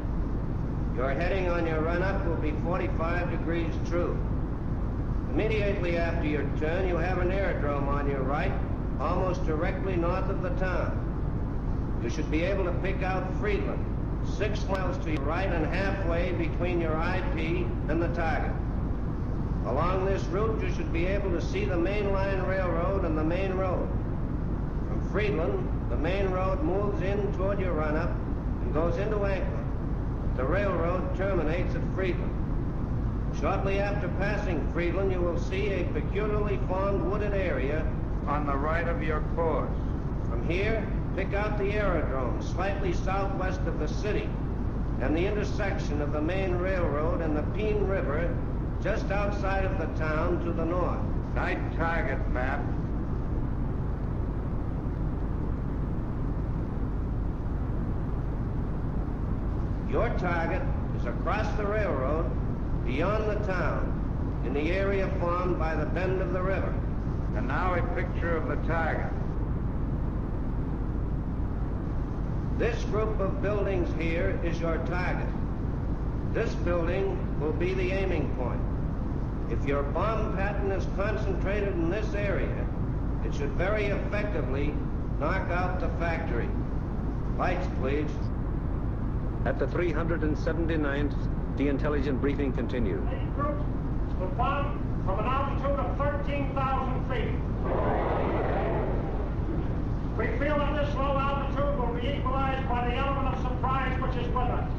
Your heading on your run-up will be 45 degrees true. Immediately after your turn, you have an aerodrome on your right, almost directly north of the town. You should be able to pick out Friedland, 6 miles to your right and halfway between your IP and the target. Along this route, you should be able to see the main line railroad and the main road. From Friedland, the main road moves in toward your run-up and goes into Auckland. The railroad terminates at Friedland. Shortly after passing Friedland, you will see a peculiarly formed wooded area on the right of your course. From here, pick out the aerodrome slightly southwest of the city and the intersection of the main railroad and the Peene River just outside of the town to the north. Night target map. Your target is across the railroad, beyond the town, in the area formed by the bend of the river. And now a picture of the target. This group of buildings here is your target. This building will be the aiming point. If your bomb pattern is concentrated in this area, it should very effectively knock out the factory. Lights, please. At the 379th, the intelligent briefing continued. Groups will bomb from an altitude of 13,000 feet. We feel that this low altitude will be equalized by the element of surprise which is with us,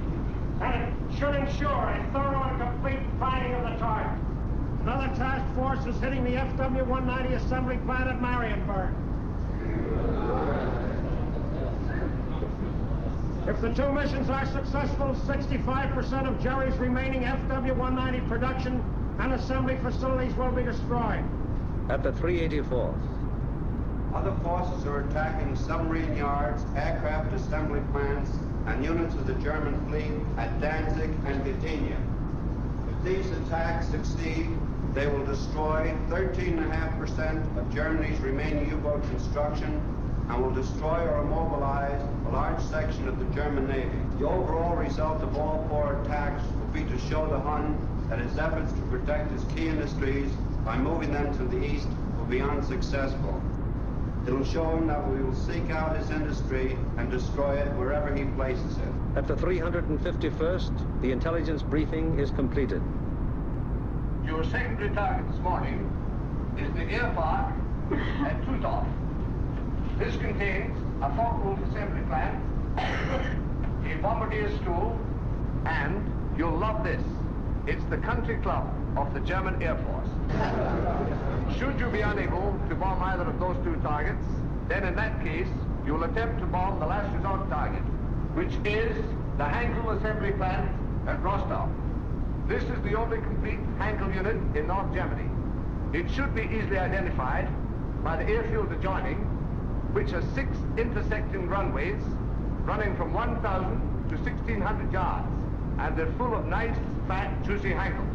and it should ensure a thorough and complete finding of the target. Another task force is hitting the FW-190 assembly plant at Marienburg. If the 2 missions are successful, 65% of Jerry's remaining FW-190 production and assembly facilities will be destroyed. At the 384th. Other forces are attacking submarine yards, aircraft assembly plants, and units of the German fleet at Danzig and Gdynia. If these attacks succeed, they will destroy 13.5% of Germany's remaining U-boat construction and will destroy or immobilize a large section of the German Navy. The overall result of all 4 attacks will be to show the Hun that his efforts to protect his key industries by moving them to the east will be unsuccessful. It will show him that we will seek out his industry and destroy it wherever he places it. At the 351st, the intelligence briefing is completed. Your secondary target this morning is the air park at Tutov. This contains a Focke-Wulf assembly plant, a bombardier school, and you'll love this. It's the country club of the German Air Force. Should you be unable to bomb either of those 2 targets, then in that case, you'll attempt to bomb the last resort target, which is the Hankel assembly plant at Rostov. This is the only complete Hankel unit in North Germany. It should be easily identified by the airfield adjoining, which has 6 intersecting runways running from 1,000 to 1,600 yards, and they're full of nice, fat, juicy Hankels.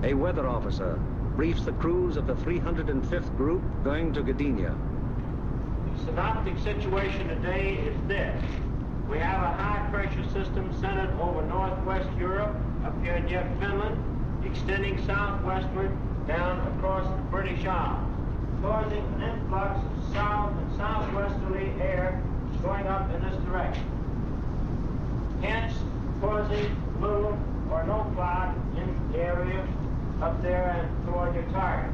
A weather officer briefs the crews of the 305th group going to Gdynia. The synoptic situation today is this. We have a high-pressure system centered over northwest Europe, up here near Finland, extending southwestward down across the British Isles, causing an influx of south and southwesterly air going up in this direction. Hence, causing little or no cloud in the area up there and toward your target.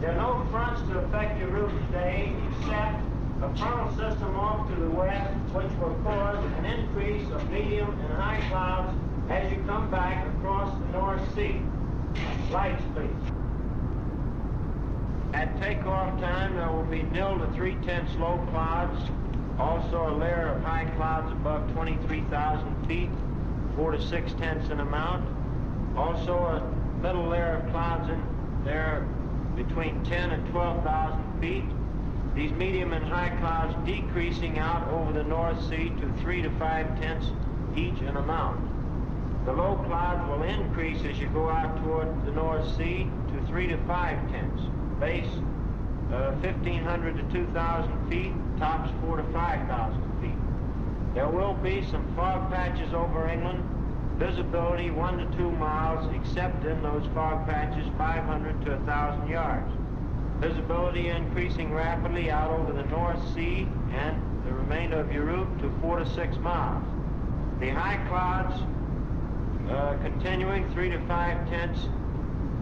There are no fronts to affect your route today, except a frontal system off to the west, which will cause an increase of medium and high clouds as you come back across the North Sea. Lights, please. At takeoff time, there will be 0 to 3/10 low clouds, also a layer of high clouds above 23,000 feet, 4 to 6/10 in amount. Also a middle layer of clouds in there between 10 and 12,000 feet. These medium and high clouds decreasing out over the North Sea to 3 to 5/10 each in amount. The low clouds will increase as you go out toward the North Sea to 3 to 5 tenths. Base 1,500 to 2,000 feet, tops 4 to 5,000 feet. There will be some fog patches over England, visibility 1 to 2 miles, except in those fog patches 500 to 1,000 yards. Visibility increasing rapidly out over the North Sea and the remainder of your route to 4 to 6 miles. The high clouds continuing 3 to 5 tenths,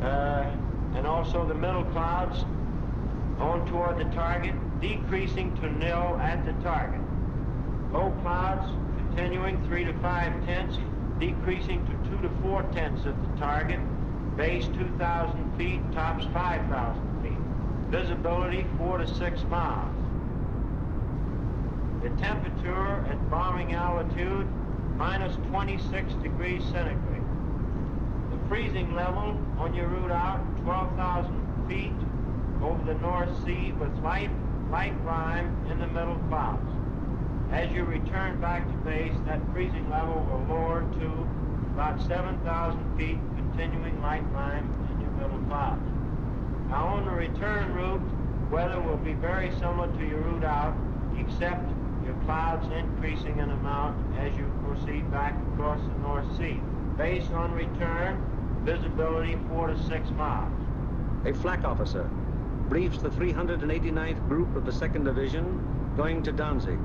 and also the middle clouds on toward the target, decreasing to nil at the target. Low clouds continuing 3 to 5 tenths, decreasing to 2 to 4 tenths at the target. Base 2,000 feet, tops 5,000 feet. Visibility 4 to 6 miles. The temperature at bombing altitude minus 26 degrees centigrade. The freezing level on your route out 12,000 feet over the North Sea with light rime in the middle clouds. As you return back to base, that freezing level will lower to about 7,000 feet, continuing light rime in your middle clouds. Now on the return route, weather will be very similar to your route out, except your clouds increasing in amount as you proceed back across the North Sea. Base on return, visibility 4 to 6 miles. A flak officer briefs the 389th Group of the 2nd Division going to Danzig.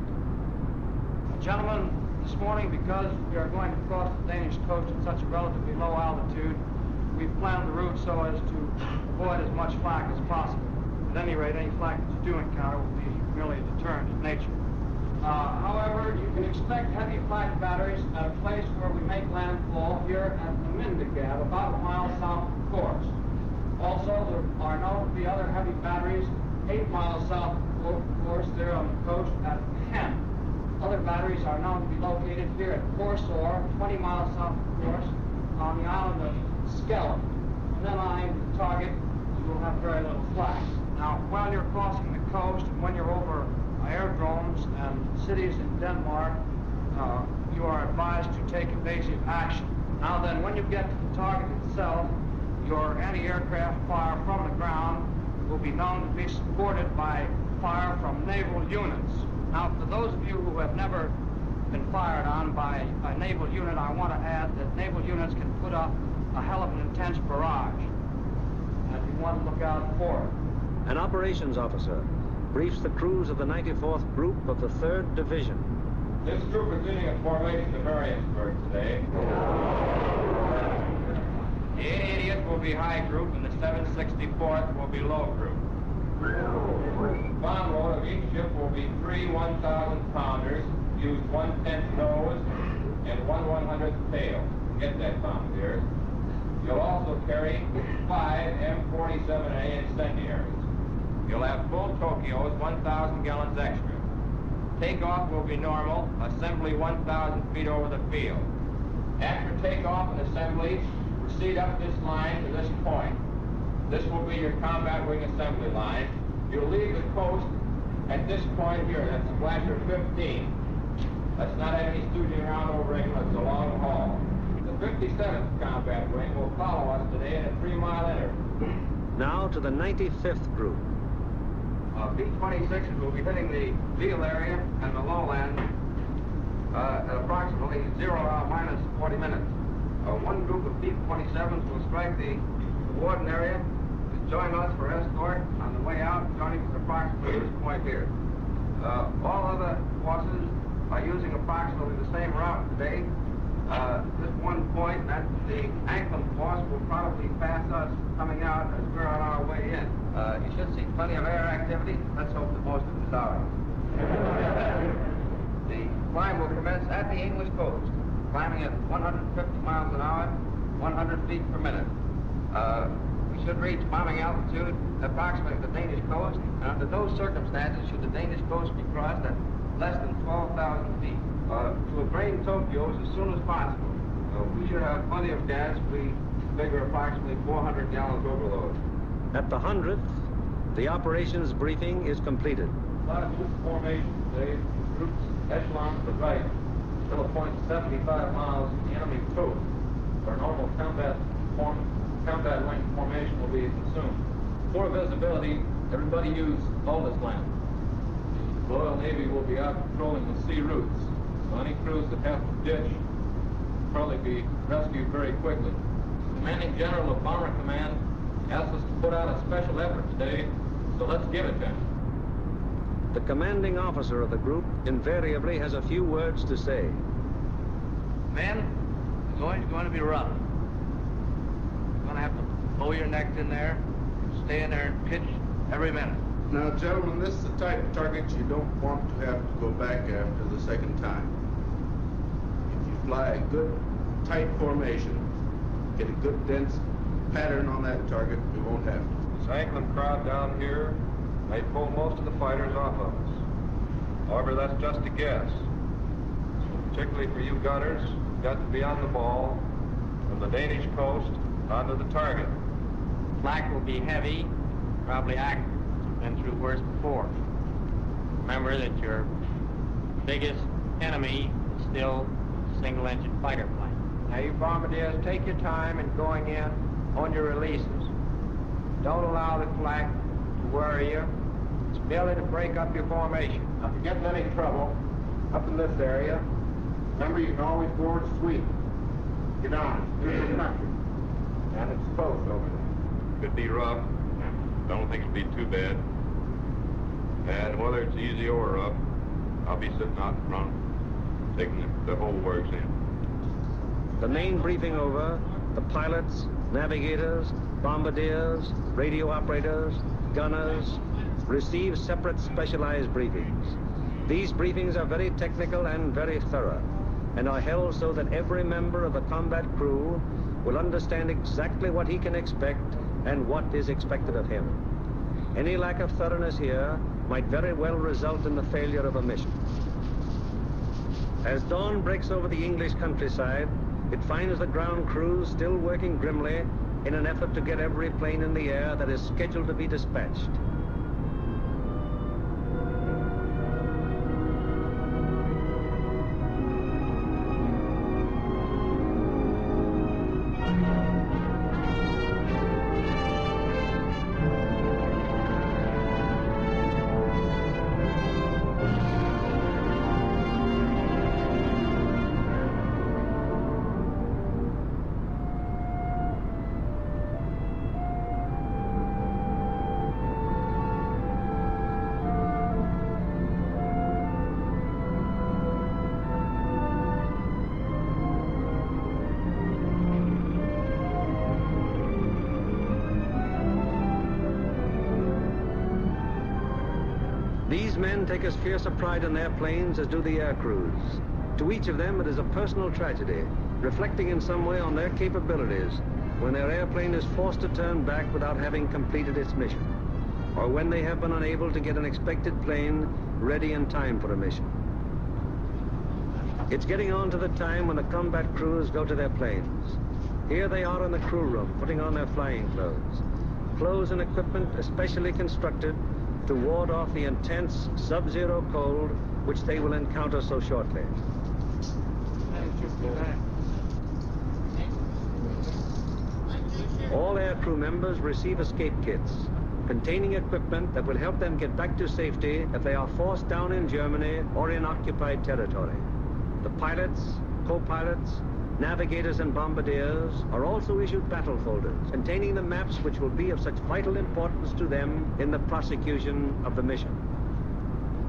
Gentlemen, this morning, because we are going to cross the Danish coast at such a relatively low altitude, we've planned the route so as to avoid as much flak as possible. At any rate, any flak that you do encounter will be merely a deterrent in nature. However, you can expect heavy flak batteries at a place where we make landfall here at the Mindigab, about a mile south of the course. Also, there are known to be other heavy batteries 8 miles south of the course there on the coast at Hem. Other batteries are known to be located here at Corsor, 20 miles south of the course, on the island of Skellum. And then eyeing the target, you will have very little flak. Now, while you're crossing the coast and when you're over aerodromes and cities in Denmark, you are advised to take evasive action. Now then, when you get to the target itself, your anti-aircraft fire from the ground will be known to be supported by fire from naval units. Now, for those of you who have never been fired on by a naval unit, I want to add that naval units can put up a hell of an intense barrage, and you want to look out for it. An operations officer briefs the crews of the 94th Group of the 3rd Division. This group is leading a formation to Mariensburg today. The 80th will be high group and the 764th will be low group. Bomb load of each ship will be 3 1,000-pounders, use 1/10 nose and 1 100th tail. Get that, bombardiers. You'll also carry 5 M47A incendiaries. You'll have full Tokyos, 1,000 gallons extra. Takeoff will be normal, assembly 1,000 feet over the field. After takeoff and assembly, proceed up this line to this point. This will be your combat wing assembly line. You'll leave the coast at this point here, that's Splasher 15. Let's not have any stooging around over England, it's a long haul. The 57th combat wing will follow us today at a 3-mile interval. Now to the 95th Group. B-26s will be hitting the Veal area and the lowland at approximately 0 hour minus 40 minutes. One group of B-27s will strike the Warden area to join us for escort on the way out, joining us approximately this point here. All other forces are using approximately the same route today. This one point, that's the Auckland force, will probably pass us coming out as we're on our way in. You should see plenty of air activity. Let's hope that most of it is ours. The climb will commence at the English coast, climbing at 150 miles an hour, 100 feet per minute. We should reach bombing altitude approximately the Danish coast, and under those circumstances, should the Danish coast be crossed at less than 12,000 feet. To drain Tokyo as soon as possible. We should have plenty of gas. We figure approximately 400 gallons overload. At the 100th, the operations briefing is completed. Last group formation today, groups echelon to the right, till a point 75 miles from the enemy coast. where normal combat wing formation will be consumed. For visibility, everybody use multis lamp. The Royal Navy will be out patrolling the sea routes, so any crews that have to ditch will probably be rescued very quickly. The Commanding General of Bomber Command asked us to put out a special effort today, so let's give it to him. The commanding officer of the group invariably has a few words to say. Men, it's going to be rough. You're going to have to bow your necks in there, stay in there and pitch every minute. Now, gentlemen, this is the type of target you don't want to have to go back after the second time. If you fly a good, tight formation, get a good, dense pattern on that target, you won't have to. This Auckland crowd down here may pull most of the fighters off of us. However, that's just a guess. Particularly for you gunners, you've got to be on the ball from the Danish coast onto the target. Flak will be heavy, probably accurate. Been through worse before. Remember that your biggest enemy is still a single-engine fighter plane. Now, you bombardiers, take your time in going in on your releases. Don't allow the flak to worry you. It's merely to break up your formation. Now, if you get in any trouble up in this area, remember you can always board sweep. Get on it. Here's the country. And it's close over there. Could be rough. Don't think it'll be too bad. And whether it's easy or rough, I'll be sitting out in front, taking the whole works in. The main briefing over, the pilots, navigators, bombardiers, radio operators, gunners, receive separate specialized briefings. These briefings are very technical and very thorough, and are held so that every member of the combat crew will understand exactly what he can expect and what is expected of him. Any lack of thoroughness here might very well result in the failure of a mission. As dawn breaks over the English countryside, it finds the ground crews still working grimly in an effort to get every plane in the air that is scheduled to be dispatched. These men take as fierce a pride in their planes as do the air crews. To each of them, it is a personal tragedy, reflecting in some way on their capabilities when their airplane is forced to turn back without having completed its mission, or when they have been unable to get an expected plane ready in time for a mission. It's getting on to the time when the combat crews go to their planes. Here they are in the crew room, putting on their flying clothes. Clothes and equipment especially constructed to ward off the intense sub-zero cold which they will encounter so shortly. All air crew members receive escape kits containing equipment that will help them get back to safety if they are forced down in Germany or in occupied territory. The pilots, co-pilots, navigators and bombardiers are also issued battle folders containing the maps which will be of such vital importance to them in the prosecution of the mission.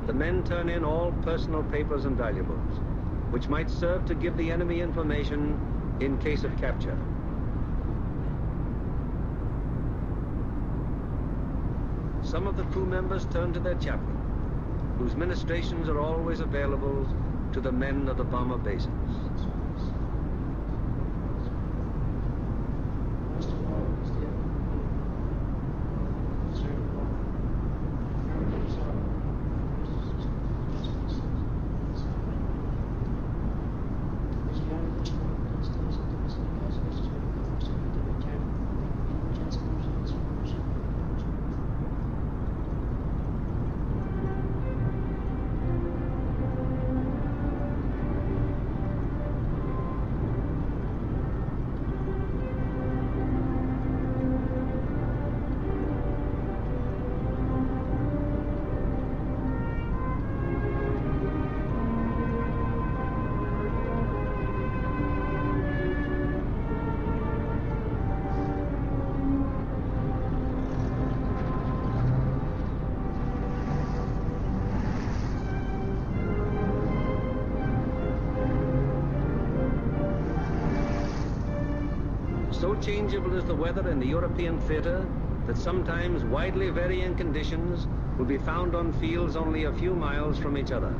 The men turn in all personal papers and valuables, which might serve to give the enemy information in case of capture. Some of the crew members turn to their chaplain, whose ministrations are always available to the men of the bomber bases. changeable is the weather in the European theater that sometimes widely varying conditions will be found on fields only a few miles from each other.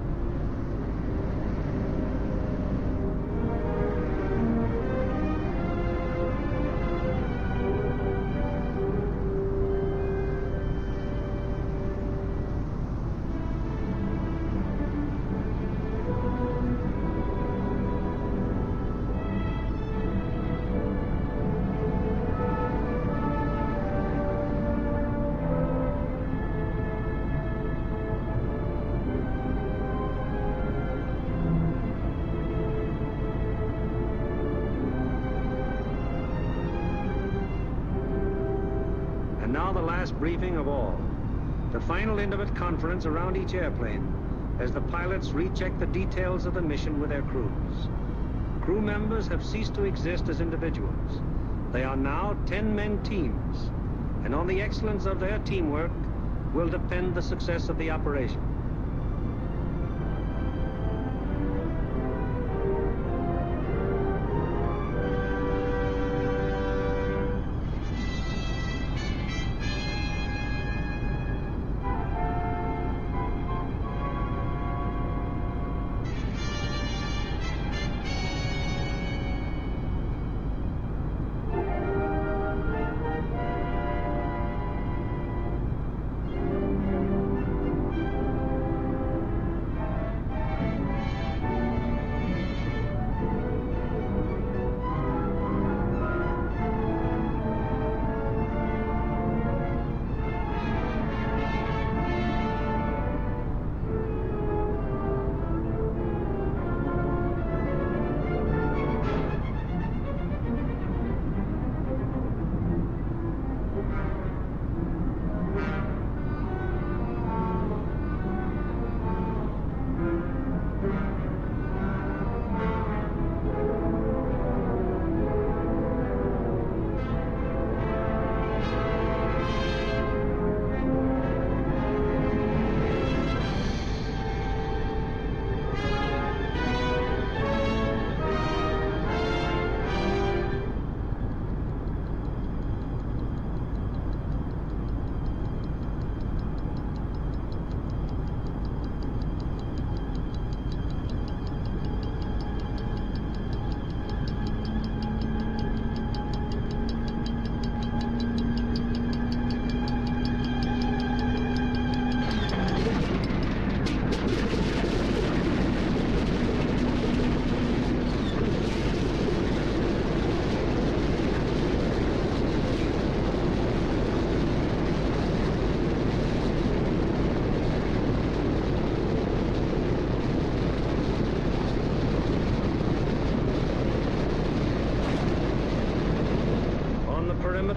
Briefing of all. The final intimate conference around each airplane as the pilots recheck the details of the mission with their crews. Crew members have ceased to exist as individuals. They are now 10-man teams, and on the excellence of their teamwork will depend the success of the operation.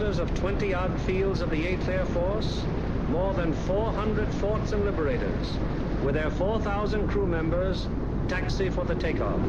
Of 20-odd fields of the 8th Air Force, more than 400 forts and liberators, with their 4,000 crew members, taxi for the takeoff.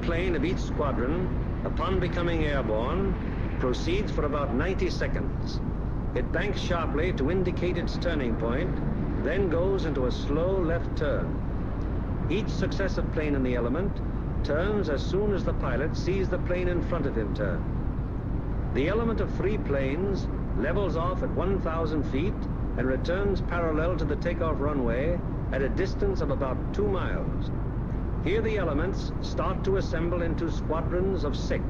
plane of each squadron, upon becoming airborne, proceeds for about 90 seconds. It banks sharply to indicate its turning point, then goes into a slow left turn. Each successive plane in the element turns as soon as the pilot sees the plane in front of him turn. The element of 3 planes levels off at 1,000 feet and returns parallel to the takeoff runway at a distance of about 2 miles. Here the elements start to assemble into squadrons of 6.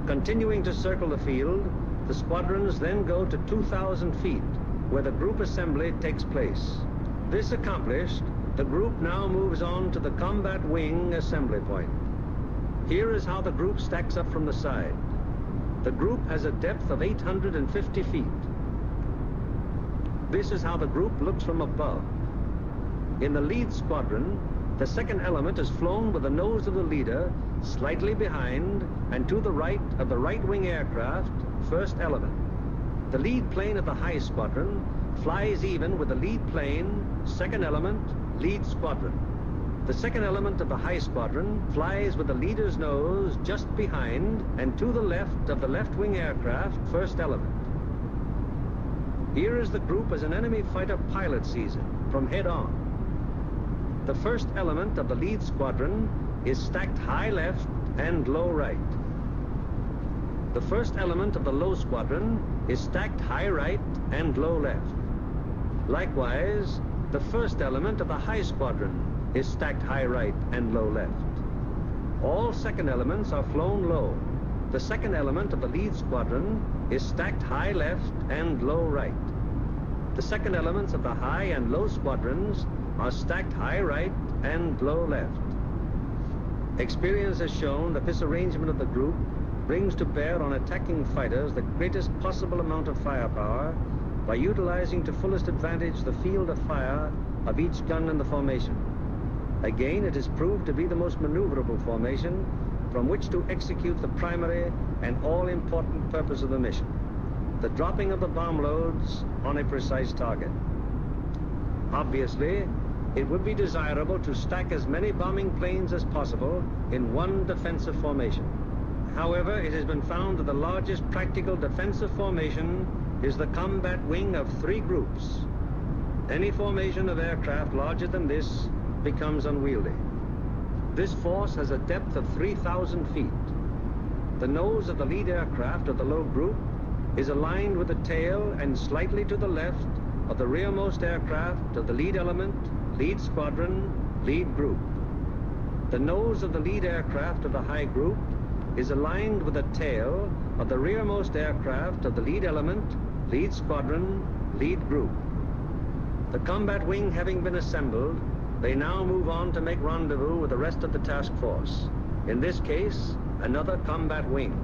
Continuing to circle the field, the squadrons then go to 2,000 feet, where the group assembly takes place. This accomplished, the group now moves on to the combat wing assembly point. Here is how the group stacks up from the side. The group has a depth of 850 feet. This is how the group looks from above. In the lead squadron, the second element is flown with the nose of the leader slightly behind and to the right of the right-wing aircraft, first element. The lead plane of the high squadron flies even with the lead plane, second element, lead squadron. The second element of the high squadron flies with the leader's nose just behind and to the left of the left-wing aircraft, first element. Here is the group as an enemy fighter pilot sees it, from head on. The first element of the lead squadron is stacked high left and low right. The first element of the low squadron is stacked high right and low left. Likewise, the first element of the high squadron is stacked high right and low left. All second elements are flown low. The second element of the lead squadron is stacked high left and low right. The second elements of the high and low squadrons are stacked high right and low left. Experience has shown that this arrangement of the group brings to bear on attacking fighters the greatest possible amount of firepower by utilizing to fullest advantage the field of fire of each gun in the formation. Again, it is proved to be the most maneuverable formation from which to execute the primary and all-important purpose of the mission, the dropping of the bomb loads on a precise target. Obviously, it would be desirable to stack as many bombing planes as possible in one defensive formation. However, it has been found that the largest practical defensive formation is the combat wing of 3 groups. Any formation of aircraft larger than this becomes unwieldy. This force has a depth of 3,000 feet. The nose of the lead aircraft of the low group is aligned with the tail and slightly to the left of the rearmost aircraft of the lead element, lead squadron, lead group. The nose of the lead aircraft of the high group is aligned with the tail of the rearmost aircraft of the lead element, lead squadron, lead group. The combat wing having been assembled, they now move on to make rendezvous with the rest of the task force. In this case, another combat wing.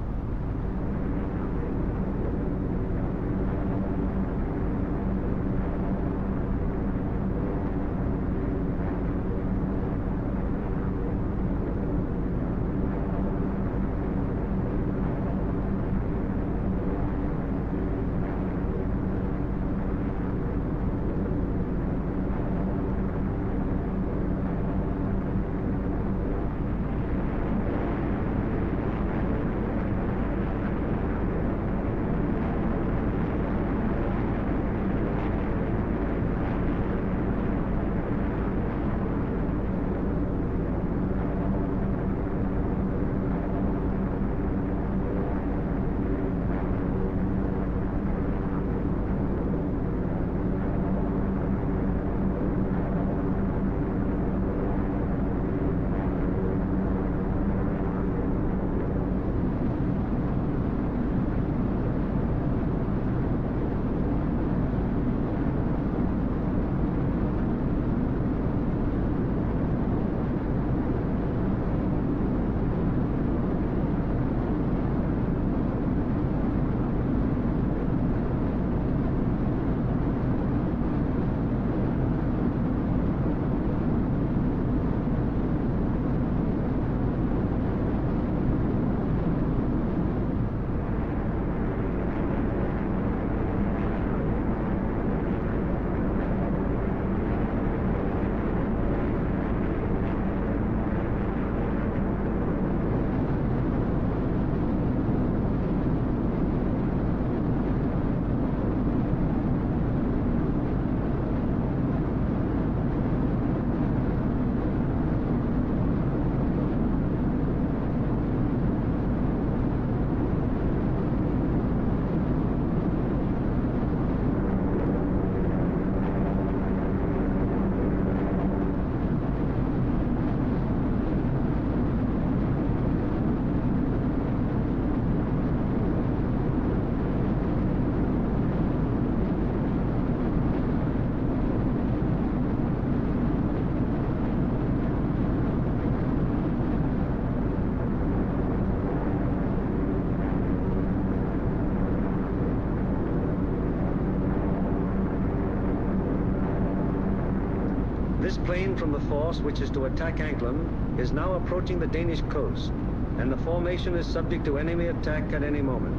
first plane from the force which is to attack Anklam is now approaching the Danish coast, and the formation is subject to enemy attack at any moment.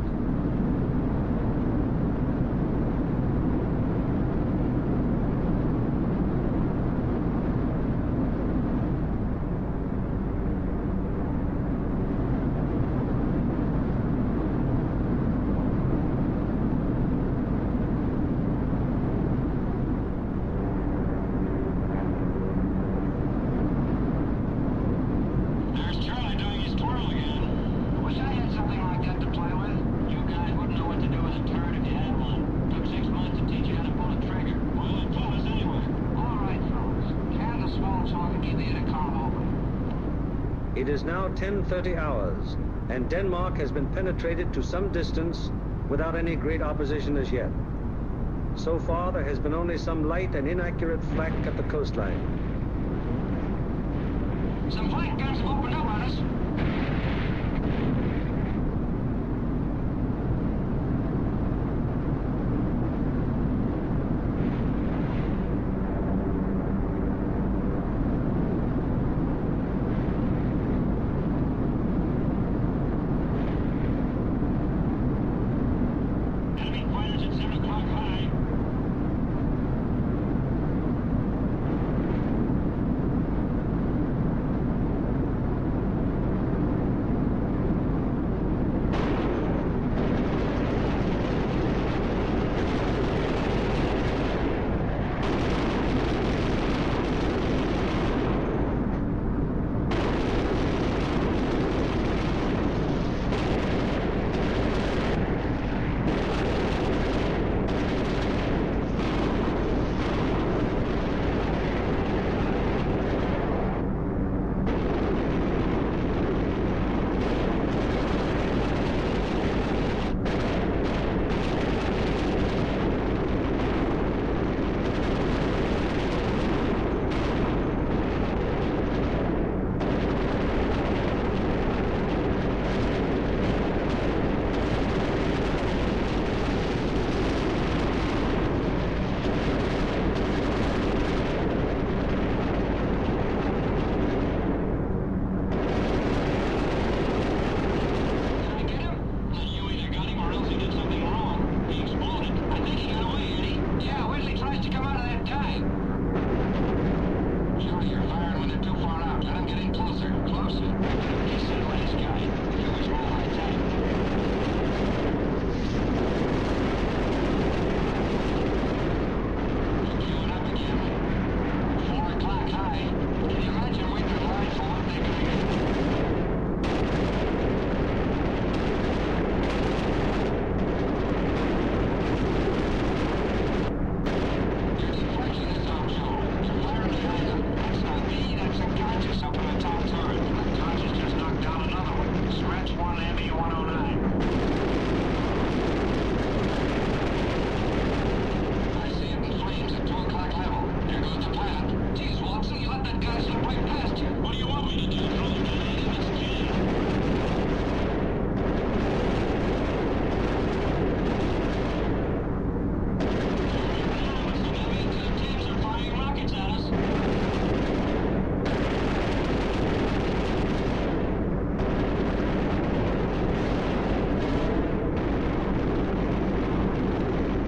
It is now 10:30 hours, and Denmark has been penetrated to some distance without any great opposition as yet. So far, there has been only some light and inaccurate flak at the coastline. Some flank guns have opened up on us.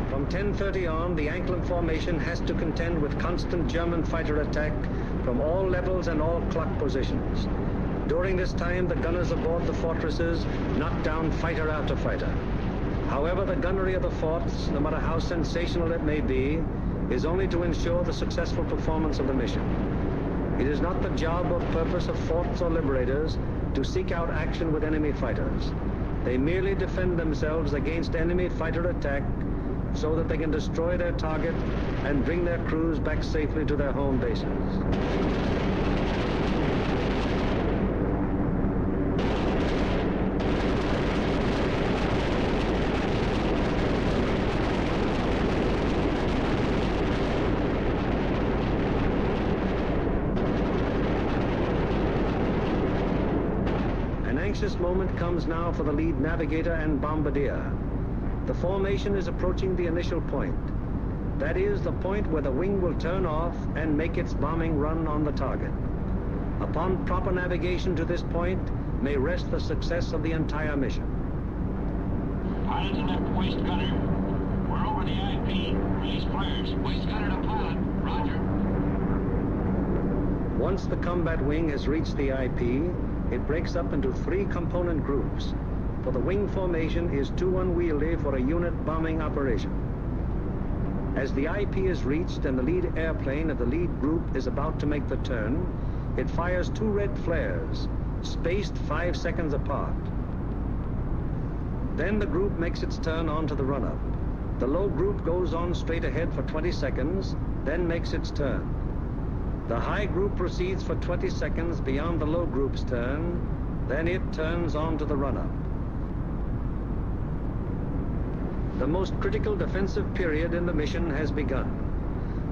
From 10:30 on, the Anklam formation has to contend with constant German fighter attack from all levels and all clock positions. During this time, the gunners aboard the fortresses knock down fighter after fighter. However, the gunnery of the forts, no matter how sensational it may be, is only to ensure the successful performance of the mission. It is not the job or purpose of forts or liberators to seek out action with enemy fighters. They merely defend themselves against enemy fighter attack so that they can destroy their target and bring their crews back safely to their home bases. An anxious moment comes now for the lead navigator and bombardier. The formation is approaching the initial point. That is the point where the wing will turn off and make its bombing run on the target. Upon proper navigation to this point may rest the success of the entire mission. Pilot to left waist gunner. We're over the IP. Release flares. Waist gunner to pilot. Roger. Once the combat wing has reached the IP, it breaks up into 3 component groups, for the wing formation is too unwieldy for a unit bombing operation. As the IP is reached and the lead airplane of the lead group is about to make the turn, it fires 2 red flares, spaced 5 seconds apart. Then the group makes its turn onto the run-up. The low group goes on straight ahead for 20 seconds, then makes its turn. The high group proceeds for 20 seconds beyond the low group's turn, then it turns onto the run-up. The most critical defensive period in the mission has begun.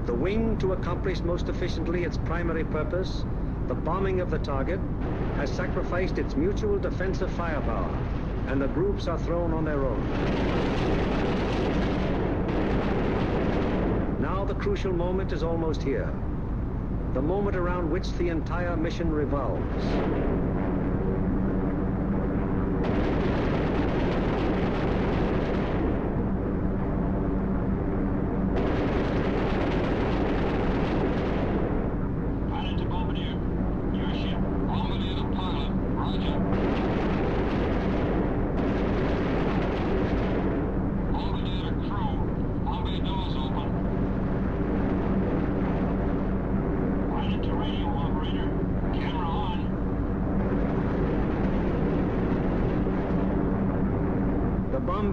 The wing, to accomplish most efficiently its primary purpose, the bombing of the target, has sacrificed its mutual defensive firepower, and the groups are thrown on their own. Now the crucial moment is almost here, the moment around which the entire mission revolves.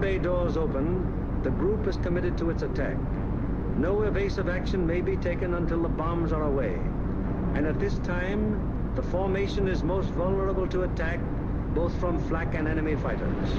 Bay doors open, the group is committed to its attack. No evasive action may be taken until the bombs are away. And at this time, the formation is most vulnerable to attack, both from flak and enemy fighters.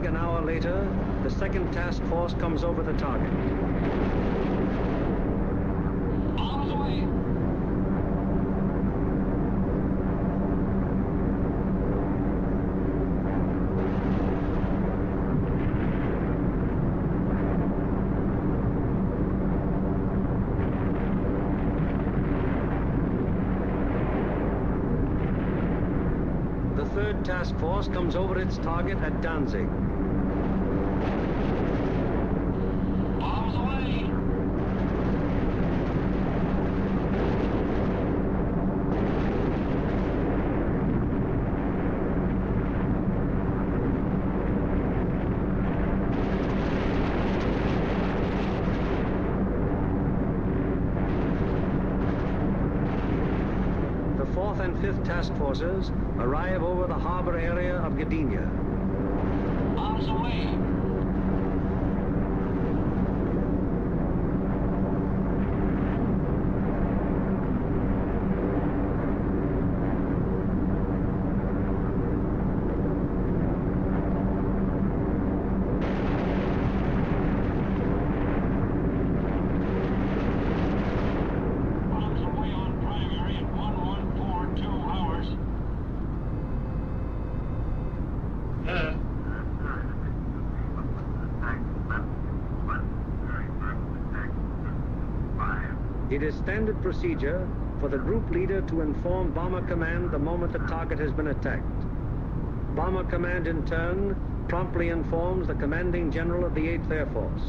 An hour later, the second task force comes over the target. Arms away. The third task force comes over its target at Danzig. Arms away. The 4th and 5th task forces arrive over the harbor area of Gdynia. Arms away. Arms away on primary at 1142 hours. It is standard procedure for the group leader to inform Bomber Command the moment the target has been attacked. Bomber Command, in turn, promptly informs the Commanding General of the 8th Air Force.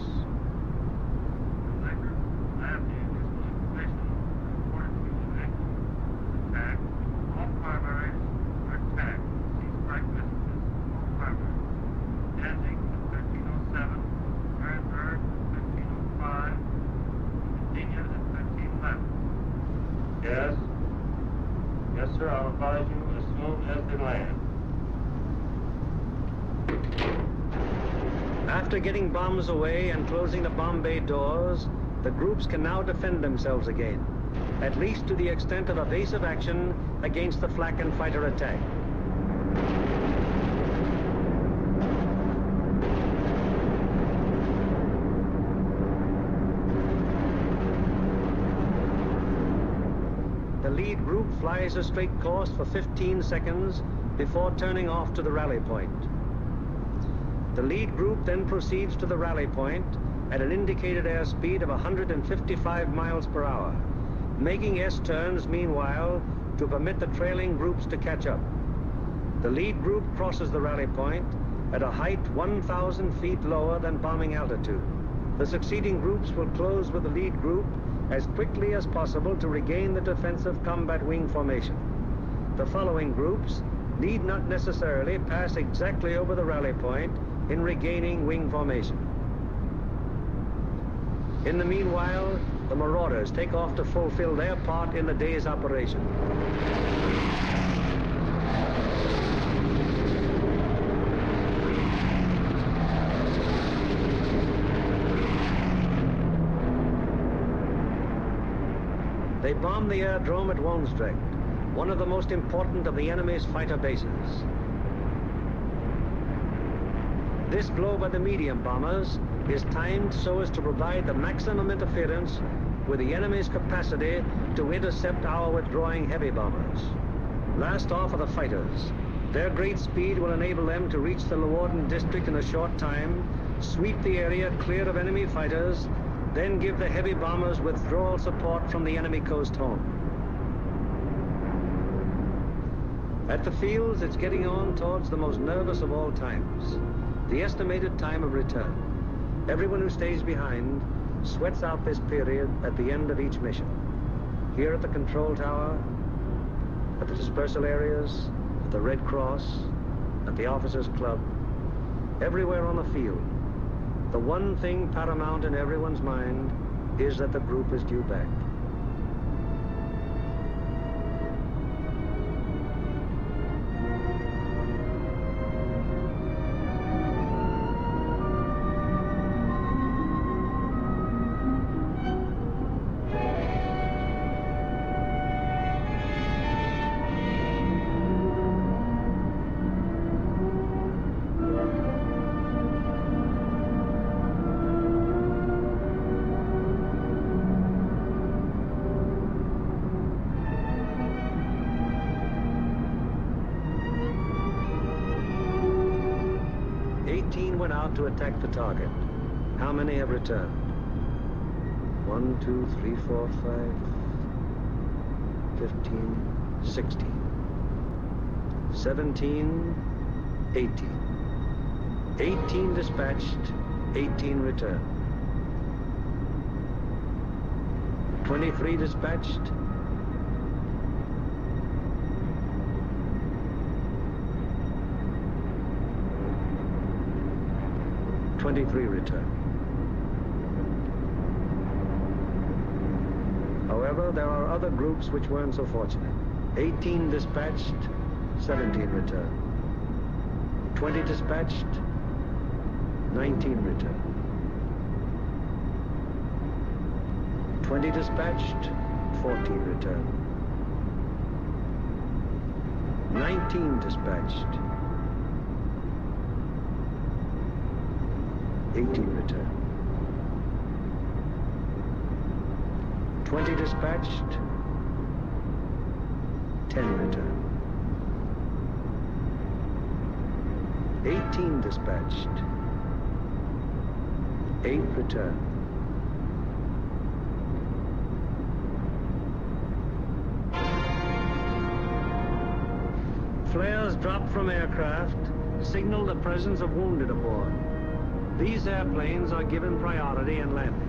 Yes. Yes, sir. I'll advise you as soon as they land. After getting bombs away and closing the bomb bay doors, the groups can now defend themselves again, at least to the extent of evasive action against the flak and fighter attack. The lead group flies a straight course for 15 seconds before turning off to the rally point. The lead group then proceeds to the rally point at an indicated airspeed of 155 miles per hour, making S-turns meanwhile to permit the trailing groups to catch up. The lead group crosses the rally point at a height 1,000 feet lower than bombing altitude. The succeeding groups will close with the lead group as quickly as possible to regain the defensive combat wing formation. The following groups need not necessarily pass exactly over the rally point in regaining wing formation. In the meanwhile, the Marauders take off to fulfill their part in the day's operation. They bomb the aerodrome at Woensdrecht, one of the most important of the enemy's fighter bases. This blow by the medium bombers is timed so as to provide the maximum interference with the enemy's capacity to intercept our withdrawing heavy bombers. Last off are the fighters. Their great speed will enable them to reach the Leeuwarden district in a short time, sweep the area clear of enemy fighters, then give the heavy bombers withdrawal support from the enemy coast home. At the fields, it's getting on towards the most nervous of all times, the estimated time of return. Everyone who stays behind sweats out this period at the end of each mission. Here at the control tower, at the dispersal areas, at the Red Cross, at the Officers Club, everywhere on the field, the one thing paramount in everyone's mind is that the group is due back. Went out to attack the target. How many have returned? 1, 2, 3, 4, 5, 15, 16, 17, 18. 18 dispatched, 18 returned. 23 dispatched, 23 returned. However, there are other groups which weren't so fortunate. 18 dispatched, 17 returned. 20 dispatched, 19 returned. 20 dispatched, 14 returned. 19 dispatched, 18 returned. 20 dispatched, 10 returned. 18 dispatched, 8 returned. dropped from aircraft signal the presence of wounded aboard. These airplanes are given priority in landing.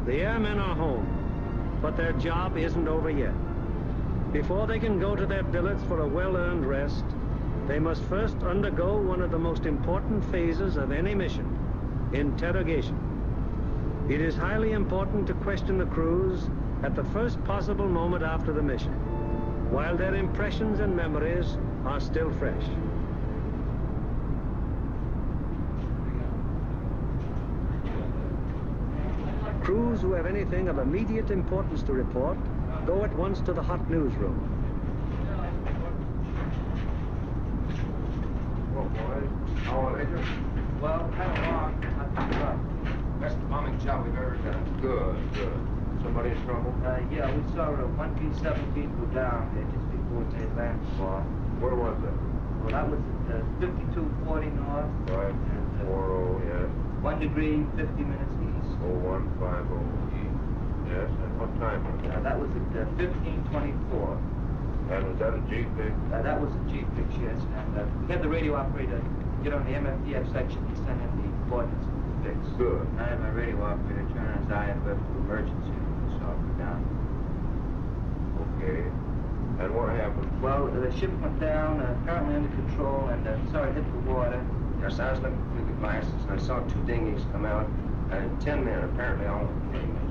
The airmen are home, but their job isn't over yet. Before they can go to their billets for a well-earned rest, they must first undergo one of the most important phases of any mission, interrogation. It is highly important to question the crews at the first possible moment after the mission, while their impressions and memories are still fresh. Crews who have anything of immediate importance to report go at once to the hot newsroom. Well, boys, how are they doing? Well, kind of long. Not too rough. Best bombing job we've ever done. Good, good. Somebody in trouble? Yeah, we saw one B-17 go down there just before they landfall. Where was that? Well, that was at 5240 north. Right, And 40, yes. 1 degree, 50 minutes east. 0150 east. Yes, and what time was that? That was at 1524. And was that a G-fix? That was a G-fix, yes. And we had the radio operator get on the MFDF section. He sent in the coordinates of the fix. Good. I had my radio operator turn on his IFF to emergency and saw it down. Okay. And what happened? Well, the ship went down, apparently under control, and saw it hit the water. Yes, I was looking through the glasses, and I saw 2 dinghies come out, and 10 men, apparently all of them came in.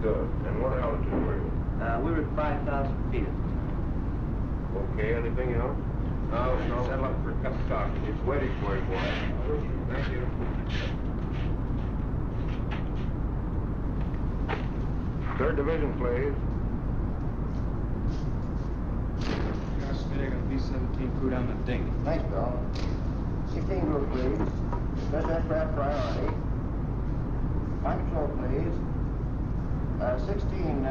Good. And what altitude were you? We were at 5,000 feet at the time. Okay, anything else? No. Settle up for a cup of coffee. It's waiting for you, boy. Thank you. Third division, please. Smith, on B-17 crew down the dinghy. Thanks, Bill. 16 group, please. Special aircraft priority. Flight control, please. 16,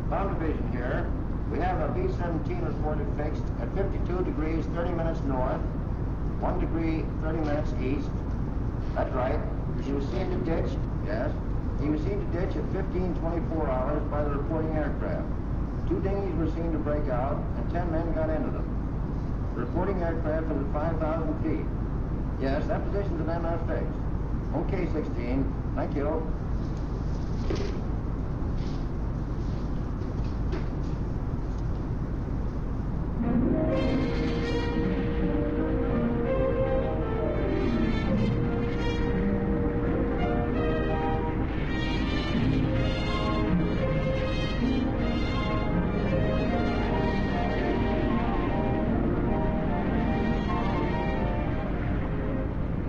bomb division here. We have a B-17 reported fixed at 52 degrees, 30 minutes north, 1 degree, 30 minutes east. That's right. He was seen to ditch, yes. He was seen to ditch at 15:24 hours by the reporting aircraft. 2 dinghies were seen to break out, and 10 men got into them. The reporting aircraft is at 5,000 feet. Yes, that position's an MF fixed. Okay, 16. Thank you.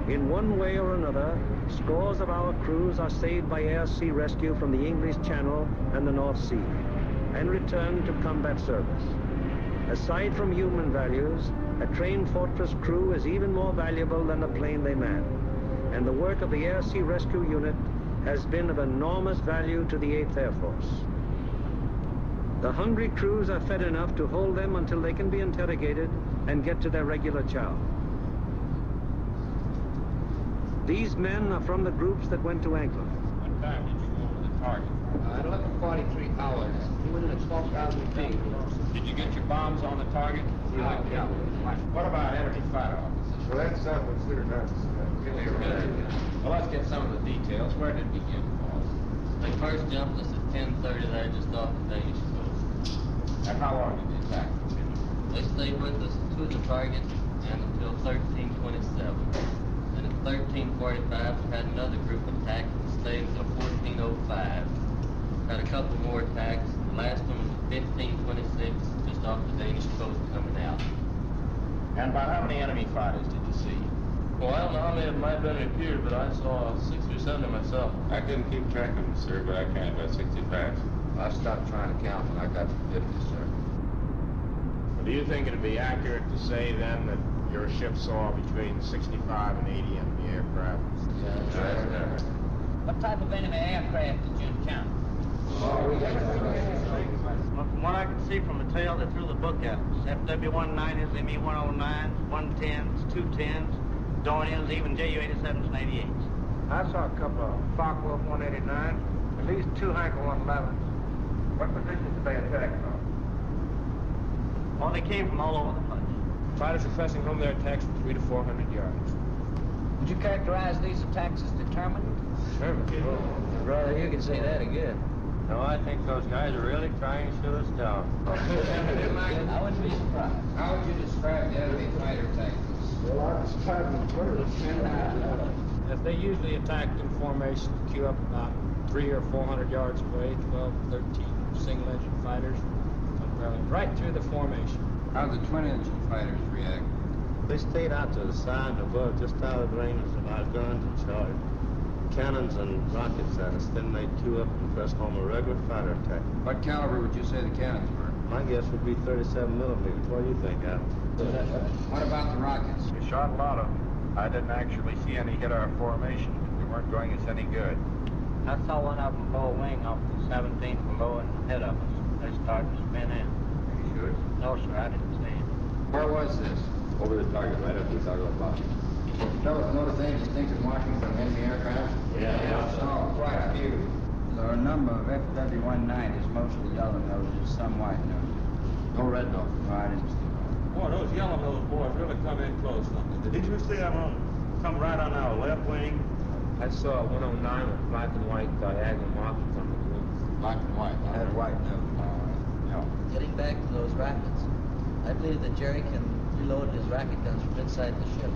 In one way or another, scores of our crews are saved by air-sea rescue from the English Channel and the North Sea, and returned to combat service. Aside from human values, a trained fortress crew is even more valuable than the plane they man, and the work of the air-sea rescue unit has been of enormous value to the 8th Air Force. The hungry crews are fed enough to hold them until they can be interrogated and get to their regular chow. These men are from the groups that went to Auckland. What time did you go to the target? At 11:43 hours. He went in at 12,000 feet. Did you get your bombs on the target? Yeah. What about enemy fighter officers? Well, that's considered us. Well, let's get some of the details. Where did we get involved? They first jumped us at 10:30 there just off the Danish coast. And how long did they attack? They stayed with us to the target and until 13:27. And at 13:45 we had another group attack and stayed until 14:05. Had a couple more attacks. The last one was at 15:26 just off the Danish coast coming out. And about how many enemy fighters did you see? Well, I don't know how many of them might have been repeated, but I saw 6 or 7 myself. I couldn't keep track of them, sir, but I counted about 65. I stopped trying to count when I got to 50, sir. Well, do you think it'd be accurate to say then that your ship saw between 65 and 80 enemy aircraft? Yeah. What type of enemy aircraft did you encounter? Well, from what I can see from the tail, they threw the book at us. FW-190s, ME-109s, 110s, 210s, Dorniers, even Ju-87s and 88s. I saw a couple of Focke-Wulf 189s, at least 2 Heinkel 111s. What positions did they attack from? Well, they came from all over the place. Fighters are pressing home their attacks from 300 to 400 yards. Would you characterize these attacks as determined? Determined? Brother, you can say that again. No, I think those guys are really trying to shoot us down. I wouldn't be surprised. How would you describe the enemy fighter tactics? Well, I described them first. If they usually attacked in formation, queue up about 300 or 400 yards away, 12, 13 single-engine fighters, right through the formation. How did the twin-engine fighters react? They stayed out to the side and above, just out of the range of our guns and charged. Cannons and rockets at us, then they queue up and press home a regular fighter attack. What caliber would you say the cannons were? My guess would be 37 millimeters. What do you think, Al? What about the rockets? We shot a lot of them. I didn't actually see any hit our formation. They weren't doing us any good. I saw one of them blow a wing off the 17th below and ahead of us. They started to spin in. Are you sure? No, sir, I didn't see it. Where was this? Over the target, right up the target box. Notice any distinctive markings on enemy aircraft? Yeah. Oh, quite a few. There are a number of FW-190s, mostly yellow noses, some white noses. No red nose. Right, it's Boy, those yellow-nosed boys really come in close. Did you see them come right on our left wing? I saw a 109 with black and white diagonal markings on the wings. Black and white. had white nose. Yeah. Getting back to those rockets, I believe that Jerry can reload his rocket guns from inside the ship.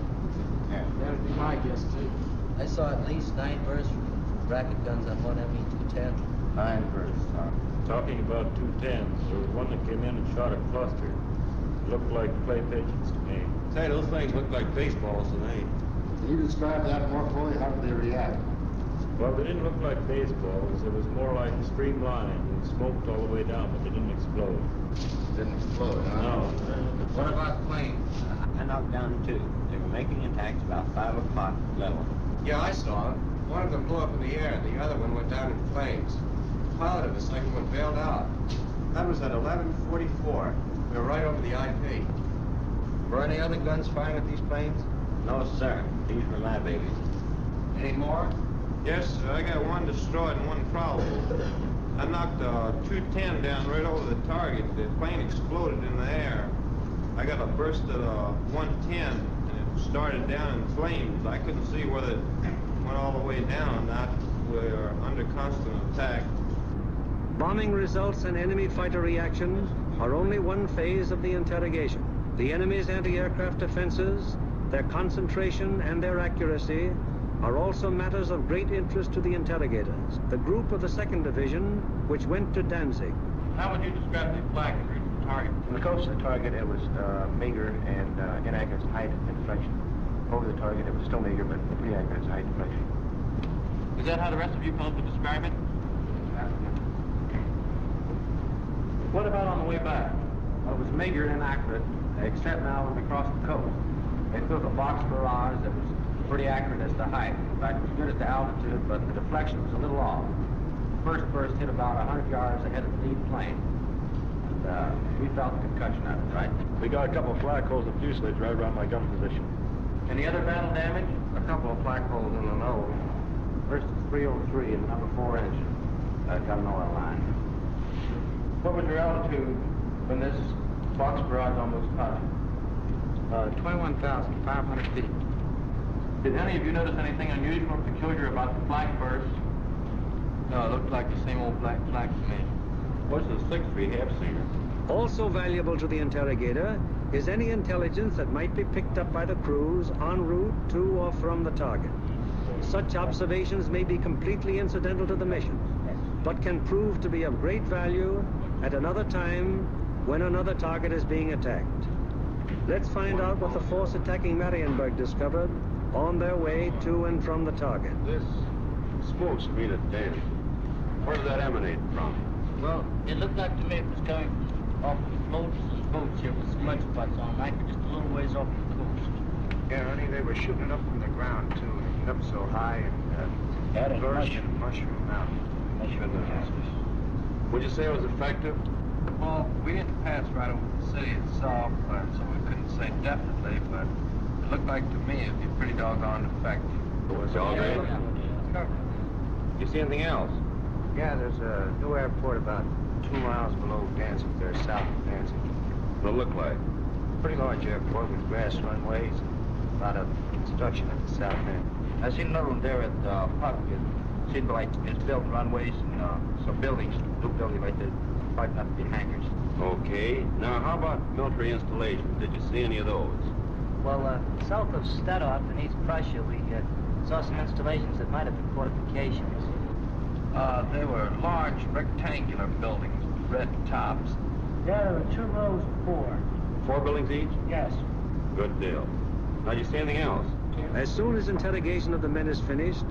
Yeah. That would be my guess, too. I saw at least 9 bursts from rocket guns on one ME-210. 9 bursts, huh? Talking about 210s, there was one that came in and shot a cluster. Looked like clay pigeons to me. Say, those things look like baseballs to me. Can you describe that more fully? How did they react? Well, they didn't look like baseballs. It was more like streamlined and smoked all the way down, but they didn't explode. Didn't explode, huh? No. What about planes? I knocked down 2. They were making attacks about 5 o'clock level. Yeah, I saw it. One of them blew up in the air, the other one went down in flames. The pilot of the second one bailed out. That was at 11:44. We were right over the IP. Were any other guns firing at these planes? No, sir. These were my babies. Any more? Yes, sir. I got one destroyed and one probable. I knocked 210 down right over the target. The plane exploded in the air. I got a burst at 110, and it started down in flames. I couldn't see whether it went all the way down or not. We're under constant attack. Bombing results and enemy fighter reaction are only one phase of the interrogation. The enemy's anti-aircraft defenses, their concentration and their accuracy are also matters of great interest to the interrogators. The group of the 2nd Division, which went to Danzig. How would you describe the flag of the target? From the coast of the target, it was meager and inaccurate height and deflection. Over the target, it was still meager, but pretty accurate height and deflection. Is that how the rest of you fellows would describe it? What about on the way back? Well, it was meager and inaccurate, except now when we crossed the coast. They took a box barrage that was pretty accurate as to height. In fact, it was good at the altitude, but the deflection was a little off. First burst hit about 100 yards ahead of the lead plane. And we felt the concussion out of it, right? We got a couple of flak holes in the fuselage right around my gun position. Any other battle damage? A couple of flak holes in the nose. First is 303 in the number 4 engine. Got an oil line. What was your altitude when this box barrage almost caught you? 21,500 feet. Did any of you notice anything unusual or peculiar about the flak burst? No, it looked like the same old black flag to me. What's the 6th we have seen? Also valuable to the interrogator is any intelligence that might be picked up by the crews en route to or from the target. Such observations may be completely incidental to the mission, but can prove to be of great value at another time when another target is being attacked. Let's find out what the force attacking Marienburg discovered on their way to and from the target. This smoke should mean a dance. Where does that emanate from? Well, it looked like to me it was coming off the floats and boats here with smudge spots on them, anchored just a little ways off the coast. Yeah, honey, they were shooting it up from the ground, too. Up so high and flourishing mushroom mountain. Would you say it was effective? Well, we didn't pass right over the city itself, so we couldn't say definitely, but it looked like to me it'd be pretty doggone effective. Was all right? You see anything else? Yeah, there's a new airport about 2 miles below Danzig there, south of Danzig. What it look like? Pretty large airport with grass runways and a lot of construction at the south end. I seen another one there at Puck. It seemed like it's built runways and some buildings, new building like that, probably not to be hangars. Okay. Now, how about military installations? Did you see any of those? Well, south of Sidoarjo in East Prussia, we saw some installations that might have been fortifications. They were large rectangular buildings with red tops. Yeah, there were 2 rows of 4. 4 buildings each? Yes. Good deal. Now, did you see anything else? As soon as interrogation of the men is finished,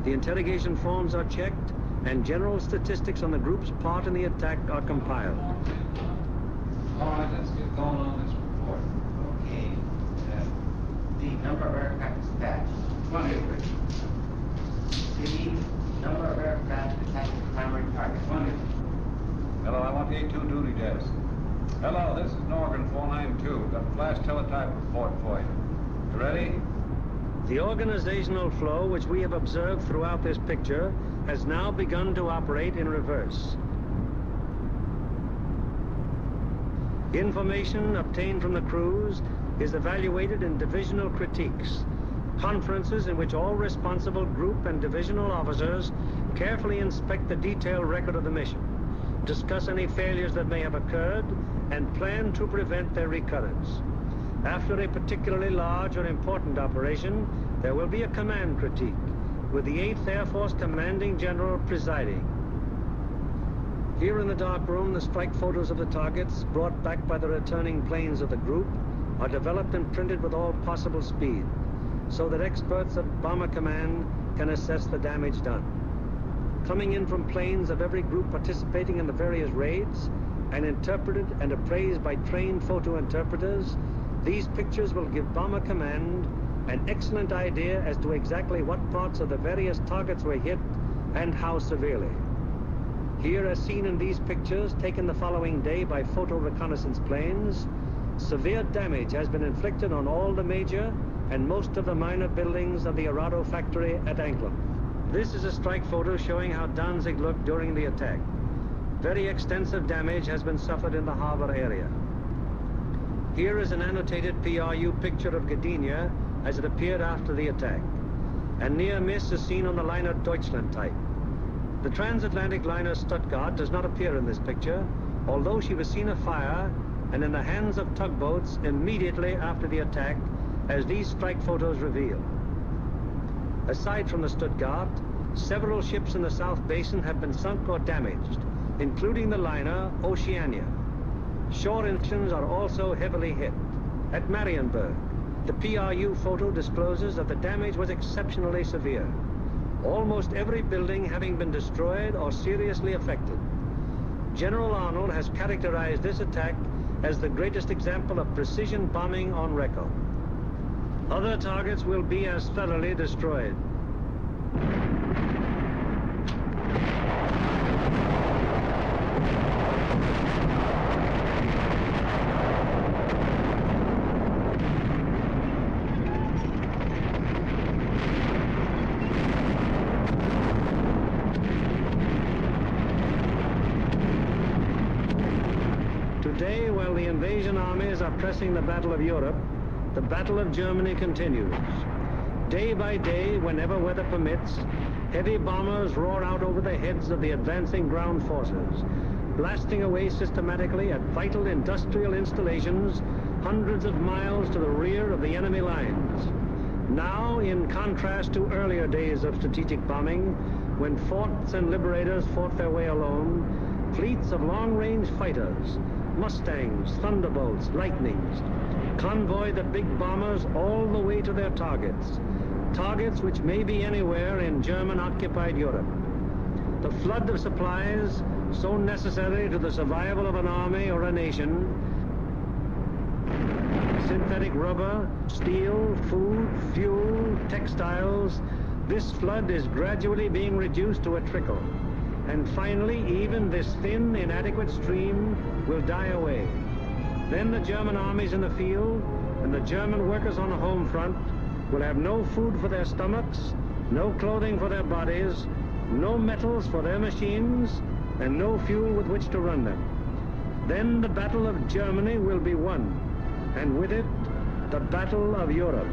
the interrogation forms are checked and general statistics on the group's part in the attack are compiled. All right, let's get going on this report. Okay. The number of aircraft dispatched. 20. The number of aircraft attacking the primary target. 20. Hello, I want the A2 duty desk. Hello, this is Norgan 492. Got a flash teletype report for you. You ready? The organizational flow which we have observed throughout this picture has now begun to operate in reverse. Information obtained from the crews is evaluated in divisional critiques, conferences in which all responsible group and divisional officers carefully inspect the detailed record of the mission, discuss any failures that may have occurred, and plan to prevent their recurrence. After a particularly large or important operation, there will be a command critique, with the 8th Air Force Commanding General presiding. Here in the dark room, the strike photos of the targets, brought back by the returning planes of the group, are developed and printed with all possible speed, so that experts at Bomber Command can assess the damage done. Coming in from planes of every group participating in the various raids, and interpreted and appraised by trained photo interpreters, these pictures will give Bomber Command an excellent idea as to exactly what parts of the various targets were hit and how severely. Here, as seen in these pictures taken the following day by photo reconnaissance planes, severe damage has been inflicted on all the major and most of the minor buildings of the Arado factory at Auckland. This is a strike photo showing how Danzig looked during the attack. Very extensive damage has been suffered in the harbor area. Here is an annotated PRU picture of Gdynia as it appeared after the attack. A near miss is seen on the liner Deutschland type. The transatlantic liner Stuttgart does not appear in this picture, although she was seen afire and in the hands of tugboats immediately after the attack, as these strike photos reveal. Aside from the Stuttgart, several ships in the South Basin have been sunk or damaged, including the liner Oceania. Shore engines are also heavily hit. At Marienburg, the PRU photo discloses that the damage was exceptionally severe, almost every building having been destroyed or seriously affected. General Arnold has characterized this attack as the greatest example of precision bombing on record. Other targets will be as thoroughly destroyed. Today, while the invasion armies are pressing the Battle of Europe, the Battle of Germany continues. Day by day, whenever weather permits, heavy bombers roar out over the heads of the advancing ground forces, blasting away systematically at vital industrial installations hundreds of miles to the rear of the enemy lines. Now, in contrast to earlier days of strategic bombing, when forts and liberators fought their way alone, fleets of long-range fighters, Mustangs, Thunderbolts, Lightnings, convoy the big bombers all the way to their targets, targets which may be anywhere in German-occupied Europe. The flood of supplies, so necessary to the survival of an army or a nation, synthetic rubber, steel, food, fuel, textiles, this flood is gradually being reduced to a trickle. And finally, even this thin, inadequate stream will die away. Then the German armies in the field and the German workers on the home front will have no food for their stomachs, no clothing for their bodies, no metals for their machines, and no fuel with which to run them. Then the Battle of Germany will be won, and with it, the Battle of Europe.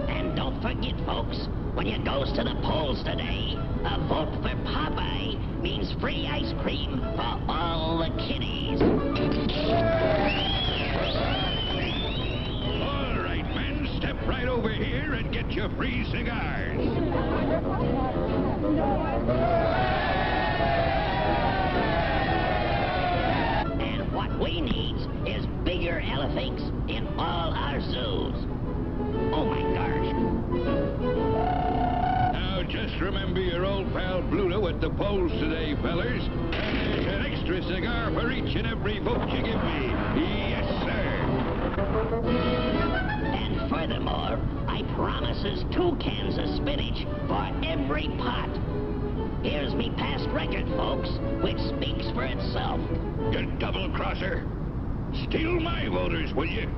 And don't forget, folks, when you goes to the polls today, a vote for Popeye means free ice cream for all the kiddies. All right, men, step right over here and get your free cigars. And what we need is bigger elephants in all our zoos. Oh my gosh. remember your old pal Bluto at the polls today, fellers. And there's an extra cigar for each and every vote you give me. Yes, sir. And furthermore, I promises 2 cans of spinach for every pot. Here's me past record, folks, which speaks for itself. You double-crosser. Steal my voters, will you?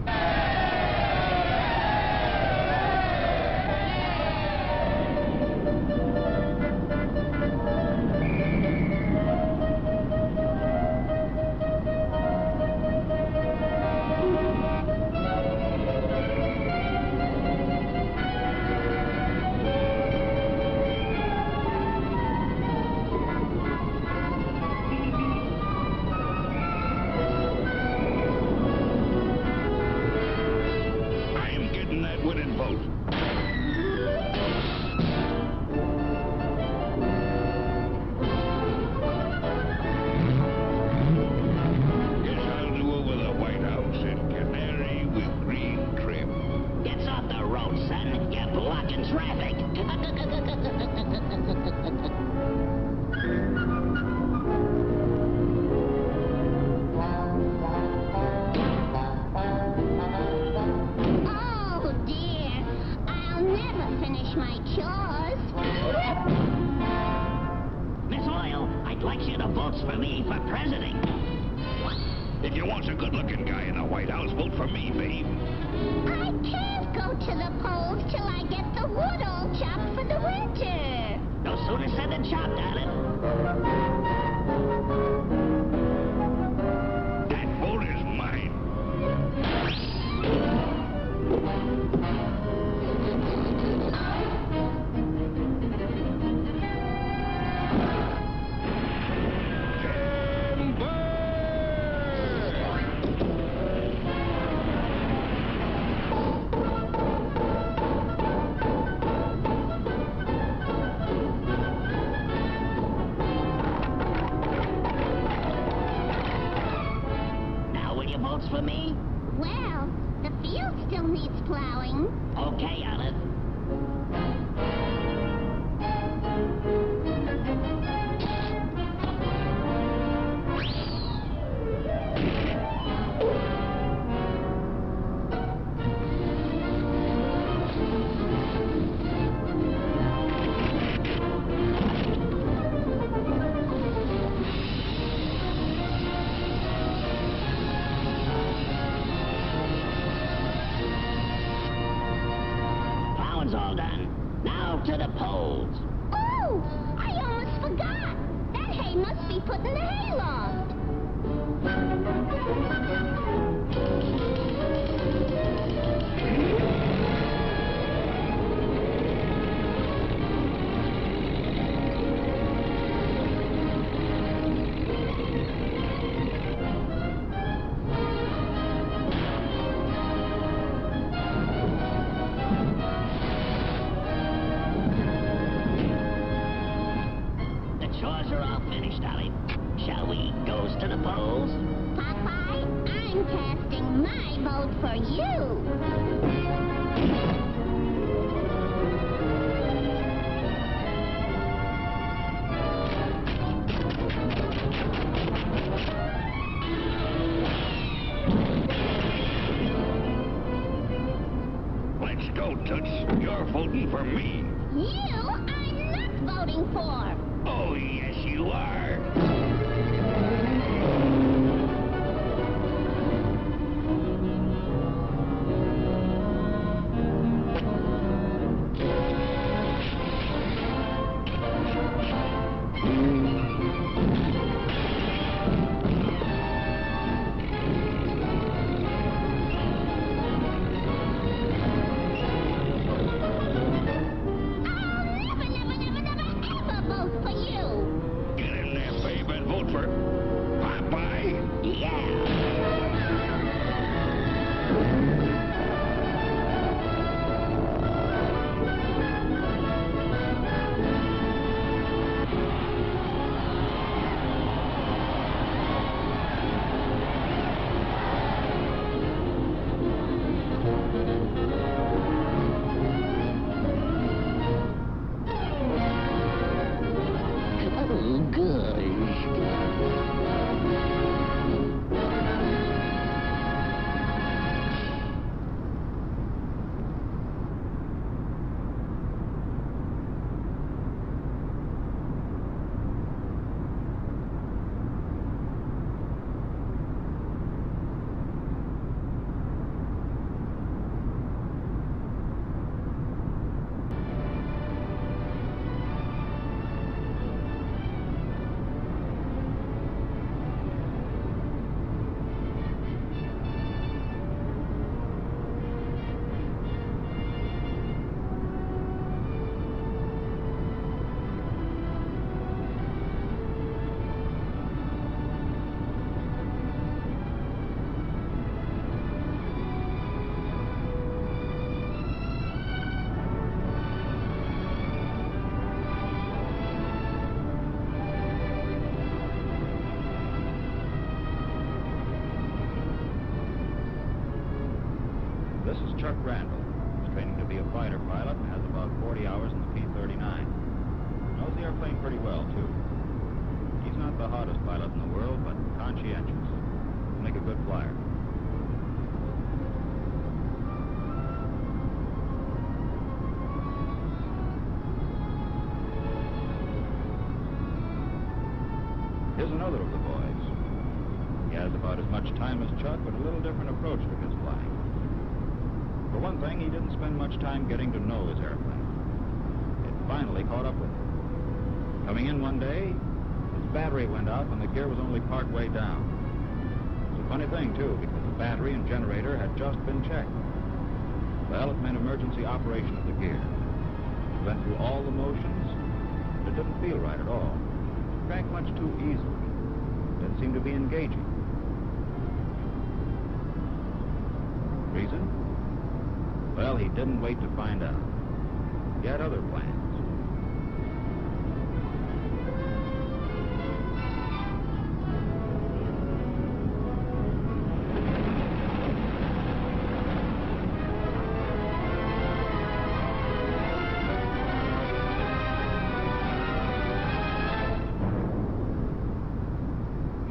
All done. Now to the polls. Oh, I almost forgot. That hay must be put in the hayloft. Shall we goes to the polls? Popeye, I'm casting my vote for you. Let's go, Toots. You're voting for me. You, I'm not voting for. Oh, yes, you are. This is Chuck Randall. He's training to be a fighter pilot and has about 40 hours in the P-39. Knows the airplane pretty well, too. He's not the hottest pilot in the world, but conscientious. He'll make a good flyer. Here's another of the boys. He has about as much time as Chuck, but a little different approach to his flying. For one thing, he didn't spend much time getting to know his airplane. It finally caught up with him. Coming in one day, his battery went out when the gear was only part way down. It's a funny thing, too, because the battery and generator had just been checked. Well, it meant emergency operation of the gear. It went through all the motions, but it didn't feel right at all. It cranked much too easily. It didn't seem to be engaging. Reason? Well, he didn't wait to find out. He had other plans.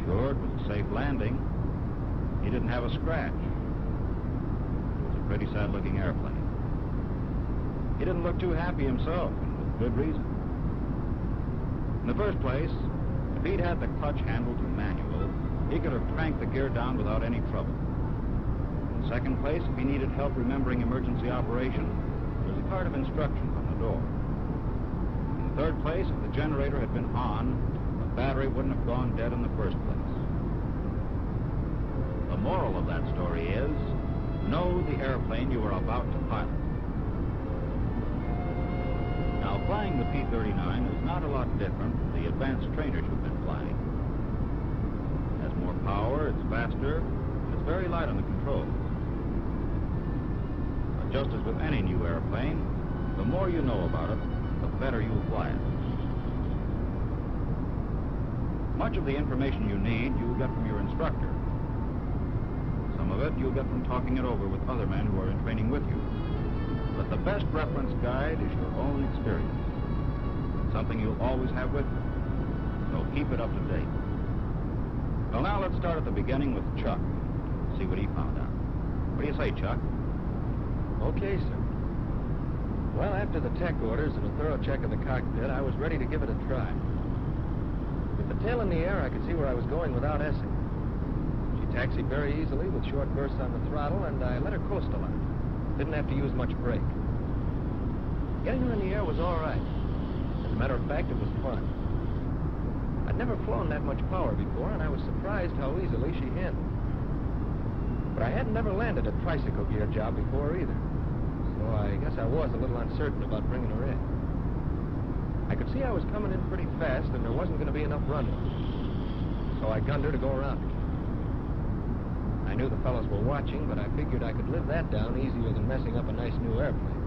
Sure, it was a safe landing. He didn't have a scratch. Pretty sad-looking airplane. He didn't look too happy himself, and with good reason. In the first place, if he'd had the clutch handle to manual, he could have cranked the gear down without any trouble. In the second place, if he needed help remembering emergency operation, there's a card of instructions on the door. In the third place, if the generator had been on, the battery wouldn't have gone dead in the first place. The moral of that story is, know the airplane you are about to pilot. Now, flying the P-39 is not a lot different from the advanced trainers you've been flying. It has more power, it's faster, and it's very light on the controls. But just as with any new airplane, the more you know about it, the better you'll fly it. Much of the information you need, you'll get from your instructor. Some of it you'll get from talking it over with other men who are in training with you. But the best reference guide is your own experience. Something you'll always have with you. So keep it up to date. Well, now let's start at the beginning with Chuck. See what he found out. What do you say, Chuck? Okay, sir. Well, after the tech orders and a thorough check of the cockpit, I was ready to give it a try. With the tail in the air, I could see where I was going without essing. Taxied very easily with short bursts on the throttle, and I let her coast a lot. Didn't have to use much brake. Getting her in the air was all right. As a matter of fact, it was fun. I'd never flown that much power before, and I was surprised how easily she handled. But I hadn't never landed a tricycle gear job before either, so I guess I was a little uncertain about bringing her in. I could see I was coming in pretty fast, and there wasn't going to be enough runway. So I gunned her to go around her. I knew the fellows were watching, but I figured I could live that down easier than messing up a nice new airplane.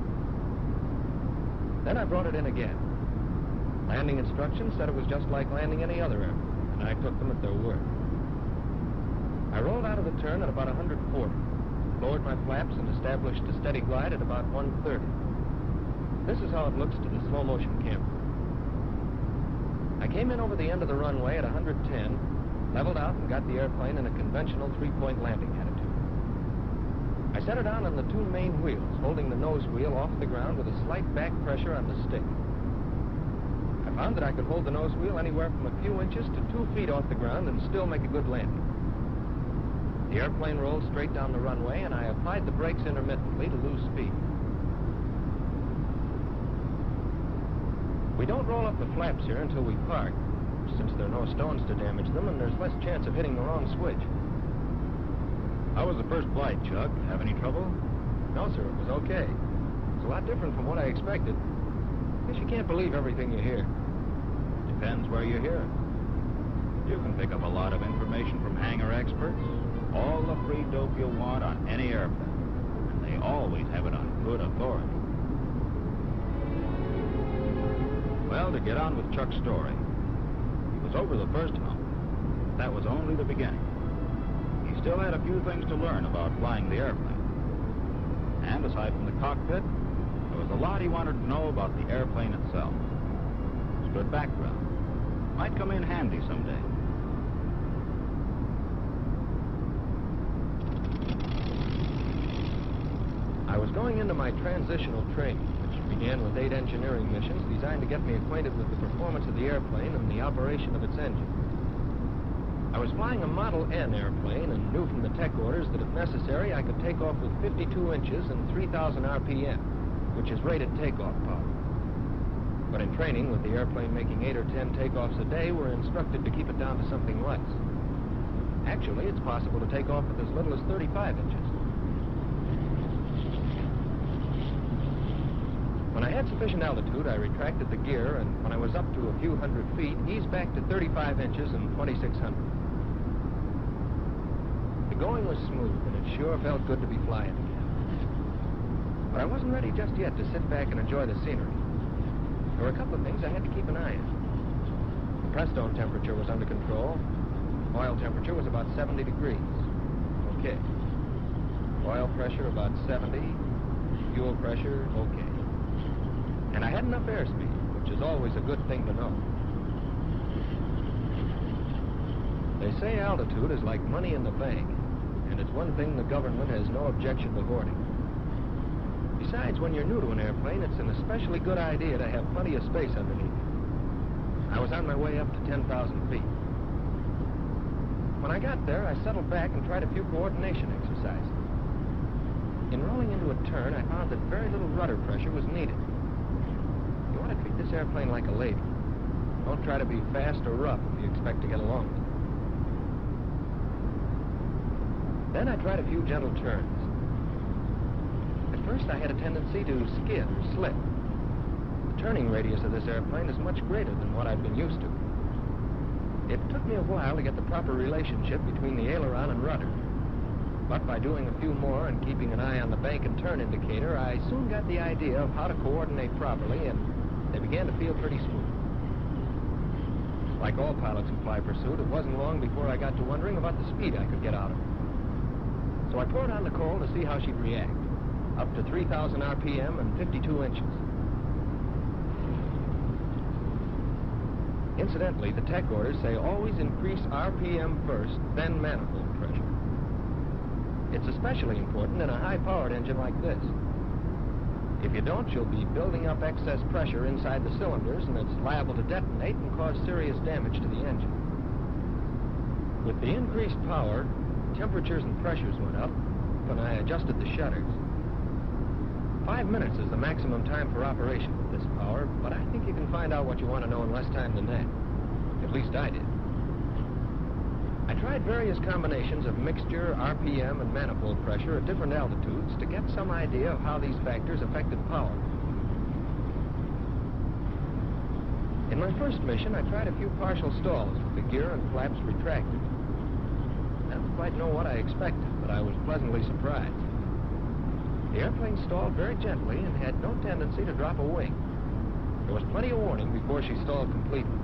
Then I brought it in again. Landing instructions said it was just like landing any other airplane, and I took them at their word. I rolled out of the turn at about 140, lowered my flaps, and established a steady glide at about 130. This is how it looks to the slow-motion camera. I came in over the end of the runway at 110, leveled out and got the airplane in a conventional three-point landing attitude. I set her down on the two main wheels, holding the nose wheel off the ground with a slight back pressure on the stick. I found that I could hold the nose wheel anywhere from a few inches to 2 feet off the ground and still make a good landing. The airplane rolled straight down the runway, and I applied the brakes intermittently to lose speed. We don't roll up the flaps here until we park, since there are no stones to damage them, and there's less chance of hitting the wrong switch. How was the first flight, Chuck? Have any trouble? No, sir, it was okay. It's a lot different from what I expected. Guess you can't believe everything you hear. Depends where you hear it. You can pick up a lot of information from hangar experts. All the free dope you want on any airplane. And they always have it on good authority. Well, to get on with Chuck's story, he was over the first hump. That was only the beginning. He still had a few things to learn about flying the airplane. And aside from the cockpit, there was a lot he wanted to know about the airplane itself. It's good background. Might come in handy someday. I was going into my transitional training, which began with 8 engineering missions designed to get me acquainted with the performance of the airplane and the operation of its engine. I was flying a Model N airplane and knew from the tech orders that if necessary I could take off with 52 inches and 3,000 RPM, which is rated takeoff power. But in training, with the airplane making 8 or 10 takeoffs a day, we're instructed to keep it down to something less. Actually, it's possible to take off with as little as 35 inches. When I had sufficient altitude, I retracted the gear, and when I was up to a few hundred feet, eased back to 35 inches and 2,600. The going was smooth, and it sure felt good to be flying again. But I wasn't ready just yet to sit back and enjoy the scenery. There were a couple of things I had to keep an eye on. The press-stone temperature was under control. Oil temperature was about 70 degrees. Okay. Oil pressure about 70. Fuel pressure, okay. And I had enough airspeed, which is always a good thing to know. They say altitude is like money in the bank, and it's one thing the government has no objection to hoarding. Besides, when you're new to an airplane, it's an especially good idea to have plenty of space underneath. I was on my way up to 10,000 feet. When I got there, I settled back and tried a few coordination exercises. In rolling into a turn, I found that very little rudder pressure was needed. You want to treat this airplane like a lady. Don't try to be fast or rough if you expect to get along with it. Then I tried a few gentle turns. At first, I had a tendency to skid or slip. The turning radius of this airplane is much greater than what I've been used to. It took me a while to get the proper relationship between the aileron and rudder. But by doing a few more and keeping an eye on the bank and turn indicator, I soon got the idea of how to coordinate properly, and they began to feel pretty smooth. Like all pilots who fly pursuit, it wasn't long before I got to wondering about the speed I could get out of her. So I poured on Nicole to see how she'd react. Up to 3,000 RPM and 52 inches. Incidentally, the tech orders say always increase RPM first, then manifold pressure. It's especially important in a high-powered engine like this. If you don't, you'll be building up excess pressure inside the cylinders, and it's liable to detonate and cause serious damage to the engine. With the increased power, temperatures and pressures went up, and I adjusted the shutters. 5 minutes is the maximum time for operation with this power, but I think you can find out what you want to know in less time than that. At least I did. I tried various combinations of mixture, RPM, and manifold pressure at different altitudes to get some idea of how these factors affected power. In my first mission, I tried a few partial stalls with the gear and flaps retracted. I don't quite know what I expected, but I was pleasantly surprised. The airplane stalled very gently and had no tendency to drop a wing. There was plenty of warning before she stalled completely.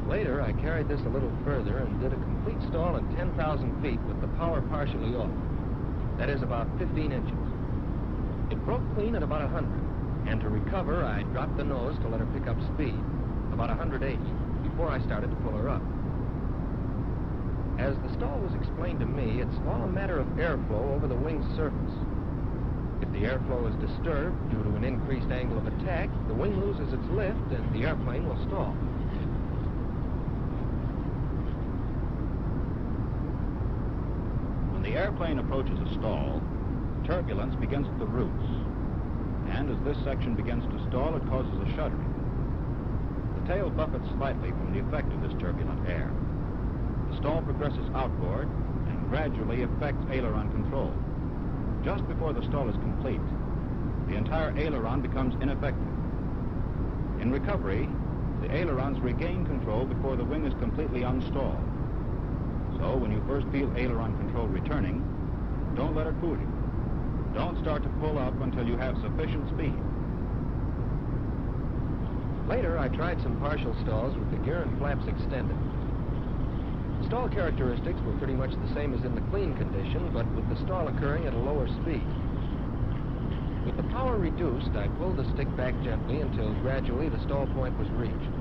Later, I carried this a little further and did a complete stall at 10,000 feet with the power partially off. That is about 15 inches. It broke clean at about 100, and to recover, I dropped the nose to let her pick up speed, about 180, before I started to pull her up. As the stall was explained to me, it's all a matter of airflow over the wing's surface. If the airflow is disturbed due to an increased angle of attack, the wing loses its lift and the airplane will stall. When the airplane approaches a stall, turbulence begins at the roots. And as this section begins to stall, it causes a shuddering. The tail buffets slightly from the effect of this turbulent air. The stall progresses outboard and gradually affects aileron control. Just before the stall is complete, the entire aileron becomes ineffective. In recovery, the ailerons regain control before the wing is completely unstalled. So when you first feel aileron control returning, don't let it fool you. Don't start to pull up until you have sufficient speed. Later, I tried some partial stalls with the gear and flaps extended. Stall characteristics were pretty much the same as in the clean condition, but with the stall occurring at a lower speed. With the power reduced, I pulled the stick back gently until gradually the stall point was reached.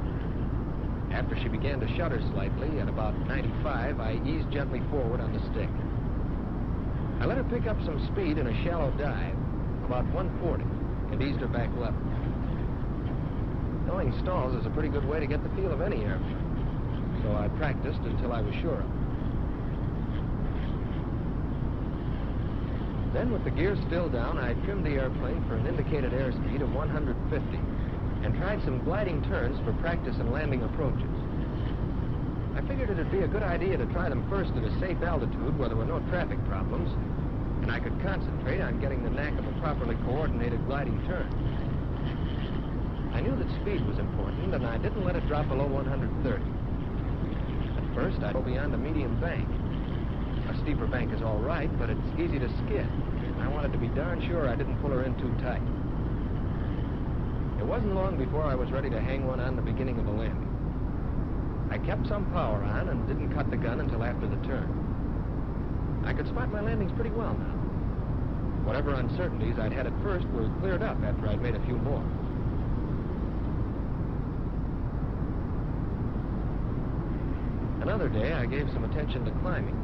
After she began to shudder slightly, at about 95, I eased gently forward on the stick. I let her pick up some speed in a shallow dive, about 140, and eased her back level. Knowing stalls is a pretty good way to get the feel of any airplane, so I practiced until I was sure of it. Then, with the gear still down, I trimmed the airplane for an indicated airspeed of 150 and tried some gliding turns for practice and landing approaches. I figured it'd be a good idea to try them first at a safe altitude where there were no traffic problems, and I could concentrate on getting the knack of a properly coordinated gliding turn. I knew that speed was important, and I didn't let it drop below 130. At first, I drove beyond a medium bank. A steeper bank is all right, but it's easy to skid. I wanted to be darn sure I didn't pull her in too tight. It wasn't long before I was ready to hang one on the beginning of the landing. I kept some power on and didn't cut the gun until after the turn. I could spot my landings pretty well now. Whatever uncertainties I'd had at first were cleared up after I'd made a few more. Another day, I gave some attention to climbing.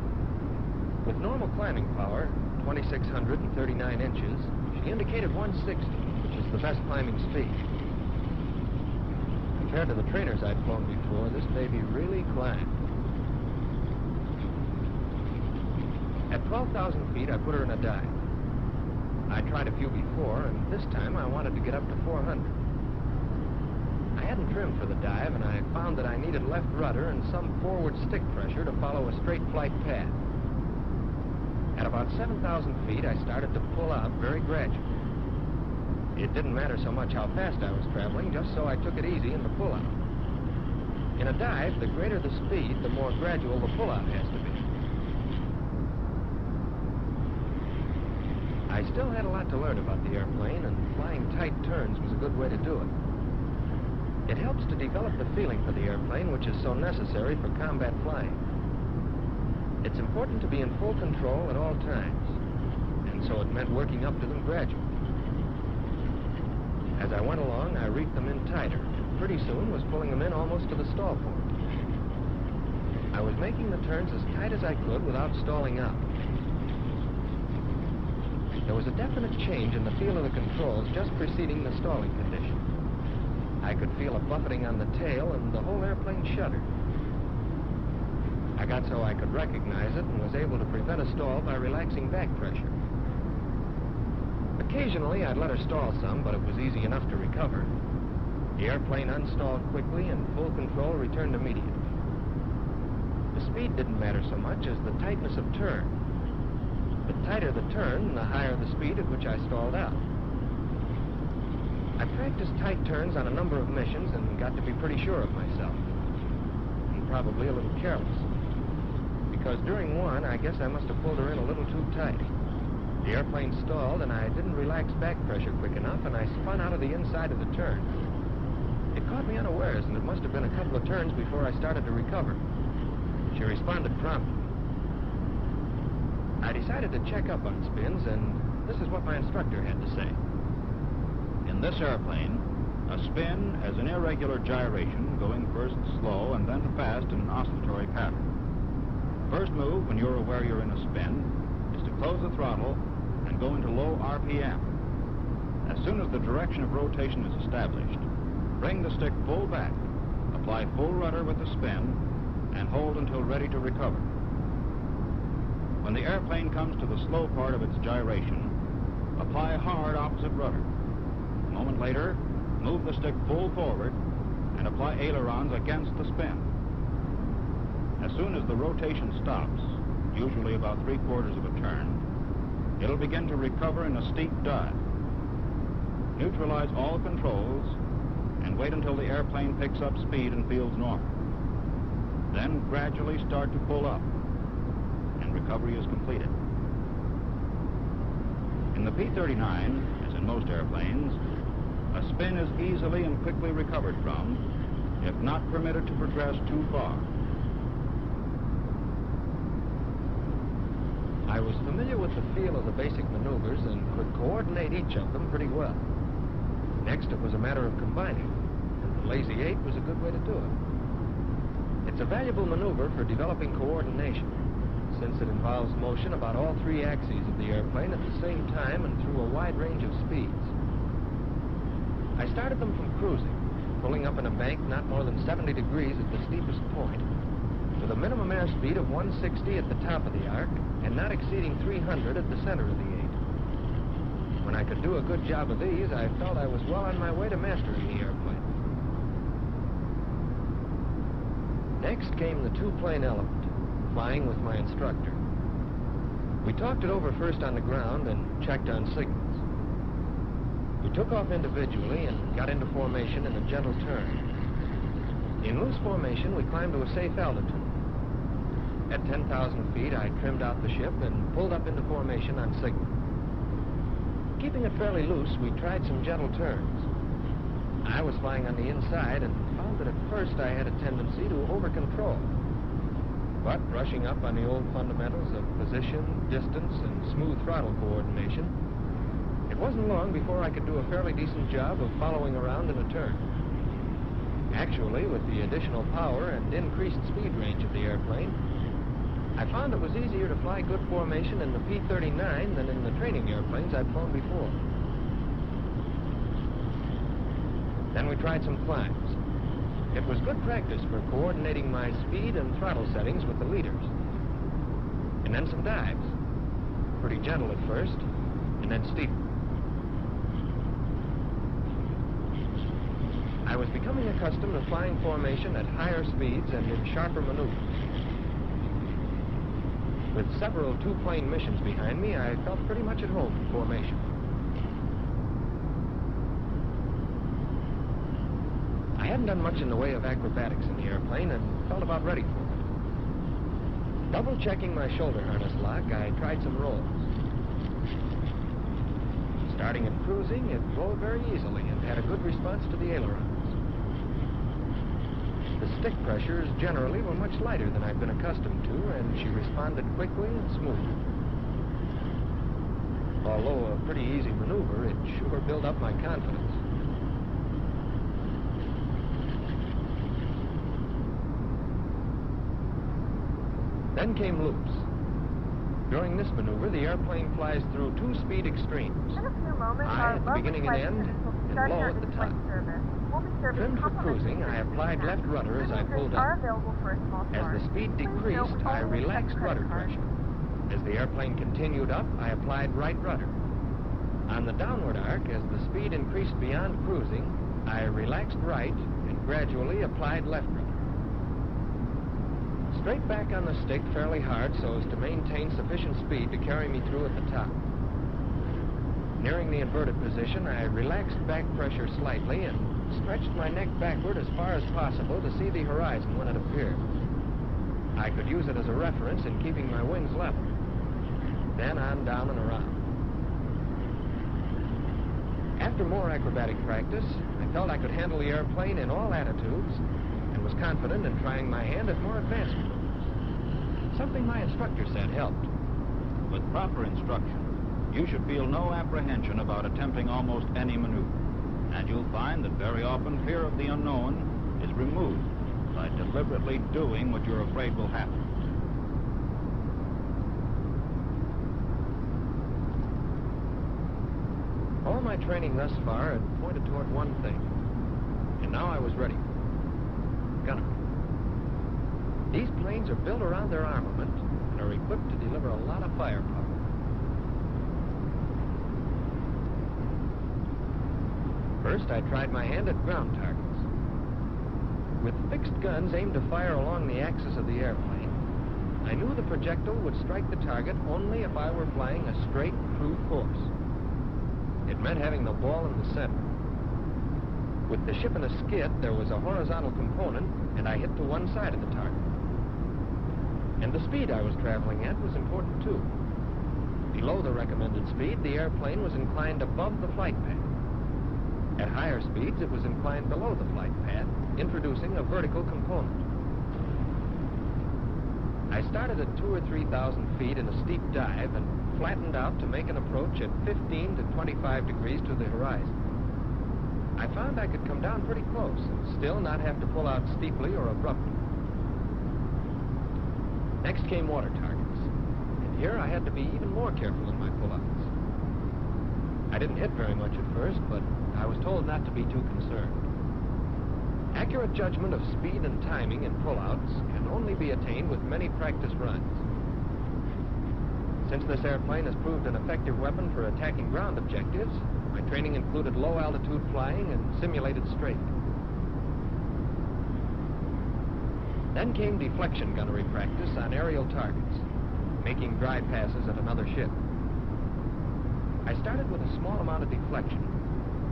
With normal climbing power, 2,639 inches, she indicated 160, which is the best climbing speed. Compared to the trainers I'd flown before, this baby really climbed. At 12,000 feet, I put her in a dive. I tried a few before, and this time I wanted to get up to 400. I hadn't trimmed for the dive, and I found that I needed left rudder and some forward stick pressure to follow a straight flight path. At about 7,000 feet, I started to pull out very gradually. It didn't matter so much how fast I was traveling, just so I took it easy in the pull-out. In a dive, the greater the speed, the more gradual the pull-out has to be. I still had a lot to learn about the airplane, and flying tight turns was a good way to do it. It helps to develop the feeling for the airplane, which is so necessary for combat flying. It's important to be in full control at all times, and so it meant working up to them gradually. As I went along, I reefed them in tighter, and pretty soon was pulling them in almost to the stall point. I was making the turns as tight as I could without stalling out. There was a definite change in the feel of the controls just preceding the stalling condition. I could feel a buffeting on the tail, and the whole airplane shuddered. I got so I could recognize it and was able to prevent a stall by relaxing back pressure. Occasionally, I'd let her stall some, but it was easy enough to recover. The airplane unstalled quickly, and full control returned immediately. The speed didn't matter so much as the tightness of turn. The tighter the turn, the higher the speed at which I stalled out. I practiced tight turns on a number of missions and got to be pretty sure of myself. And probably a little careless. Because during one, I guess I must have pulled her in a little too tight. The airplane stalled, and I didn't relax back pressure quick enough, and I spun out of the inside of the turn. It caught me unawares, and it must have been a couple of turns before I started to recover. She responded promptly. I decided to check up on spins, and this is what my instructor had to say. In this airplane, a spin is an irregular gyration going first slow and then fast in an oscillatory pattern. First move, when you're aware you're in a spin, is to close the throttle and go into low RPM. As soon as the direction of rotation is established, bring the stick full back, apply full rudder with the spin, and hold until ready to recover. When the airplane comes to the slow part of its gyration, apply hard opposite rudder. A moment later, move the stick full forward and apply ailerons against the spin. As soon as the rotation stops, usually about 3/4 of a turn, it'll begin to recover in a steep dive. Neutralize all controls and wait until the airplane picks up speed and feels normal. Then gradually start to pull up, and recovery is completed. In the P-39, as in most airplanes, a spin is easily and quickly recovered from, if not permitted to progress too far. I was familiar with the feel of the basic maneuvers and could coordinate each of them pretty well. Next, it was a matter of combining, and the Lazy 8 was a good way to do it. It's a valuable maneuver for developing coordination, since it involves motion about all three axes of the airplane at the same time and through a wide range of speeds. I started them from cruising, pulling up in a bank not more than 70 degrees at the steepest point, with a minimum airspeed of 160 at the top of the arc and not exceeding 300 at the center of the 8. When I could do a good job of these, I felt I was well on my way to mastering the airplane. Next came the two-plane element, flying with my instructor. We talked it over first on the ground and checked on signals. We took off individually and got into formation in a gentle turn. In loose formation, we climbed to a safe altitude. At 10,000 feet, I trimmed out the ship and pulled up into formation on signal. Keeping it fairly loose, we tried some gentle turns. I was flying on the inside and found that at first I had a tendency to over-control. But brushing up on the old fundamentals of position, distance, and smooth throttle coordination, it wasn't long before I could do a fairly decent job of following around in a turn. Actually, with the additional power and increased speed range of the airplane, I found it was easier to fly good formation in the P-39 than in the training airplanes I'd flown before. Then we tried some climbs. It was good practice for coordinating my speed and throttle settings with the leaders. And then some dives. Pretty gentle at first, and then steeper. I was becoming accustomed to flying formation at higher speeds and in sharper maneuvers. With several two-plane missions behind me, I felt pretty much at home in formation. I hadn't done much in the way of acrobatics in the airplane and felt about ready for it. Double-checking my shoulder harness lock, I tried some rolls. Starting at cruising, it flowed very easily and had a good response to the ailerons. The stick pressures generally were much lighter than I'd been accustomed to, and she responded quickly and smoothly. Although a pretty easy maneuver, it sure built up my confidence. Then came loops. During this maneuver, the airplane flies through two speed extremes, high at the beginning and end, and low at the top. Trimmed for cruising, I applied left rudder as I pulled up. As the speed decreased, I relaxed rudder pressure. As the airplane continued up, I applied right rudder. On the downward arc, as the speed increased beyond cruising, I relaxed right and gradually applied left rudder. Straight back on the stick fairly hard so as to maintain sufficient speed to carry me through at the top. Nearing the inverted position, I relaxed back pressure slightly and stretched my neck backward as far as possible to see the horizon when it appeared. I could use it as a reference in keeping my wings level. Then on down and around. After more acrobatic practice, I felt I could handle the airplane in all attitudes and was confident in trying my hand at more advanced maneuvers. Something my instructor said helped. With proper instruction, you should feel no apprehension about attempting almost any maneuver. And you'll find that very often fear of the unknown is removed by deliberately doing what you're afraid will happen. All my training thus far had pointed toward one thing, and now I was ready for it. Gunnery. These planes are built around their armament and are equipped to deliver a lot of firepower. First, I tried my hand at ground targets. With fixed guns aimed to fire along the axis of the airplane, I knew the projectile would strike the target only if I were flying a straight, true course. It meant having the ball in the center. With the ship in a skid, there was a horizontal component, and I hit to one side of the target. And the speed I was traveling at was important, too. Below the recommended speed, the airplane was inclined above the flight path. At higher speeds, it was inclined below the flight path, introducing a vertical component. I started at 2,000 or 3,000 feet in a steep dive and flattened out to make an approach at 15 to 25 degrees to the horizon. I found I could come down pretty close and still not have to pull out steeply or abruptly. Next came water targets, and here I had to be even more careful in my pullouts. I didn't hit very much at first, but I was told not to be too concerned. Accurate judgment of speed and timing in pullouts can only be attained with many practice runs. Since this airplane has proved an effective weapon for attacking ground objectives, my training included low-altitude flying and simulated straight. Then came deflection gunnery practice on aerial targets, making dry passes at another ship. I started with a small amount of deflection,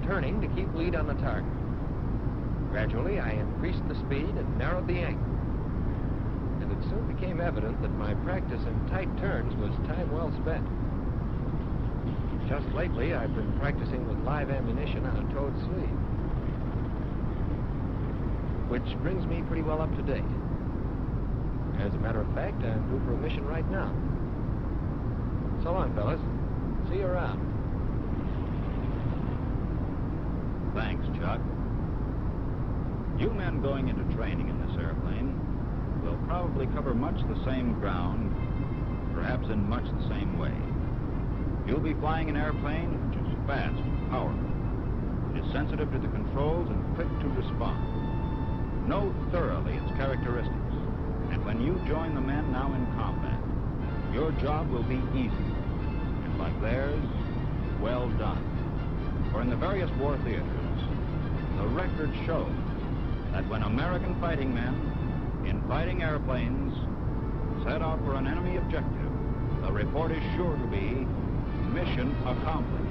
turning to keep lead on the target. Gradually, I increased the speed and narrowed the angle. And it soon became evident that my practice in tight turns was time well spent. Just lately, I've been practicing with live ammunition on a towed sleeve, which brings me pretty well up to date. As a matter of fact, I'm due for a mission right now. So long, fellas. See you around. Thanks, Chuck. You men going into training in this airplane will probably cover much the same ground, perhaps in much the same way. You'll be flying an airplane which is fast, powerful. It is sensitive to the controls and quick to respond. Know thoroughly its characteristics, and when you join the men now in combat, your job will be easy, and like theirs, well done. For in the various war theaters, the record shows that when American fighting men in fighting airplanes set out for an enemy objective, the report is sure to be mission accomplished.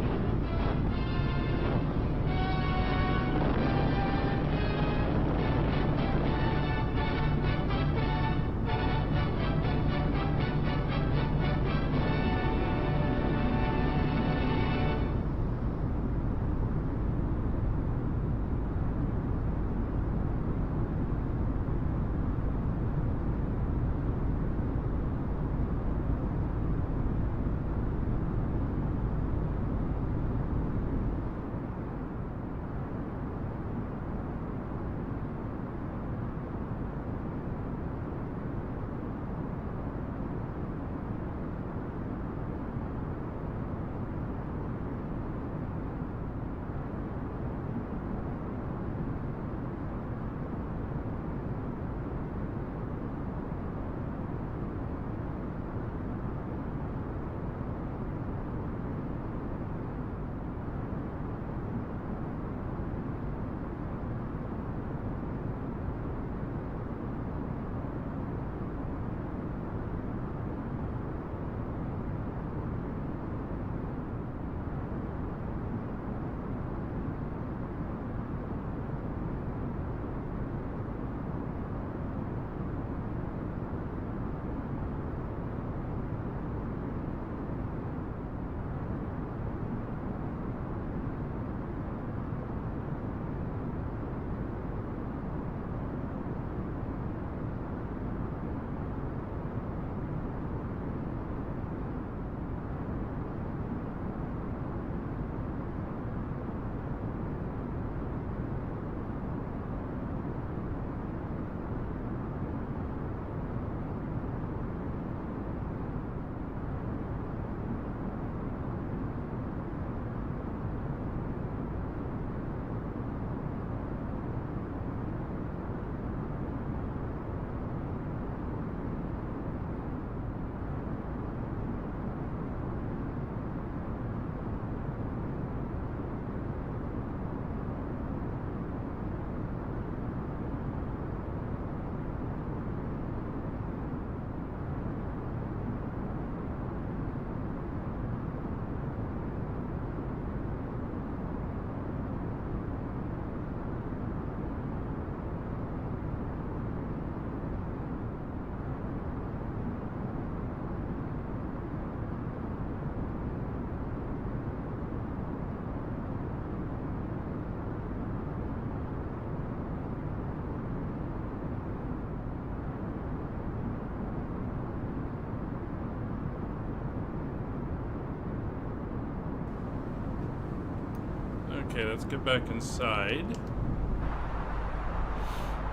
Okay, let's get back inside.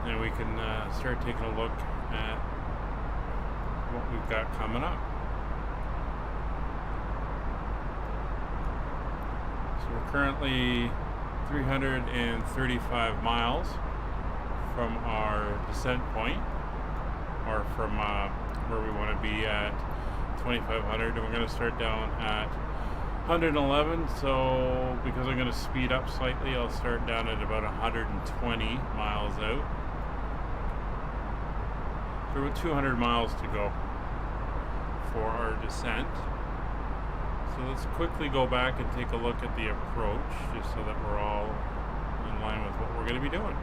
And we can start taking a look at what we've got coming up. So we're currently 335 miles from our descent point, or from where we want to be at 2,500, and we're going to start down at 111. So because I'm going to speed up slightly, I'll start down at about 120 miles out. So we're 200 miles to go for our descent. So let's quickly go back and take a look at the approach, just so that we're all in line with what we're going to be doing.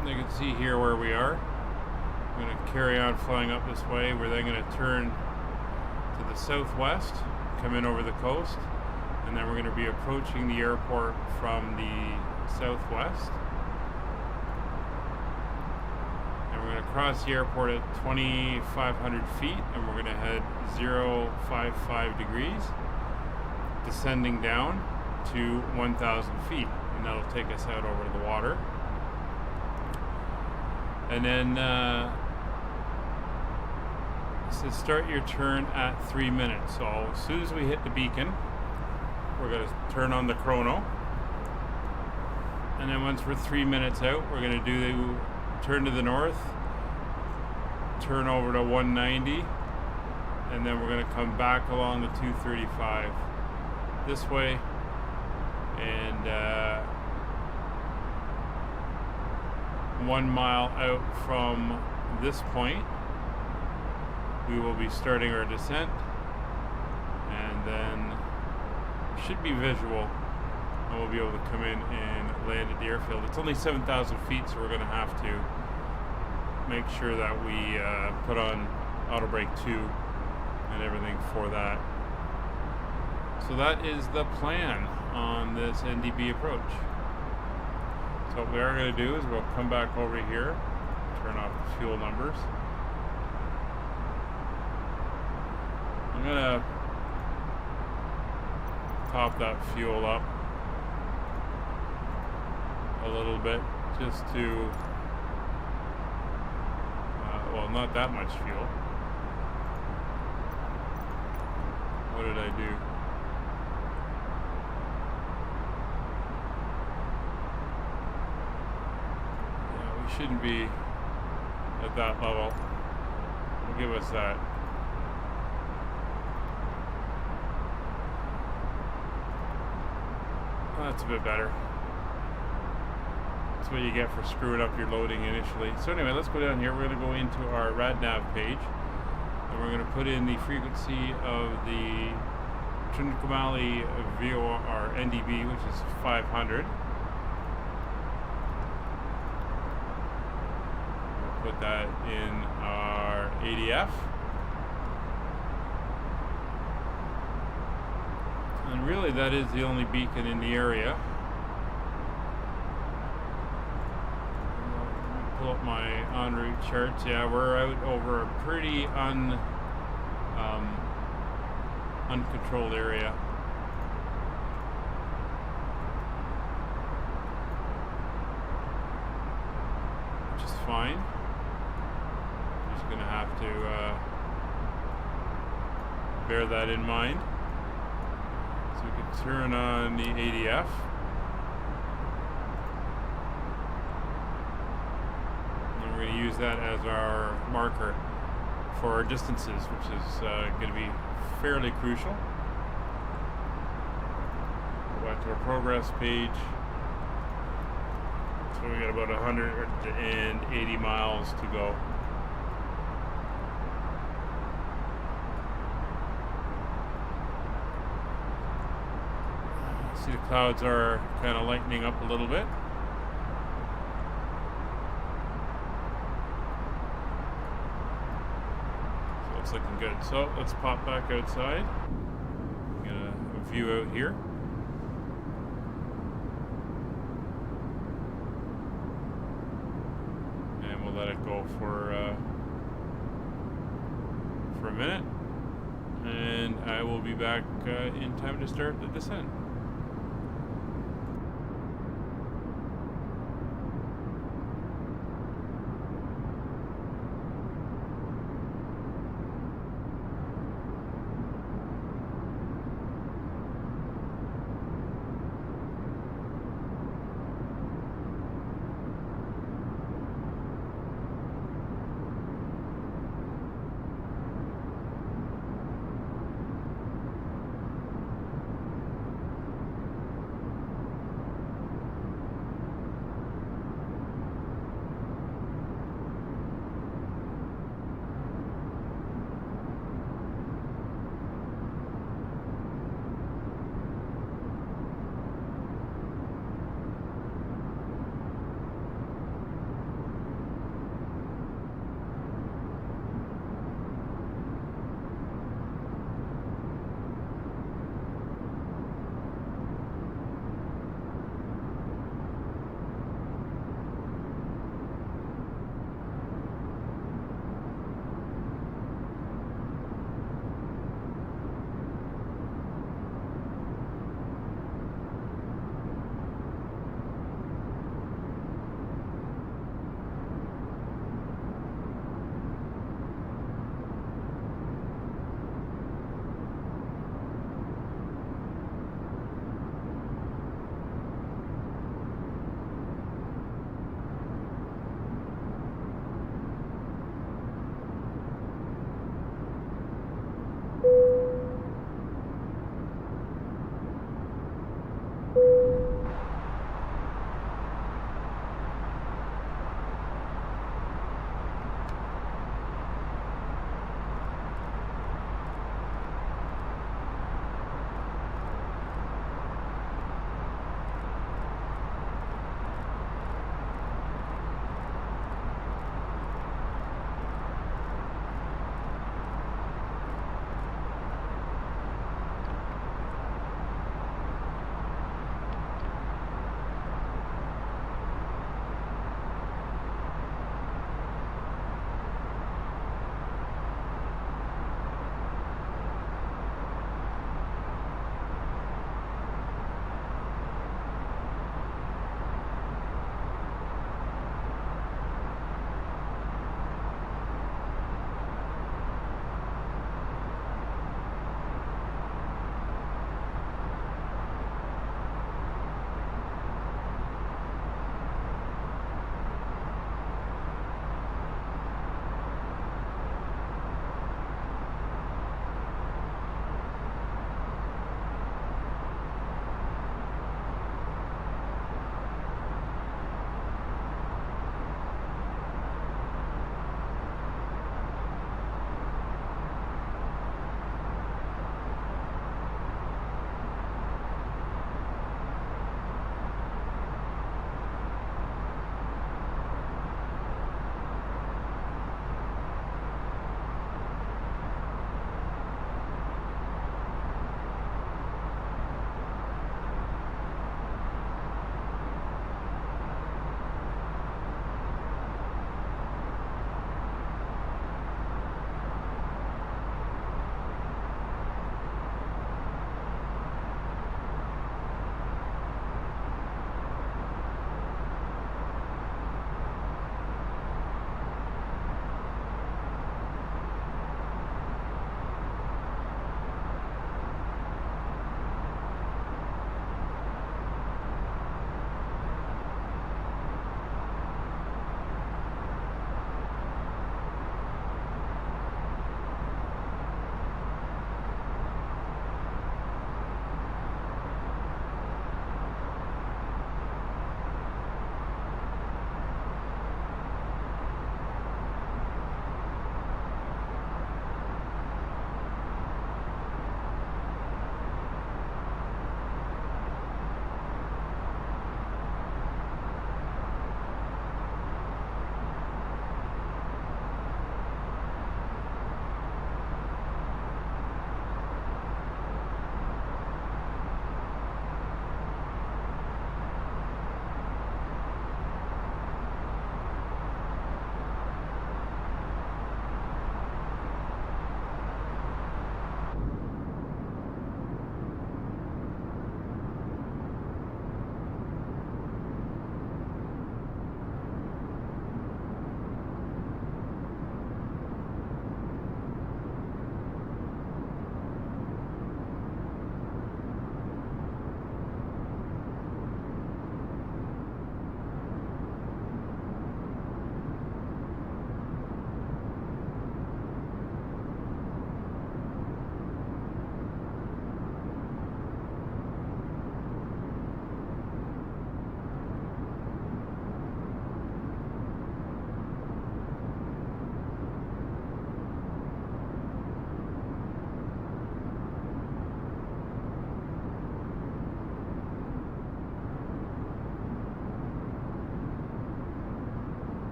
And you can see here where we are. I'm going to carry on flying up this way. We're then going to turn to the southwest, come in over the coast, and then we're going to be approaching the airport from the southwest. And we're going to cross the airport at 2,500 feet, and we're going to head 055 degrees, descending down to 1,000 feet, and that'll take us out over the water. And then so start your turn at 3 minutes. So as soon as we hit the beacon, we're going to turn on the chrono. And then once we're 3 minutes out, we're going to do the turn to the north, turn over to 190, and then we're going to come back along the 235 this way, and 1 mile out from this point we will be starting our descent, and then should be visual, and we'll be able to come in and land at the airfield. It's only 7,000 feet, so we're going to have to make sure that we put on auto brake 2 and everything for that. So that is the plan on this NDB approach. So what we are going to do is we'll come back over here, turn off the fuel numbers. I'm going to top that fuel up a little bit, just to, well, not that much fuel. What did I do? Yeah, we shouldn't be at that level. It'll give us that. That's a bit better. That's what you get for screwing up your loading initially. So anyway, let's go down here. We're going to go into our RadNav page, and we're going to put in the frequency of the Trinciomalee VOR NDB, which is 500. We'll put that in our ADF. And really, that is the only beacon in the area. Pull up my en route charts. Yeah, we're out over a pretty uncontrolled area. Which is fine. I'm just going to have to bear that in mind. So we can turn on the ADF. And we're going to use that as our marker for our distances, which is going to be fairly crucial. Go back to our progress page. So we got about 180 miles to go. See, the clouds are kind of lightening up a little bit. So it's looking good. So let's pop back outside. Get a view out here. And we'll let it go for a minute. and I will be back in time to start the descent.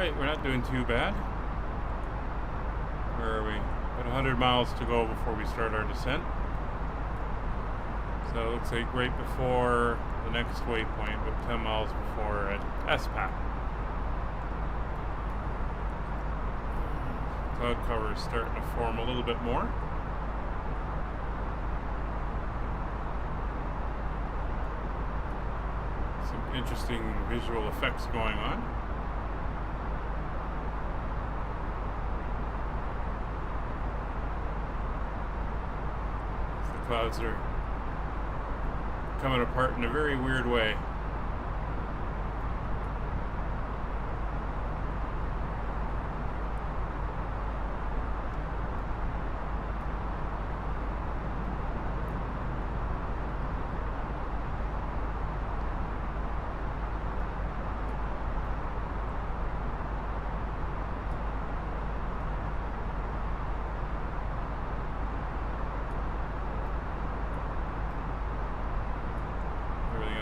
Alright, we're not doing too bad. Where are we? About 100 miles to go before we start our descent. So it looks like right before the next waypoint, about 10 miles before at SPAC. Cloud cover is starting to form a little bit more. Some interesting visual effects going on. The clouds are coming apart in a very weird way.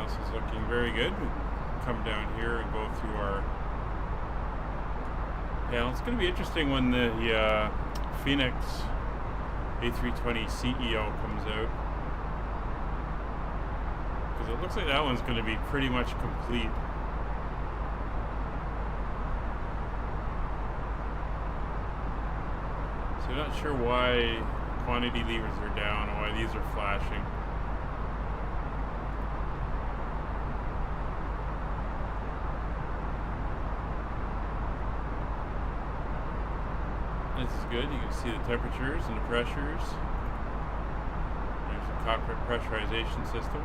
Is looking very good. We come down here and go through our panel. It's going to be interesting when the Phoenix A320 CEO comes out, because it looks like that one's going to be pretty much complete. So I'm not sure why quantity levers are down and why these are flashing. This is good. You can see the temperatures and the pressures. There's the cockpit pressurization system.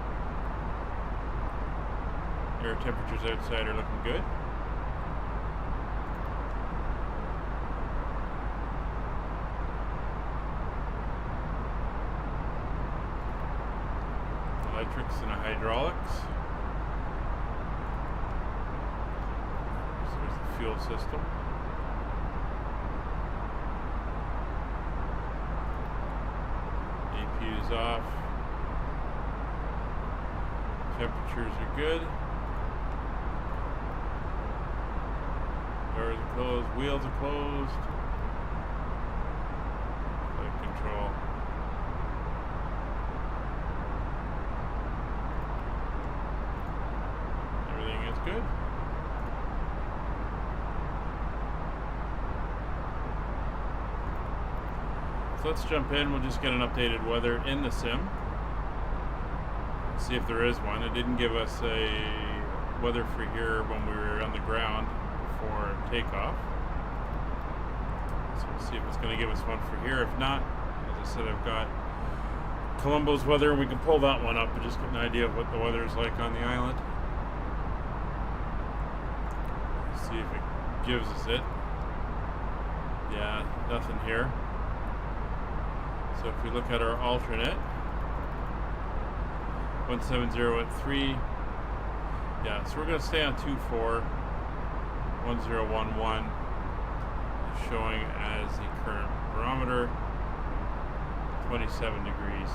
Air temperatures outside are looking good. Electrics and the hydraulics. So there's the fuel system. APU is off. Temperatures are good. Doors are closed. Wheels are closed. Flight control. Everything is good. So let's jump in. We'll just get an updated weather in the sim. See if there is one. It didn't give us a weather for here when we were on the ground before takeoff. So we'll see if it's going to give us one for here. If not, as I said, I've got Colombo's weather, and we can pull that one up and just get an idea of what the weather is like on the island. See if it gives us it. Yeah, nothing here. So if we look at our alternate, 170 at 3. Yeah, so we're going to stay on 24. 1011 is showing as the current barometer, 27 degrees.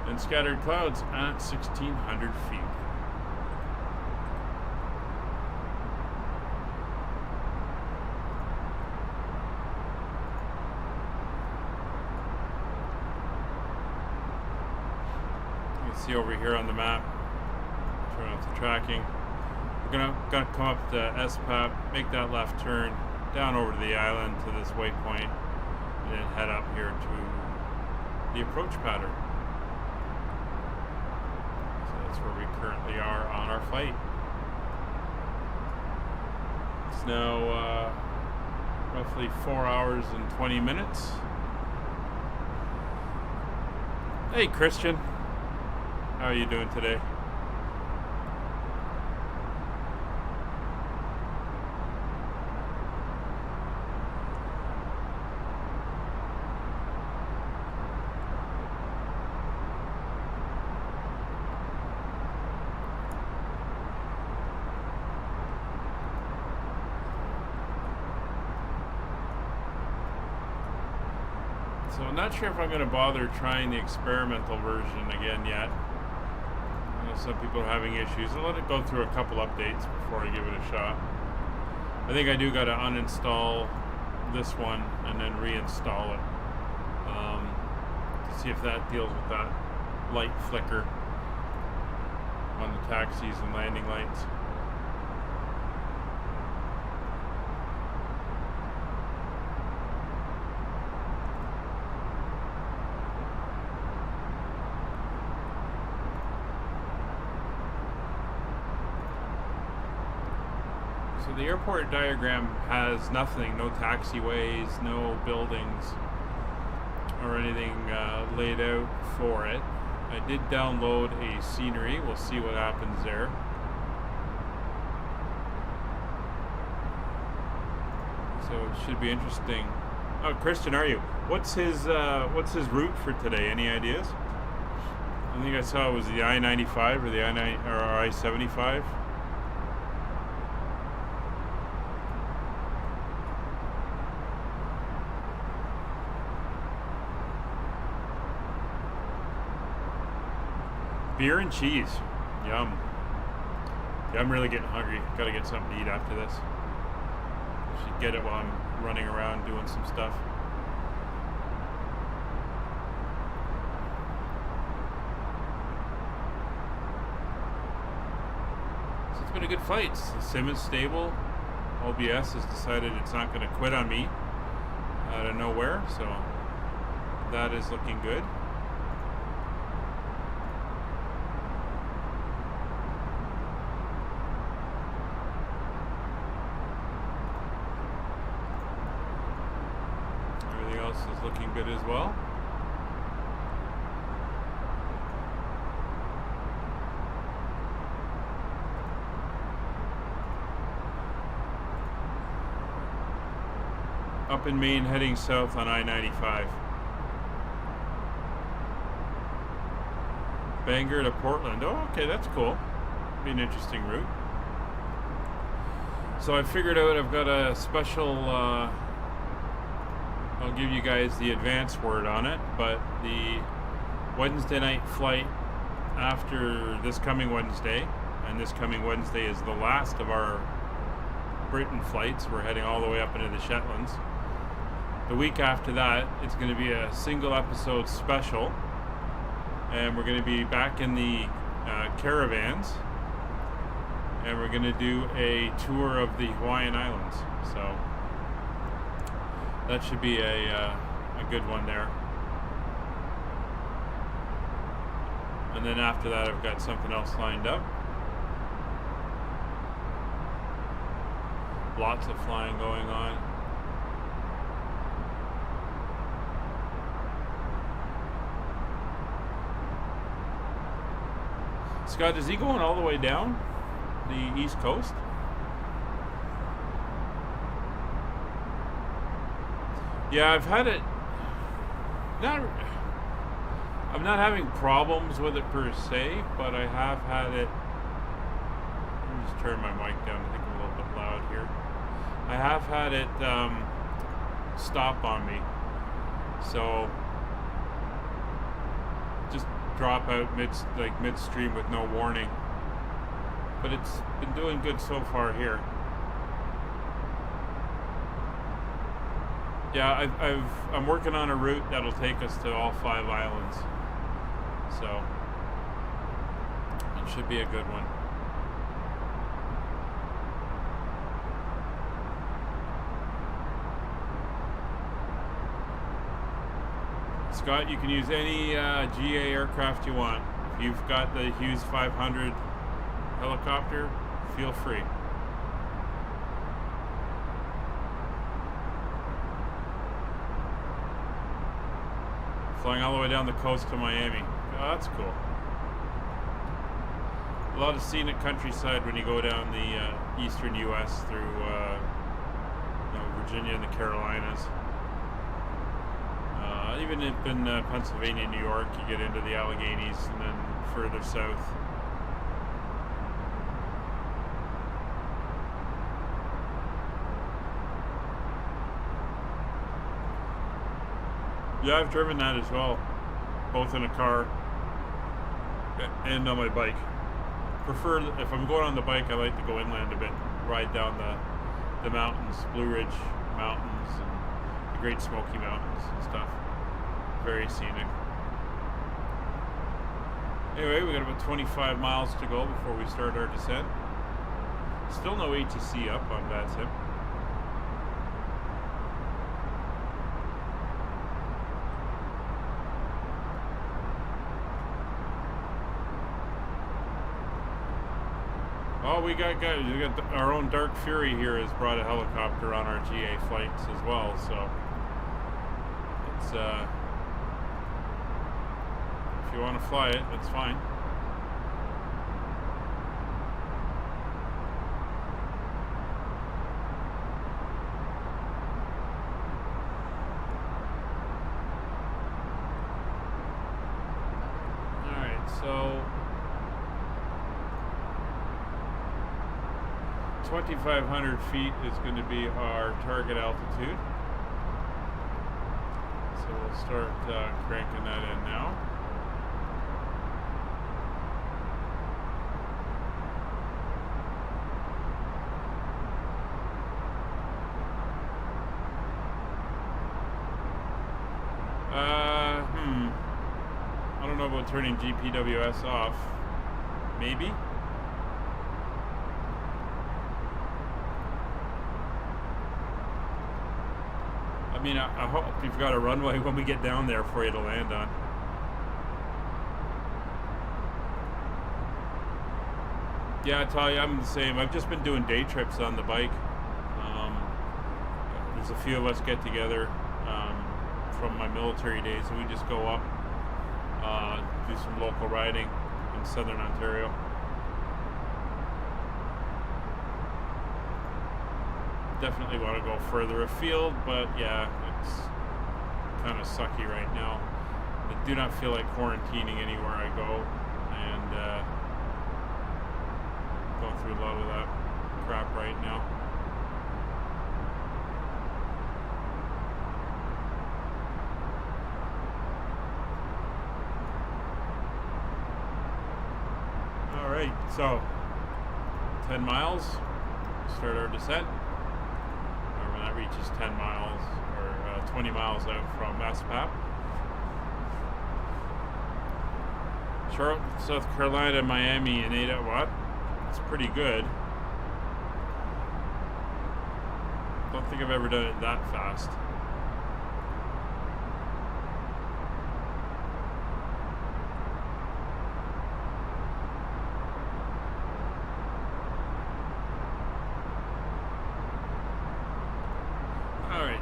And scattered clouds at 1,600 feet. See over here on the map, turn off the tracking. We're gonna come up to SPAP, make that left turn down over to the island to this waypoint, and then head up here to the approach pattern. So that's where we currently are on our flight. It's now roughly 4 hours and 20 minutes. Hey, Christian. How are you doing today? So I'm not sure if I'm going to bother trying the experimental version again yet. Some people are having issues. I'll let it go through a couple updates before I give it a shot. I think I do got to uninstall this one and then reinstall it to see if that deals with that light flicker on the taxis and landing lights. So the airport diagram has nothing, no taxiways, no buildings or anything laid out for it. I did download a scenery. We'll see what happens there. So it should be interesting. Oh, Christian, are you? What's his route for today? Any ideas? I think I saw it was the I-95 or the I-9 or I-75. Beer and cheese. Yum. Yeah, I'm really getting hungry. Gotta get something to eat after this. Should get it while I'm running around doing some stuff. So it's been a good fight. The sim is stable. OBS has decided it's not going to quit on me out of nowhere, so that is looking good. Is looking good as well. Up in Maine, heading south on I-95. Bangor to Portland. Oh, okay, that's cool. Be an interesting route. So I figured out I've got a special I'll give you guys the advance word on it, but the Wednesday night flight after this coming Wednesday, and this coming Wednesday is the last of our Britain flights. We're heading all the way up into the Shetlands. The week after that, it's going to be a single episode special, and we're going to be back in the caravans, and we're going to do a tour of the Hawaiian Islands. So that should be a good one there. And then after that, I've got something else lined up. Lots of flying going on. Scott, is he going all the way down the East Coast? Yeah, I've had it. I'm not having problems with it per se, but I have had it. Let me just turn my mic down. I think I'm a little bit loud here. I have had it stop on me. So just drop out midstream with no warning. But it's been doing good so far here. Yeah, I'm working on a route that'll take us to all 5 islands. So it should be a good one. Scott, you can use any GA aircraft you want. If you've got the Hughes 500 helicopter, feel free. Flying all the way down the coast to Miami. Oh, that's cool. A lot of scenic countryside when you go down the eastern U.S. through Virginia and the Carolinas. Even up in Pennsylvania, New York, you get into the Alleghenies and then further south. Yeah, I've driven that as well, both in a car and on my bike. Prefer, if I'm going on the bike, I like to go inland a bit, ride down the mountains, Blue Ridge Mountains, and the Great Smoky Mountains and stuff. Very scenic. Anyway, we got about 25 miles to go before we start our descent. Still no ATC up on VATSIM. Oh, we got our own Dark Fury here has brought a helicopter on our GA flights as well, so it's if you want to fly it, that's fine. All right, so 2,500 feet is going to be our target altitude. So we'll start cranking that in now. I don't know about turning GPWS off. Maybe. I mean, I hope you've got a runway when we get down there for you to land on. Yeah, I tell you, I'm the same. I've just been doing day trips on the bike. There's a few of us get together from my military days, and we just go up, do some local riding in southern Ontario. Definitely want to go further afield, but yeah, it's kind of sucky right now. I do not feel like quarantining anywhere I go, and going through a lot of that crap right now. All right, so 10 miles, start our descent. That reaches 10 miles or 20 miles out from SPAP. Charlotte, South Carolina, Miami, and 8 watt. It's pretty good. Don't think I've ever done it that fast.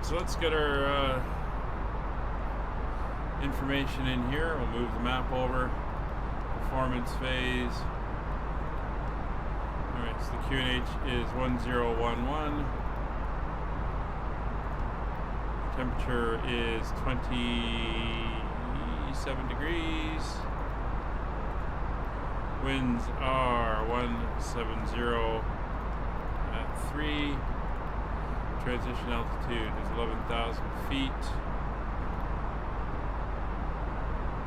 So let's get our information in here. We'll move the map over. Performance phase. Alright, so the QNH is 1011. Temperature is 27 degrees. Winds are 170 at 3. Transition altitude is 11,000 feet,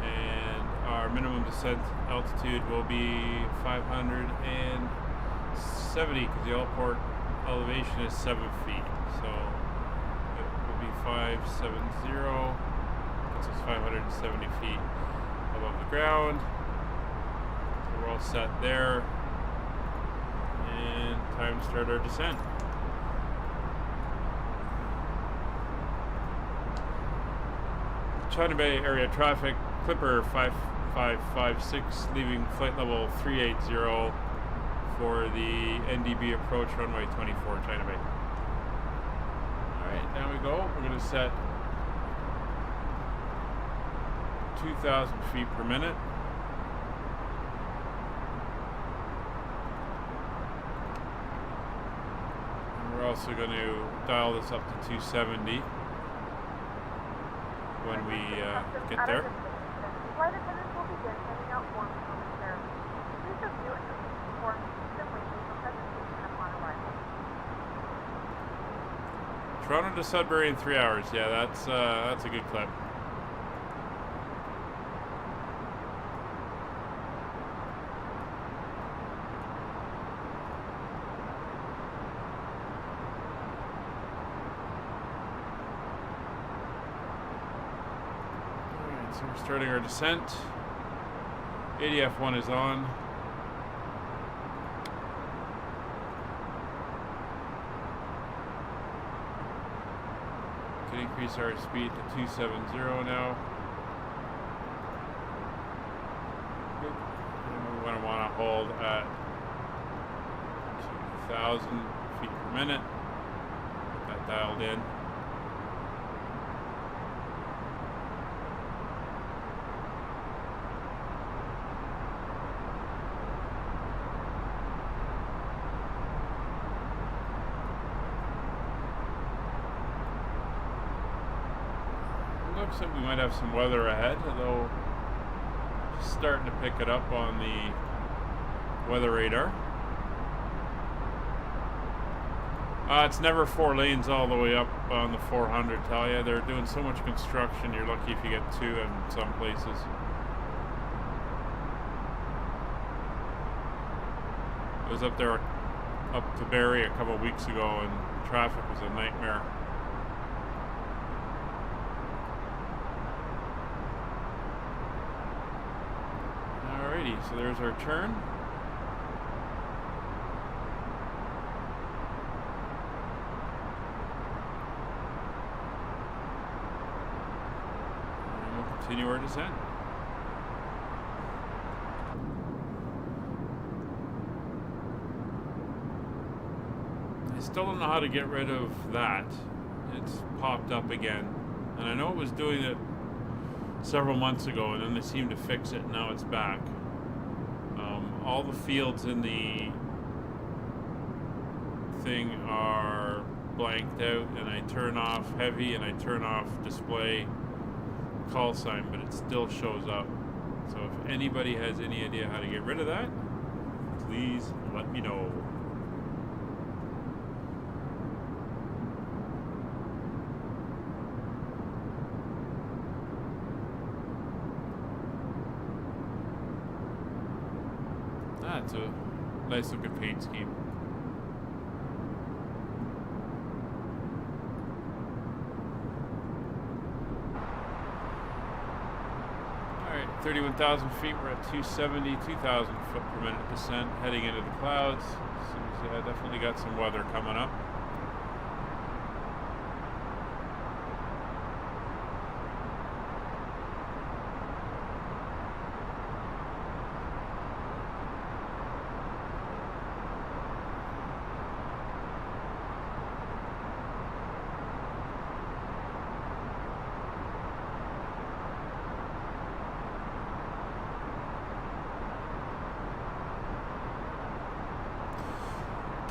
and our minimum descent altitude will be 570 because the airport elevation is 7 feet, so it will be 570. That's 570 feet above the ground. So we're all set there, and time to start our descent. China Bay area traffic, Clipper 5556 leaving flight level 380 for the NDB approach runway 24 China Bay. Alright, down we go. We're going to set 2,000 feet per minute. And we're also going to dial this up to 270. When we get there. Flight attendants will begin handing out forms momentarily. Please review and complete the forms and wait for presentation upon arrival. Toronto to Sudbury in 3 hours. Yeah, that's a good clip. So we're starting our descent. ADF 1 is on. Can increase our speed to 270 now. And we want to hold at 2,000 feet per minute. Get that dialed in. Looks like we might have some weather ahead, although starting to pick it up on the weather radar. It's never 4 lanes all the way up on the 400, tell ya. They're doing so much construction, you're lucky if you get 2 in some places. I was up there, up to Barrie a couple weeks ago, and traffic was a nightmare. So there's our turn. And we'll continue our descent. I still don't know how to get rid of that. It's popped up again. And I know it was doing it several months ago, and then they seemed to fix it, and now it's back. All the fields in the thing are blanked out, and I turn off heavy and I turn off display call sign, but it still shows up. So if anybody has any idea how to get rid of that, please let me know. It's a nice looking paint scheme. Alright, 31,000 feet, we're at 270, 2,000 foot per minute descent, heading into the clouds. So definitely got some weather coming up.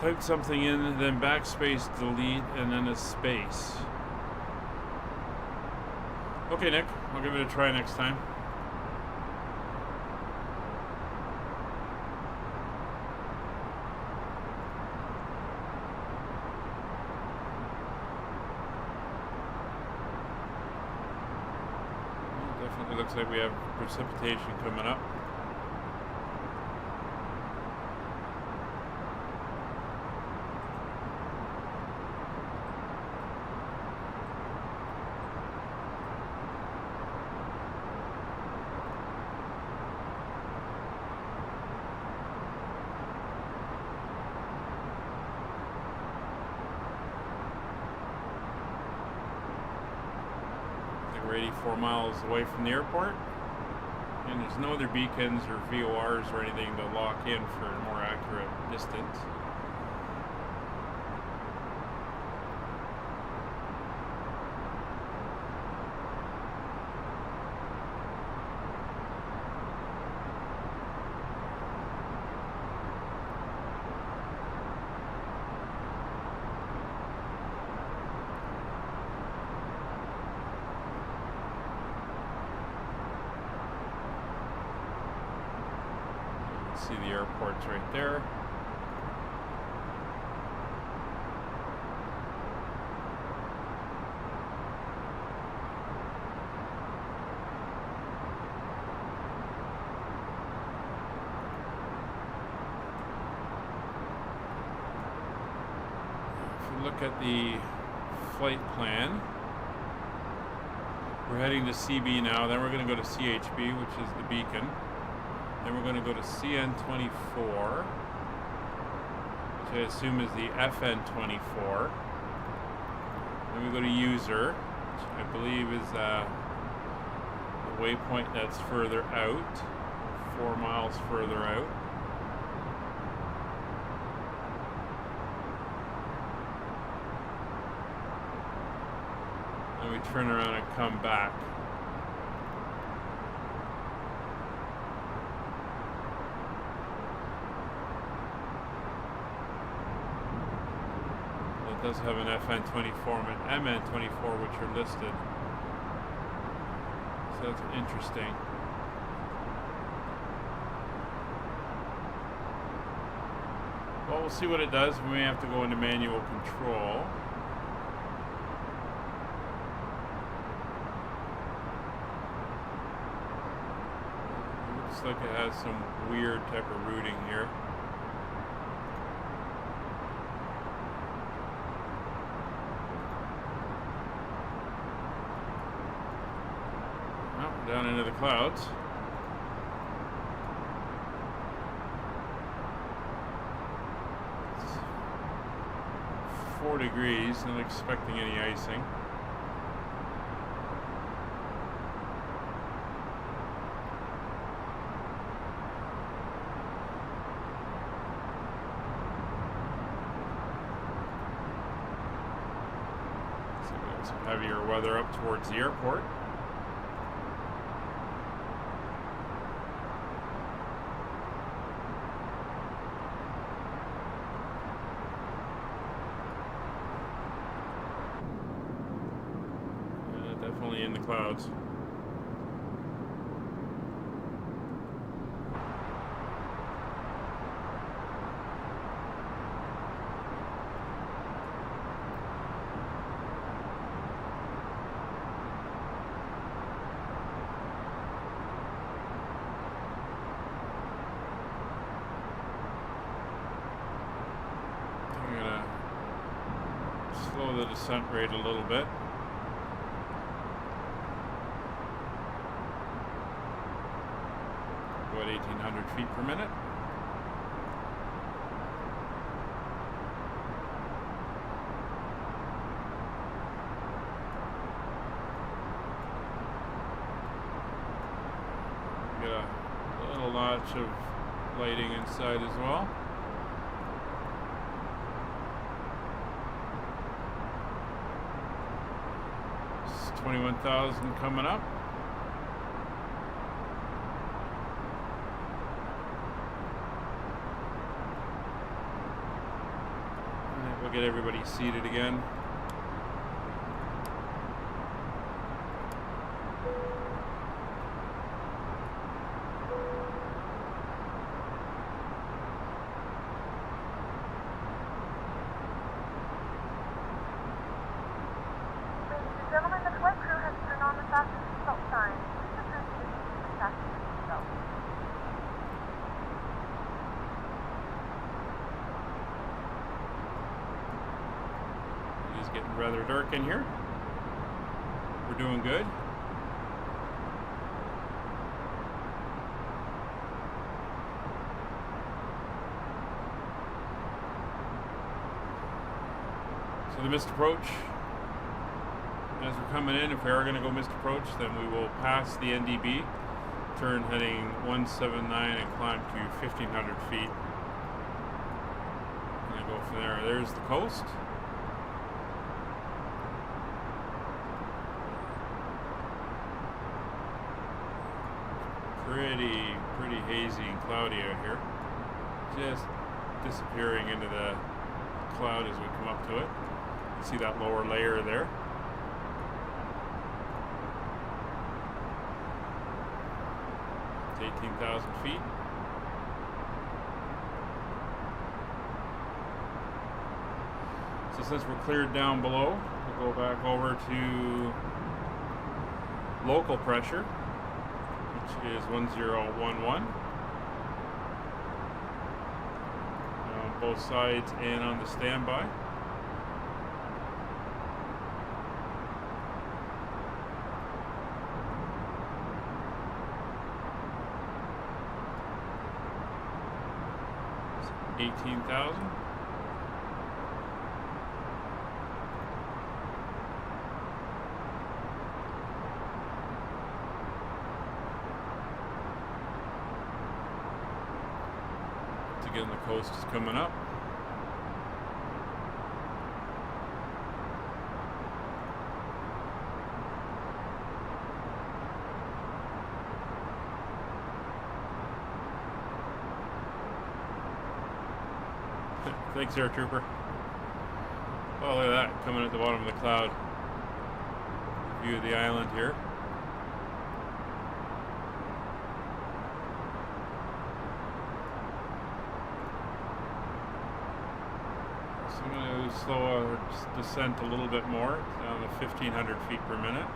Type something in, then backspace, delete, and then a space. Okay, Nick, I'll give it a try next time. Well, definitely looks like we have precipitation coming up. We're 84 miles away from the airport, and there's no other beacons or VORs or anything to lock in for a more accurate distance. See the airport's right there. If you look at the flight plan, We're heading to CB now, then we're going to go to CHB, which is the beacon. Then we're going to go to CN24, which I assume is the FN24. Then we go to user, which I believe is the waypoint that's further out, 4 miles further out. Then we turn around and come back. It does have an FN24 and MN24 which are listed. So that's interesting. Well, we'll see what it does. We may have to go into manual control. It looks like it has some weird type of routing here. Down into the clouds. It's 4 degrees, not expecting any icing. So we got some heavier weather up towards the airport. In the clouds. I'm gonna slow the descent rate a little bit. About 1,800 feet per minute. Get a little notch of lighting inside as well. It's 21,000 coming up. Get everybody seated again. Ladies and gentlemen, the flight crew has turned on the fasten seatbelt sign. Please return to the seat and fasten your seatbelt. Getting rather dark in here. We're doing good. So the missed approach. As we're coming in, if we are going to go missed approach, then we will pass the NDB, turn heading 179 and climb to 1,500 feet. And then go from there. There's the coast. Pretty hazy and cloudy out here. Just disappearing into the cloud as we come up to it. You see that lower layer there. It's 18,000 feet. So since we're cleared down below, we'll go back over to local pressure, which is 1011. Both sides and on the standby. 18,000. Again, the coast is coming up. Thanks, Air Trooper. Oh, look at that, coming at the bottom of the cloud. View of the island here. So I'm going to slow our descent a little bit more, down to 1,500 feet per minute.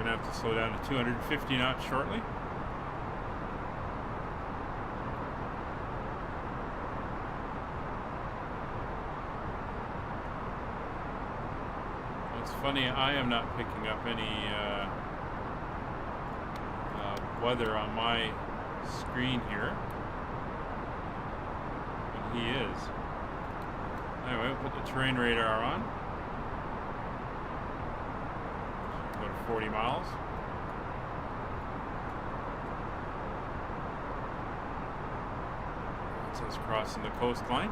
Have to slow down to 250 knots shortly. It's funny, I am not picking up any weather on my screen here, but he is. Anyway, we'll put the terrain radar on. 40 miles. It says crossing the coastline.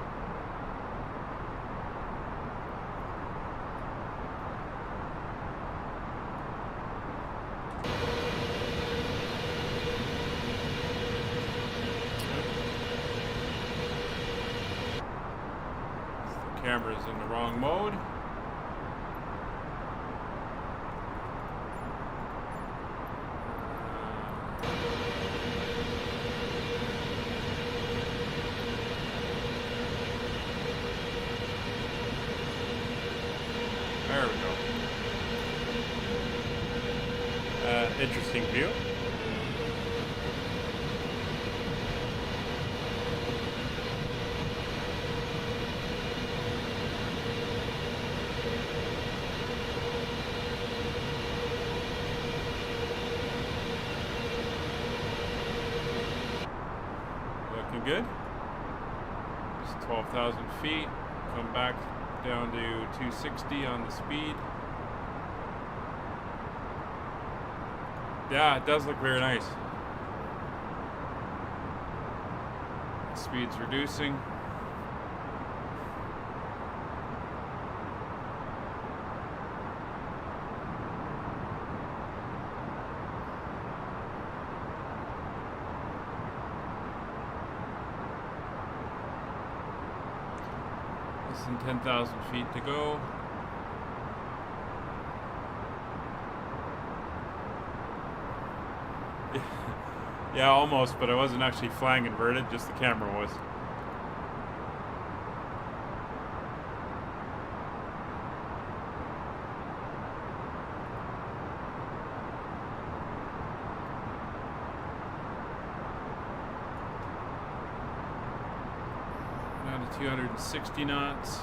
The camera's in the wrong mode. There we go. Interesting view. Looking good. Just 12,000 feet. Come back down to 260 on the speed. Yeah, it does look very nice. Speed's reducing. Less than 10,000 feet to go. Yeah, almost, but I wasn't actually flying inverted, just the camera was. Down to 260 knots.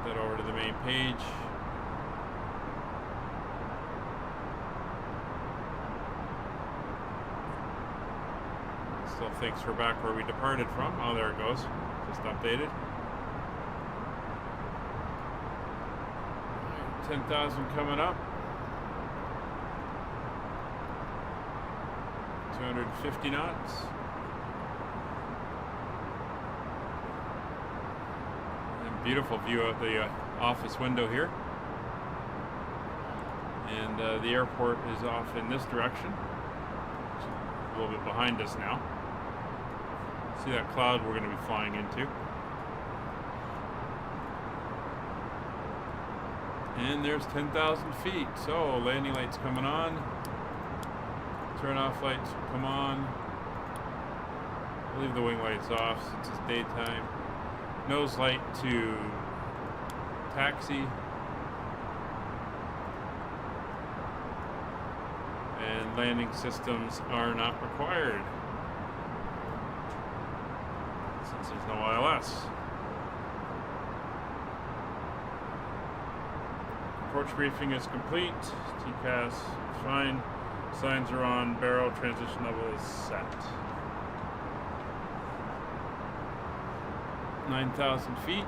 That over to the main page. Still thinks we're back where we departed from. Oh, there it goes. Just updated. 10,000 coming up. 250 knots. Beautiful view of the office window here, and the airport is off in this direction, a little bit behind us now. See that cloud we're going to be flying into, and there's 10,000 feet. So landing lights coming on. Turn off lights, come on. Leave the wing lights off since it's daytime. Nose light to taxi. And landing systems are not required since there's no ILS. Approach briefing is complete. TCAS is fine. Signs are on. Barrel transition level is set. 9,000 feet.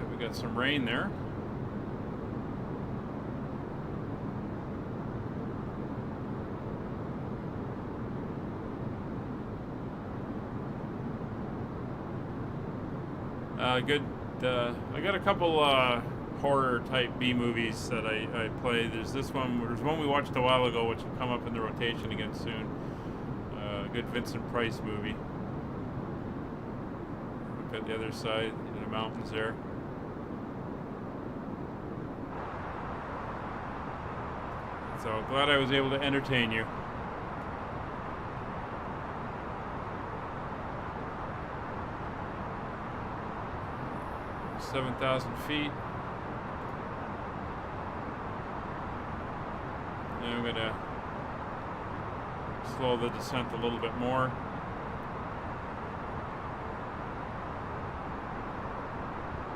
We got some rain there. Good. I got a couple horror type B movies that I play. There's this one. There's one we watched a while ago, which will come up in the rotation again soon. Good Vincent Price movie. Look at the other side in the mountains there. So glad I was able to entertain you. Seven 7,000 feet. And I'm gonna slow the descent a little bit more.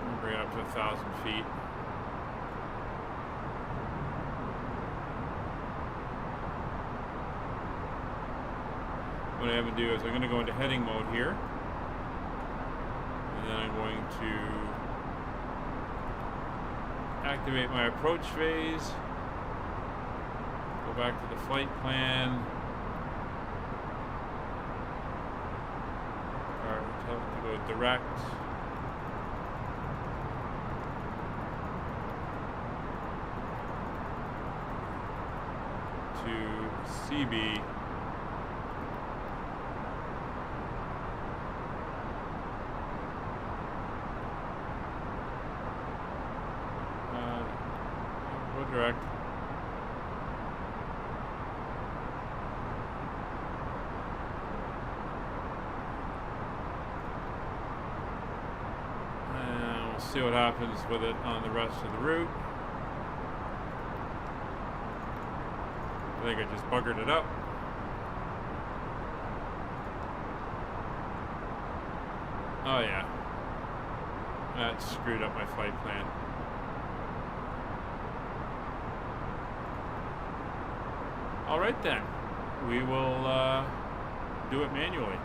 And bring it up to 1,000 feet. What I'm going to do is I'm going to go into heading mode here, and then I'm going to activate my approach phase, go back to the flight plan, or tell it to go direct, to CB. Direct. And we'll see what happens with it on the rest of the route. I think I just buggered it up. Oh yeah. That screwed up my flight plan. All right then, we will do it manually.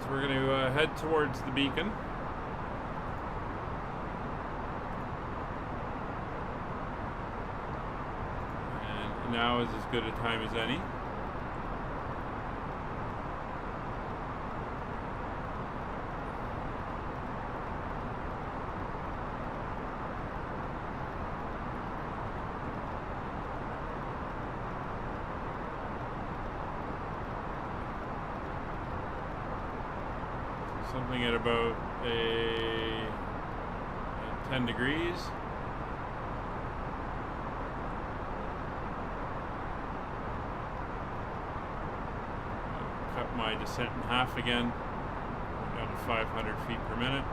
So we're going to head towards the beacon. And now is as good a time as any. Something at about a 10 degrees. Cut my descent in half again, down to 500 feet per minute.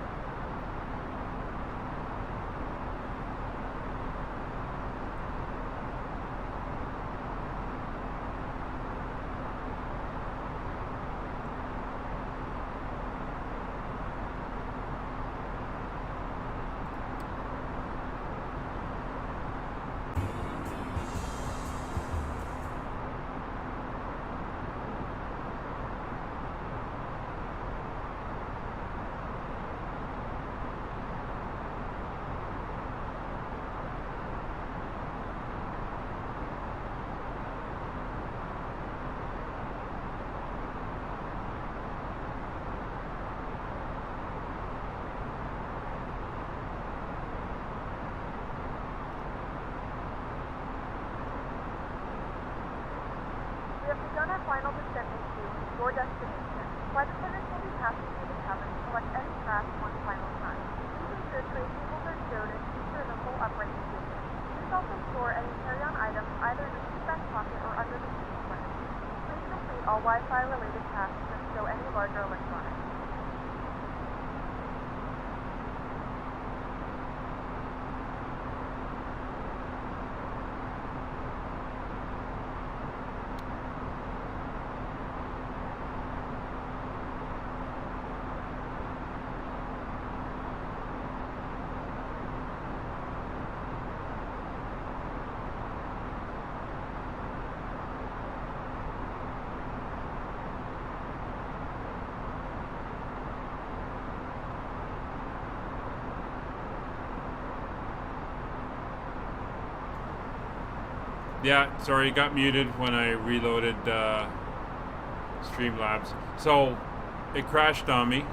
on our final descent into your destination, flight attendants will be passing through the cabin to collect any trash one final time. Please ensure tray tables are stowed and feature in a full upright position. Please also store any carry-on items either in the seat back pocket or under the seat springs. Please complete all Wi-Fi related tasks and stow any larger electronics. Yeah, sorry, it got muted when I reloaded Streamlabs. So, it crashed on me.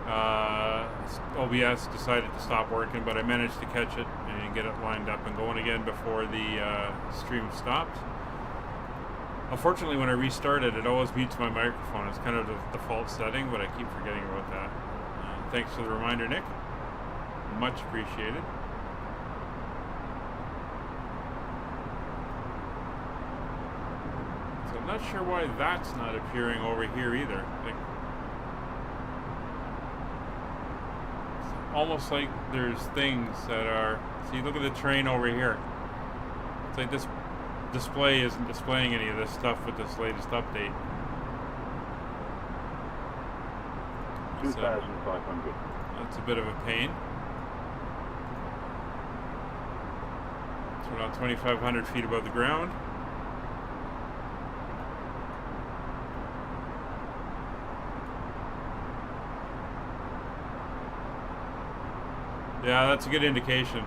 OBS decided to stop working, but I managed to catch it and get it lined up and going again before the stream stopped. Unfortunately, when I restarted, it always mutes my microphone. It's kind of the default setting, but I keep forgetting about that. Thanks for the reminder, Nick. Much appreciated. So I'm not sure why that's not appearing over here either. Like, it's almost like there's things that are... See, look at the train over here. It's like this display isn't displaying any of this stuff with this latest update. 2,500. That's a bit of a pain. So we're now 2,500 feet above the ground. Yeah, that's a good indication.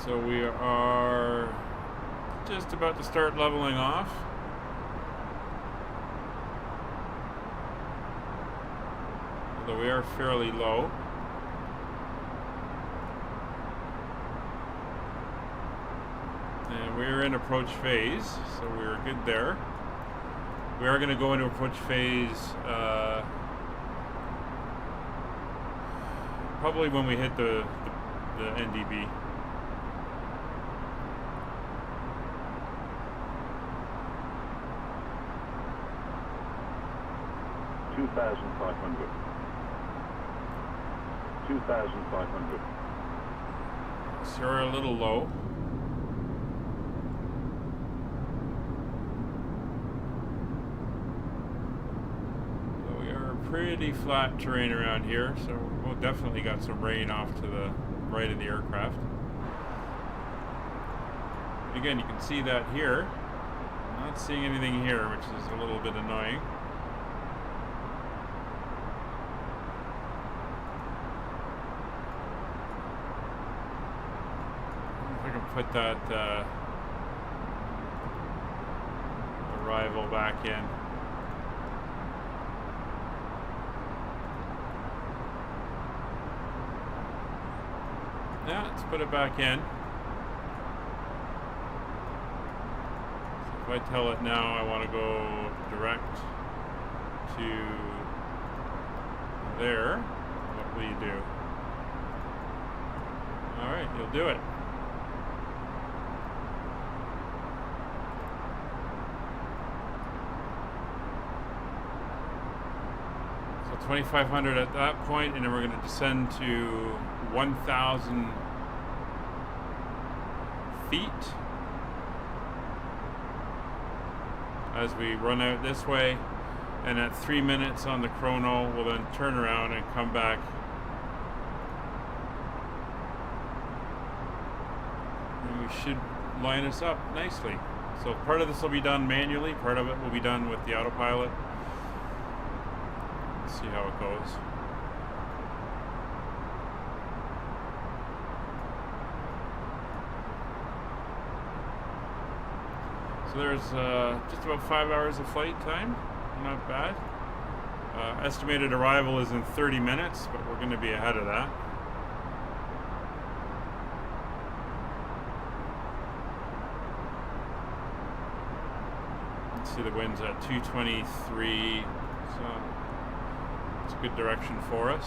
So we are just about to start leveling off. Although we are fairly low. And we're in approach phase, so we're good there. We are going to go into approach phase probably when we hit the NDB. $2,500. 2,500. So we're a little low. So we are pretty flat terrain around here, so we'll definitely got some rain off to the right of the aircraft. Again, you can see that here. I'm not seeing anything here, which is a little bit annoying. Put that arrival back in. Yeah, let's put it back in. So if I tell it now I want to go direct to there, what will you do? Alright, you'll do it. So 2,500 at that point, and then we're going to descend to 1,000 feet as we run out this way, and at 3 minutes on the chrono we'll then turn around and come back and we should line us up nicely. So part of this will be done manually, part of it will be done with the autopilot. Let's see how it goes. So there's just about 5 hours of flight time. not bad. Estimated arrival is in 30 minutes, but we're going to be ahead of that. Let's see, the wind's at 223, so it's a good direction for us.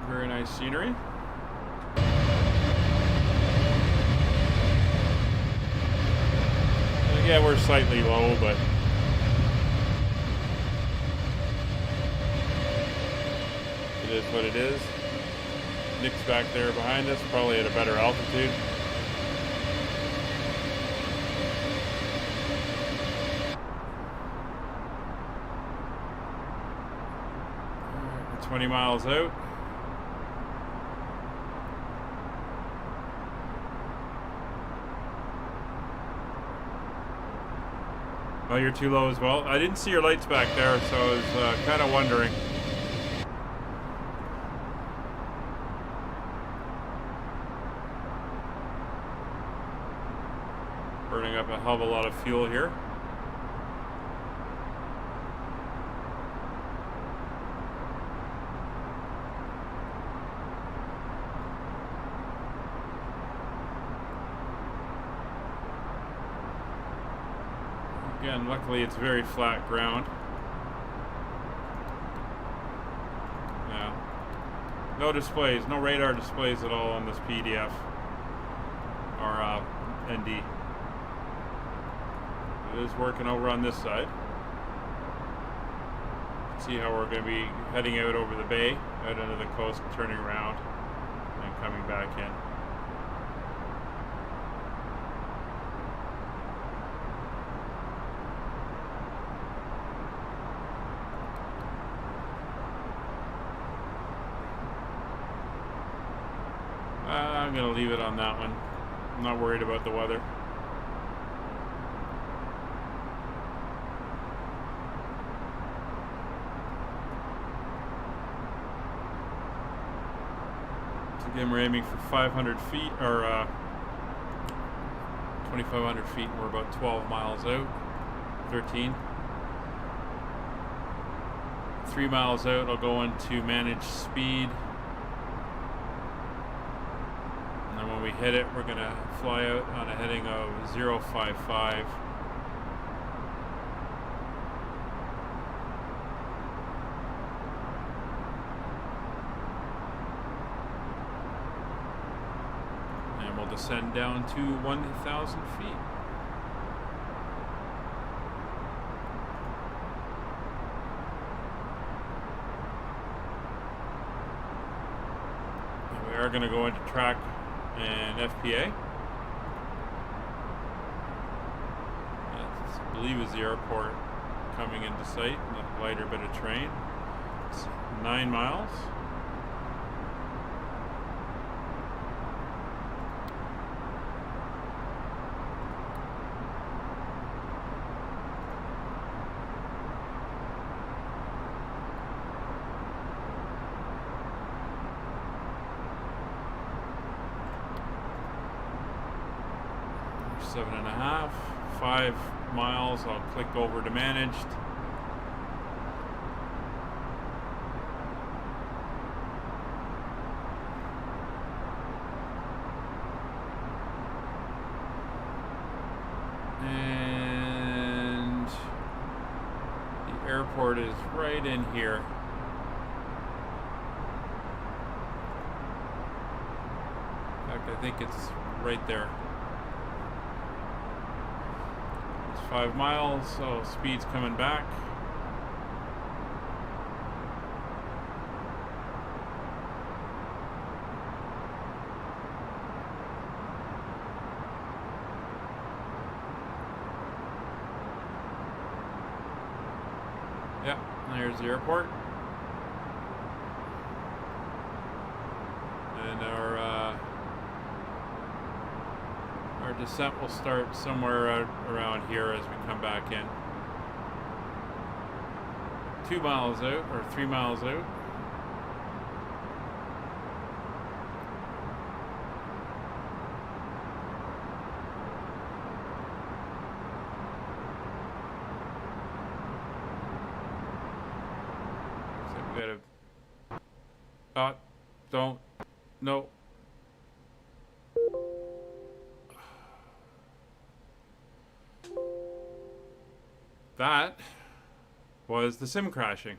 Very nice scenery. Yeah, we're slightly low, but it is what it is. Nick's back there behind us, probably at a better altitude. We're 20 miles out. Oh, you're too low as well? I didn't see your lights back there, so I was kind of wondering. Burning up a hell of a lot of fuel here. Again, luckily it's very flat ground. Yeah. No displays, no radar displays at all on this PDF or ND. It is working over on this side. See how we're going to be heading out over the bay, out into the coast, turning around and coming back in. I'm going to leave it on that one. I'm not worried about the weather. So again, we're aiming for 500 feet, or 2,500 feet, and we're about 12 miles out. 13. 3 miles out, I'll go into manage speed. When we hit it, we're going to fly out on a heading of 055. And we'll descend down to 1,000 feet. And we are going to go into track and FPA. That, I believe, is the airport coming into sight, a lighter bit of train. It's 9 miles. Seven and a half, 5 miles. I'll click over to managed. And the airport is right in here. In fact, I think it's right there. 5 miles, so speed's coming back. There's the airport. And our descent will start somewhere around here as we come back in. 2 miles out, or 3 miles out. So we gotta... don't... No. That was the sim crashing.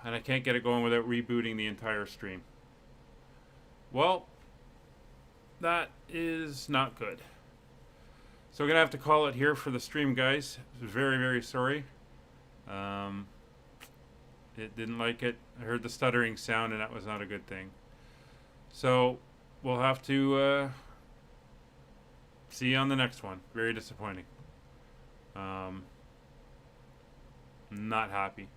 And I can't get it going without rebooting the entire stream. Well, that is not good. So we're gonna have to call it here for the stream, guys. Very, very sorry. It didn't like it. I heard the stuttering sound and that was not a good thing. So we'll have to see you on the next one. Very disappointing. Not happy.